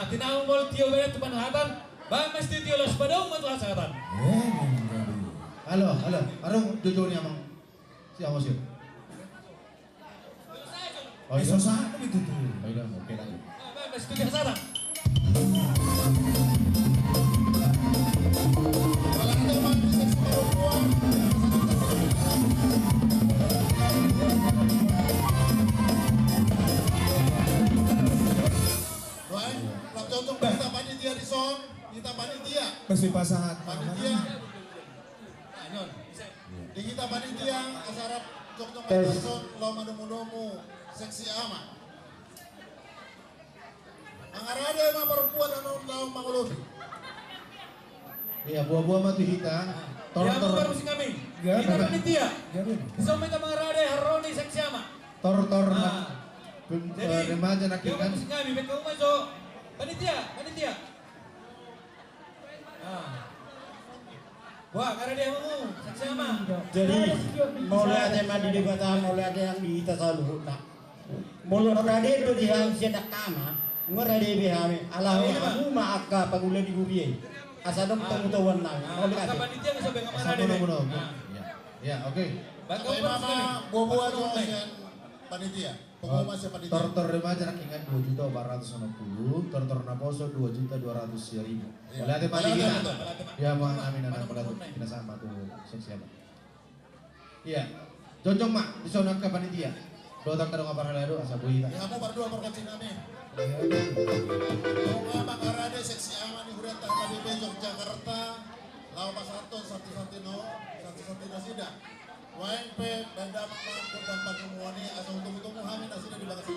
tinaong mo tiyo ba ito panahatan? Ba mesti tiyo las padong matlasatan. Halo, arong jojo ni amang si amo sih. Oh, susah itu tuh. Baiklah, oke lanjut. Ba mesti kasatan. Cocok kita panitia di son, kita panitia. Mesti pasangan. Panitia. Di kita panitia acara cocok di son lo manu seksi amat. Angarade mah perempuan anu lawan mangulun. Iya, buah-buah mah tuh hitam. Ya baru si kami. Kita panitia. Sama kita mengarade haroni seksi ama. Tor remaja nak Dia kan. baru si kami. Betul masuk. Panitia. Wah, karena dia mau seksi ama. Jadi mulai ada yang di debatan, mulai ada yang di tasaluh. Mulai ada itu di hang siapa kama, mulai ada bihame. Alah, kamu maaka pagulan di gubiye. Asal dong tahu-tahuan nang. Mulai ada. Panitia nggak sampai kemana Satu deh. nomor. Ya, oke. Bagai mama buah-buah dosen panitia. Pengumuman si panitia. Tor remaja nak ingat 2.450, tor naposo 2.200.000. Boleh ada pagi kita. Ya, mau amin anak kita sama tuh siapa. Iya. Joncong mak di sana ke panitia. Dotang kadang apa lado asa bui ta. Ya kamu berdua perkecil kami. Bang Arade seksi aman di Hurian KBB Yogyakarta. Lau Pasaton satu-satu sida. WNP dan dapat mangkut dan pagumuani asal untuk Muhammad asal di bangsa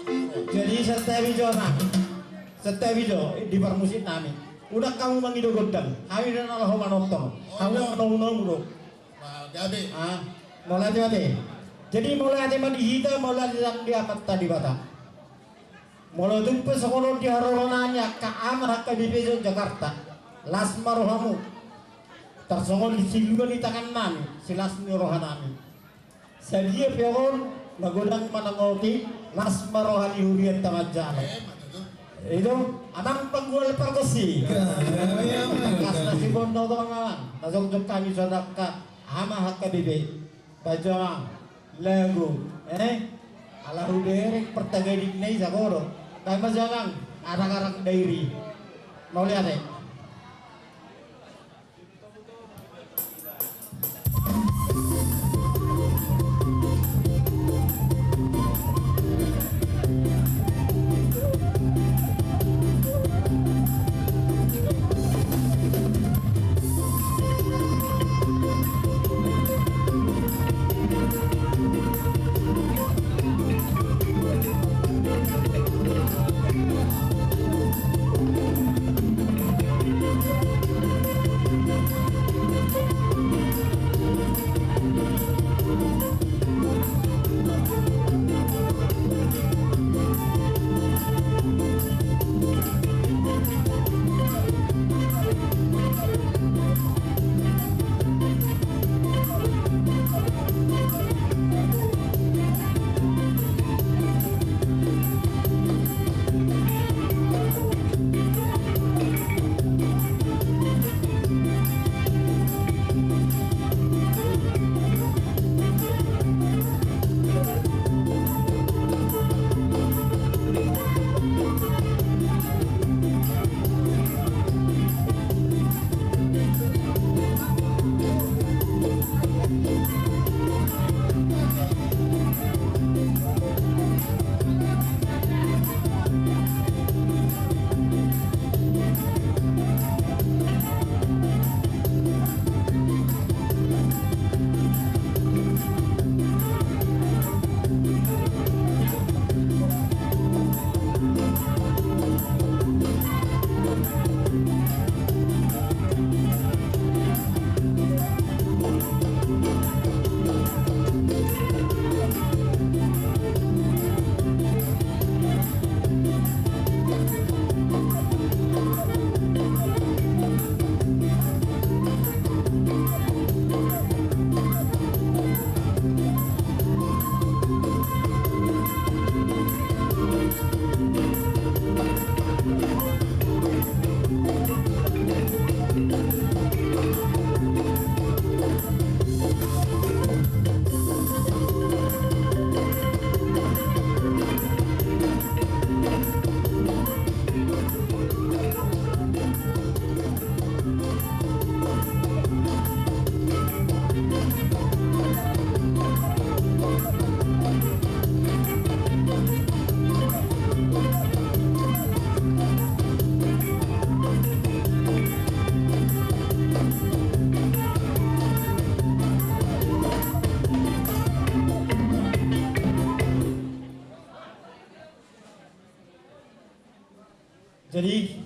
Jadi setiap video di permusit nami. Udah kamu mangido godang, kami dan Allah manotong. Kamu menung dulu. Gabe. Mulai mati. Jadi mulai ada mandi hita, mulai yang diamat tadi bata. Mulai tumpe sekolah di harolananya ke amar KBP Jakarta. Lasmar rohamu. Tersongol di silungan di tangan nami, silas rohanami. Sadia peon magodang manangoti lasmar rohani hurian tamajana. Itu anang penggul perkusi. Kas nasi bondo to kawan. Nasok kami sodaka ama hak KBP. Bajang lagu ala ruderek pertagay dignay sagoro. Kaya majangang arak-arak dairi. Mau lihat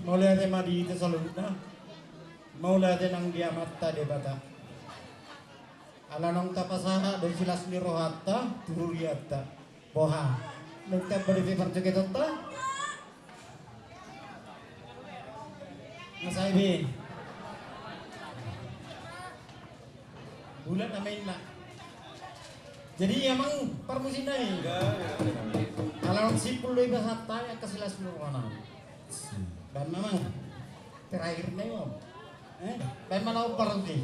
mulai tema di itu selanjutnya mulai nang dia mata de bata alanong tapasaha dan silas ni rohata tururiata boha nukta beri perceketota Masaibi bulan namain nak jadi emang permusim ini kalau sipul lebih hatta yang kesilas nurwana dan memang terakhirnya om dan mana pergi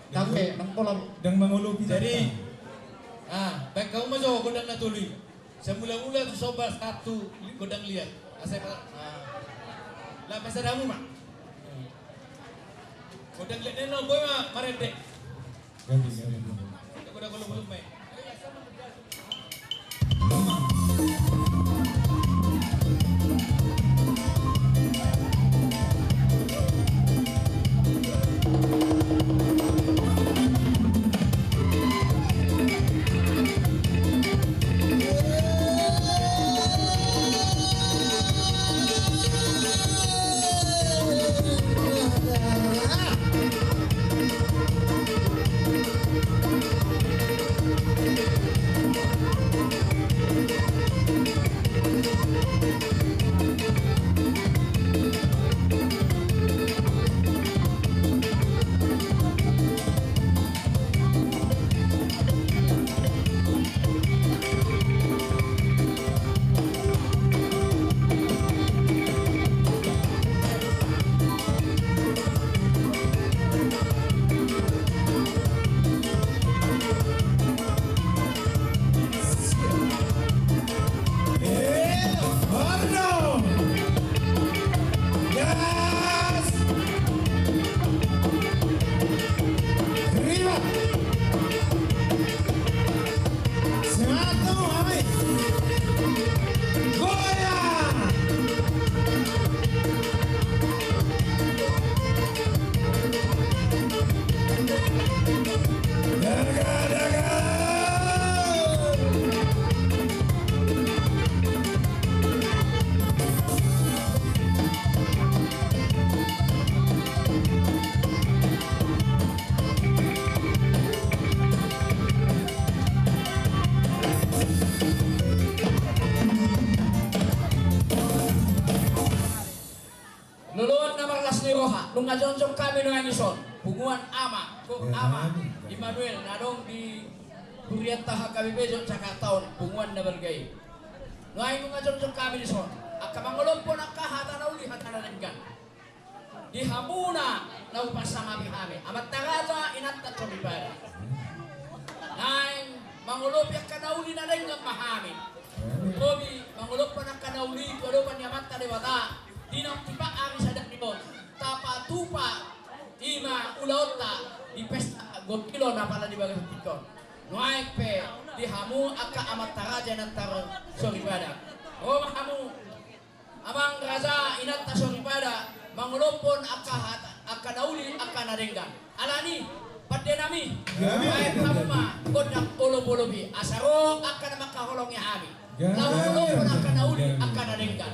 sampai nangkolam dan mengulupi jadi baik kau masuk godang natuli semula-mula tu sobat satu godang lihat asal lah pasal kamu mak godang lihat neno boy mak marende godang belum main nung ngajonjong kami nung ison hubungan ama kok ama Immanuel nadong di Kuriat Taha kami besok cakap tahun hubungan na bergay ngayon nung ngajonjong kami ison akamangulong po nakahata na uli hata na nanggan di hamuna na upasama bihami amat tagata inatta chomibara ngayon mangulong yak kanauli na nanggan mahami kobi mangulong po nakanauli kalo pa niyamat na dewata dinang tipa ari sadak ni bon tapa tupa ima ulaota di pesta gokilo na pala di bagas tikon nuaik pe di hamu aka amat taraja nantar soribada oh hamu amang raza inat ta soribada mangulompon aka nauli aka narenggan alani padde nami nuaik hamu ma godak olo-olobi asaro aka na makaholongi hami mangulompon aka nauli aka narenggan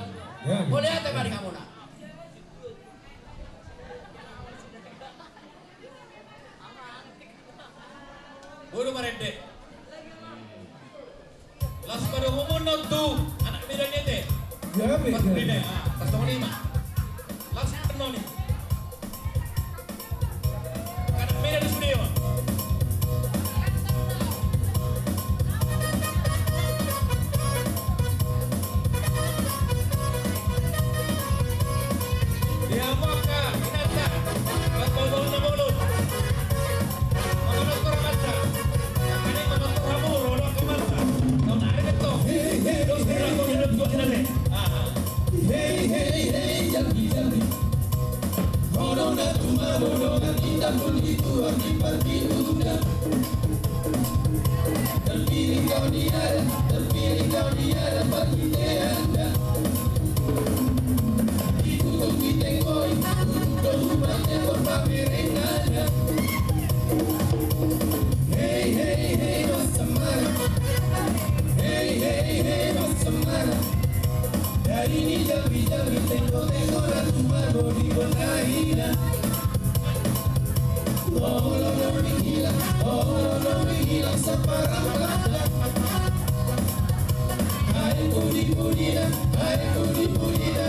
boleh ate bari kamu na Bulu marende. Las pada humunod tu anak bedanya teh. Ya beda. Tas tahun 5. Las penuh ni. Anak beda di studio. Dia maka inata. Bapak na mulut. Menurut orang baca. Hey, hey, hey, jaldi, jaldi. Corona, tuma, corona, kita begitu, angin pergi udah. Terpilih kau di ada, bagi anda. Itu kau ditengoi, untuk rumahnya berpapiring ada. Hey, hey, hey, Masamara. Hey, hey, hey, Masamara. Dari ini jauh-jauh tengok di Bonahina. Oh, lo hilang separang belakang. Hai budi-budina,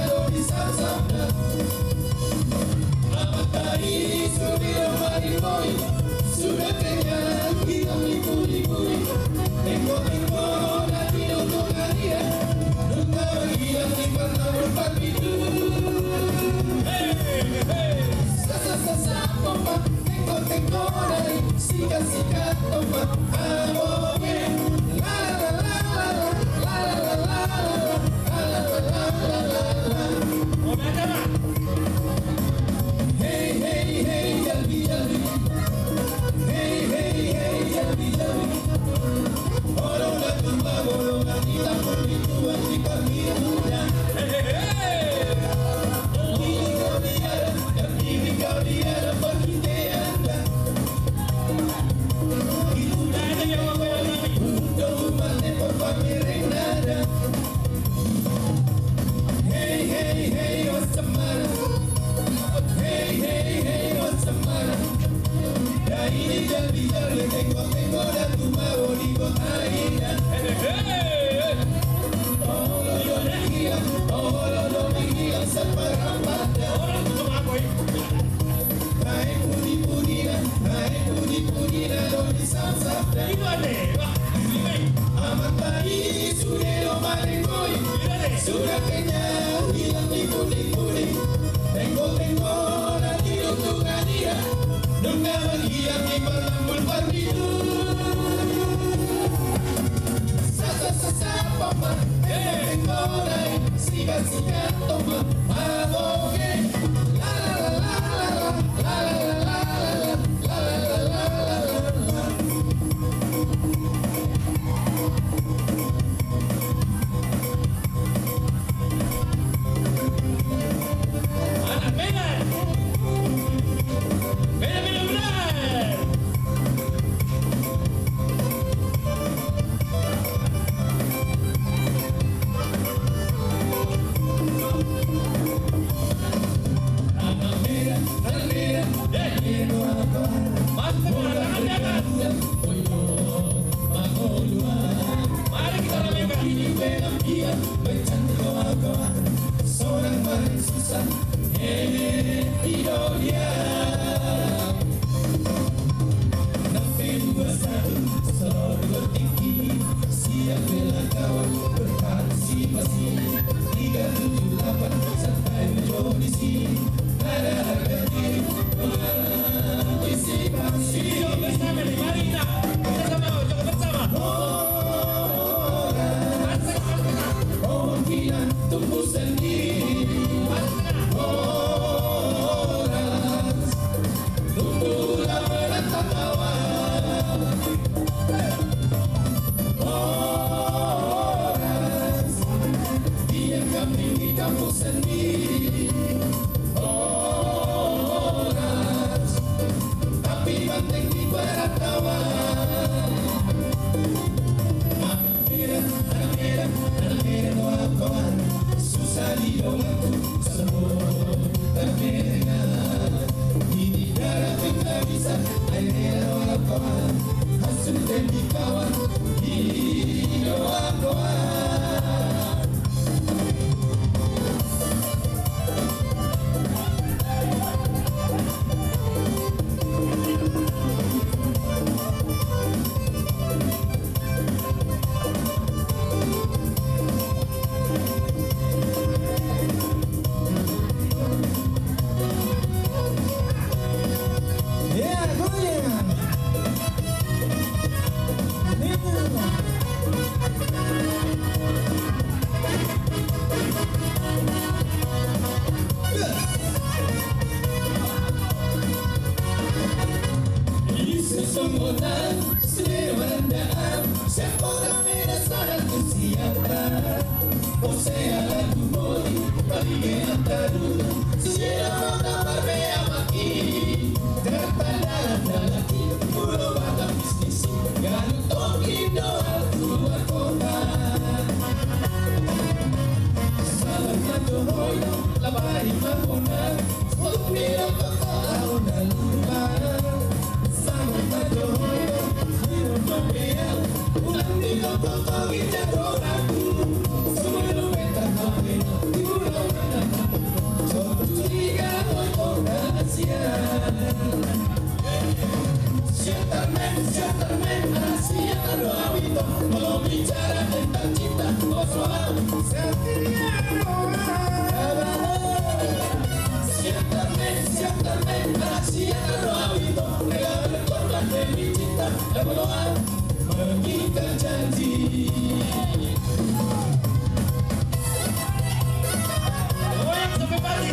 lo disam-samna. Apakah ini sudah marimoi? Sudah kenyang, hilang di budi-budi. Tengok-tengok, nanti untuk hadiah. Nunga hilang di pertama pagi-pagi. Sa-sa-sa-sa, pompa. Tengok-tengok, dari sikat-sikat, pompa. Aboge, sudah kenyang, hilang di pudi-pudi. Tengok-tengok, nanti untuk hadiah. Nunga menghilang di perlambul parbidu. Sa-sa-sa-sa, pompa. Tengok-tengok, naik sikat-sikat, tomba. Aboge, la-la-la-la-la-la, la-la-la-la-la, la-la-la-la-la. La Mengikat janji. Goyang sampai pagi.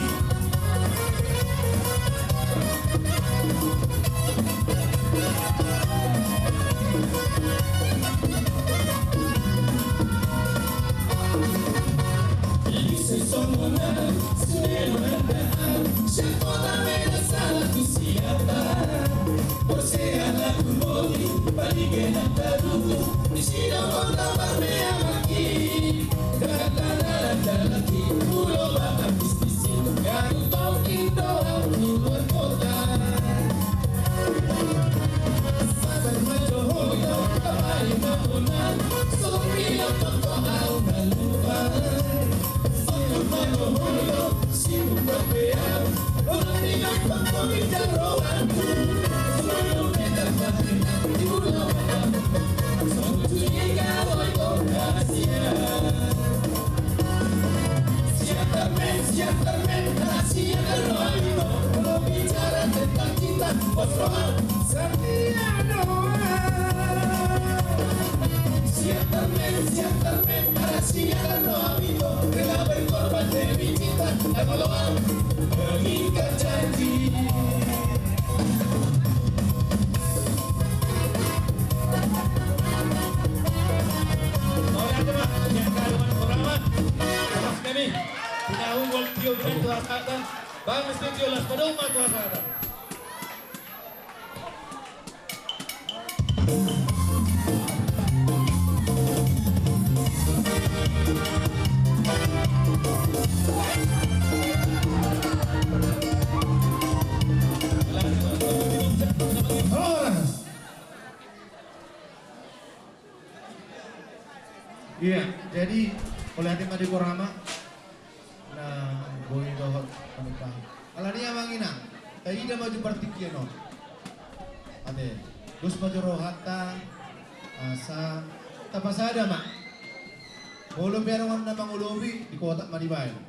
Vamos studio las padumas tuasada. Iya, jadi oleh hati Madi Korama, nah boy dohot penumpang. Kalau dia mangina, tadi dia maju partikian no. Ade, terus maju rohata, asa, tapasada mak. Belum biar orang namang ulobi di kota Madibayan.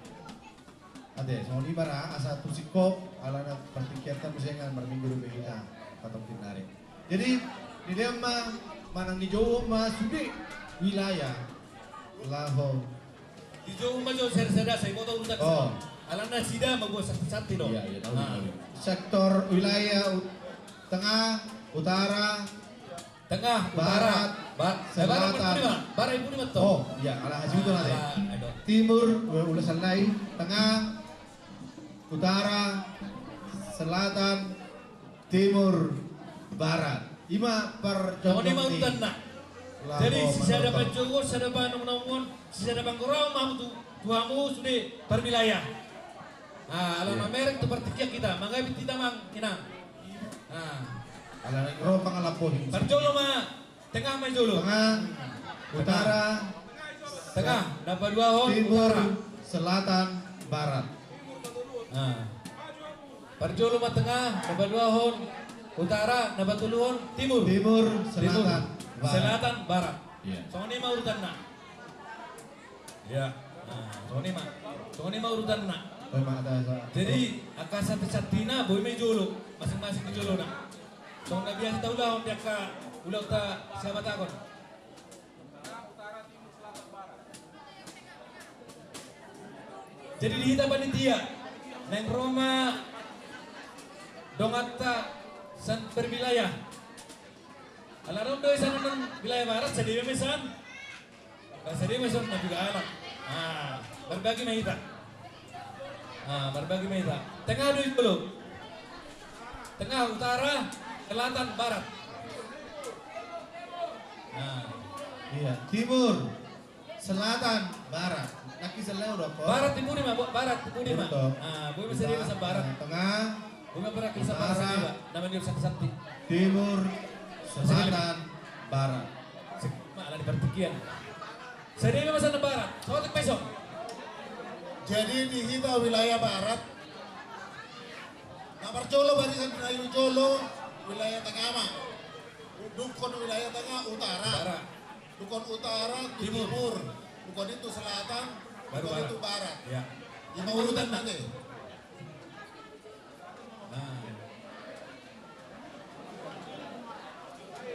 Ade, so ni bara asa tusikop, alana partikian kan musengan berminggu lebih kita patong tinari. Jadi di dia mah manang di Jawa mah sudah wilayah. Laho. Di Jawa mah jauh serda saya mau tahu urusan. Oh. Alana sida mau satu dong. Iya, iya, tahu. Sektor wilayah tengah, utara, barat, selatan. Barat ibu lima tuh. Oh, iya, ala hasil itu nanti. Timur, ulasan lain, tengah, utara, selatan, timur, barat. Ima per Jangan lima urutan nak. Jadi sisa dapat Jawa, sisa dapat nomor, sisa dapat Korau, mahu tuamu sudah berwilayah. Nah, alama merek itu partikia kita, mangga kita mang kinang. Nah, alana Korau pangalapohin. Perjolo mah, tengah mah jolo. Tengah, utara, tengah, dapat dua hon, timur, utara, selatan, barat. Nah, Perjolo mah tengah, dapat dua hon, utara, dapat tuluhon, timur, selatan. Selatan, barat. Iya. Soalnya mah urutan nak. Ya. Nah, soalnya mah urutan nak. Jadi akasa pecatina boy me jolo, masing-masing ke jolo nak. Soalnya biasa tahu lah dia ka ulah ta siapa takon. Jadi dihita panitia neng Roma dongata san berwilayah. Alaron doy sana nang wilayah barat sedih mesan. Sedih mesan na juga anak. Berbagi mahita. Berbagi mahita. Tengah doy belum. Tengah, utara, selatan, barat. Iya, timur, selatan, barat. Laki sebelah udah kok. Barat timur lima, barat timur lima. Betul. Ah, boleh bisa dia bisa barat. Tengah, Boleh berak bisa barat Utara. sini, Pak. Namanya dia sakti. timur, selatan, barat. Malah di pertikian. Saya dia masa barat. Soalnya besok. Jadi di kita wilayah barat, Namar Jolo barisan Melayu Jolo, wilayah tengah. Dukun wilayah tengah utara. Dukun utara timur. Dukun itu selatan, Baru dukun barat. itu barat. Ya. 5 urutan nanti. Nah.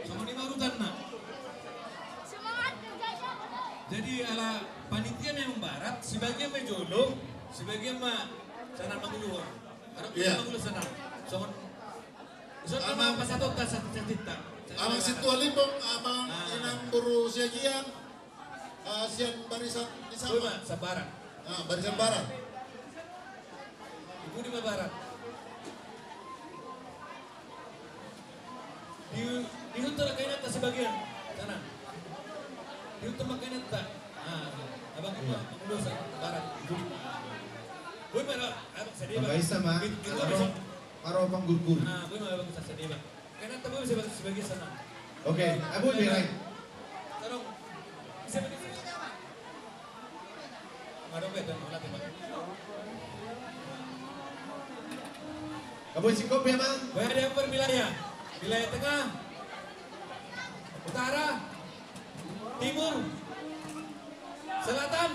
Sama 5 urutan nak. Jadi ala panitia memang barat, sebagian menjolo, sebagian mah sana mangulu. Ada Iya. mangulu sana. Soalnya nama pas satu tas satu cerita. Amang situalipong, amang inang buru siagian, sian barisan di sama. Sabaran. Nah, barisan barat. Ibu di barat. Di utara kainat tak sebagian sana. Di utara kainat tak. Abang itu mangulu sa barat. Boy mana abang sedih Abang Isa mah, Aro panggurgur. Nah, boy mana abang sedih bang. Kainat tak boleh sebagian sana. Oke, abu birai. Tolong bisa begitu. Ada beda mana teman. Abu sikop ya bang. Ada yang berwilayah. Wilayah tengah, utara, timur, selatan,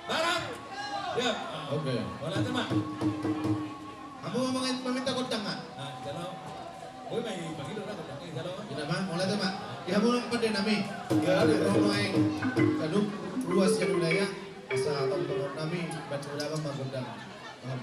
barat. Ya. Oke. Wala teman. Kamu ngomongin meminta kodang nggak? Nah, kalau boy may pagilo na kodang eh kalau. Tidak mah, mulai tuh mak. Ya mau pada nami. Ya ada rono yang kaduk luas yang wilayah. Asa tahun nami baca ulama magundang. Mga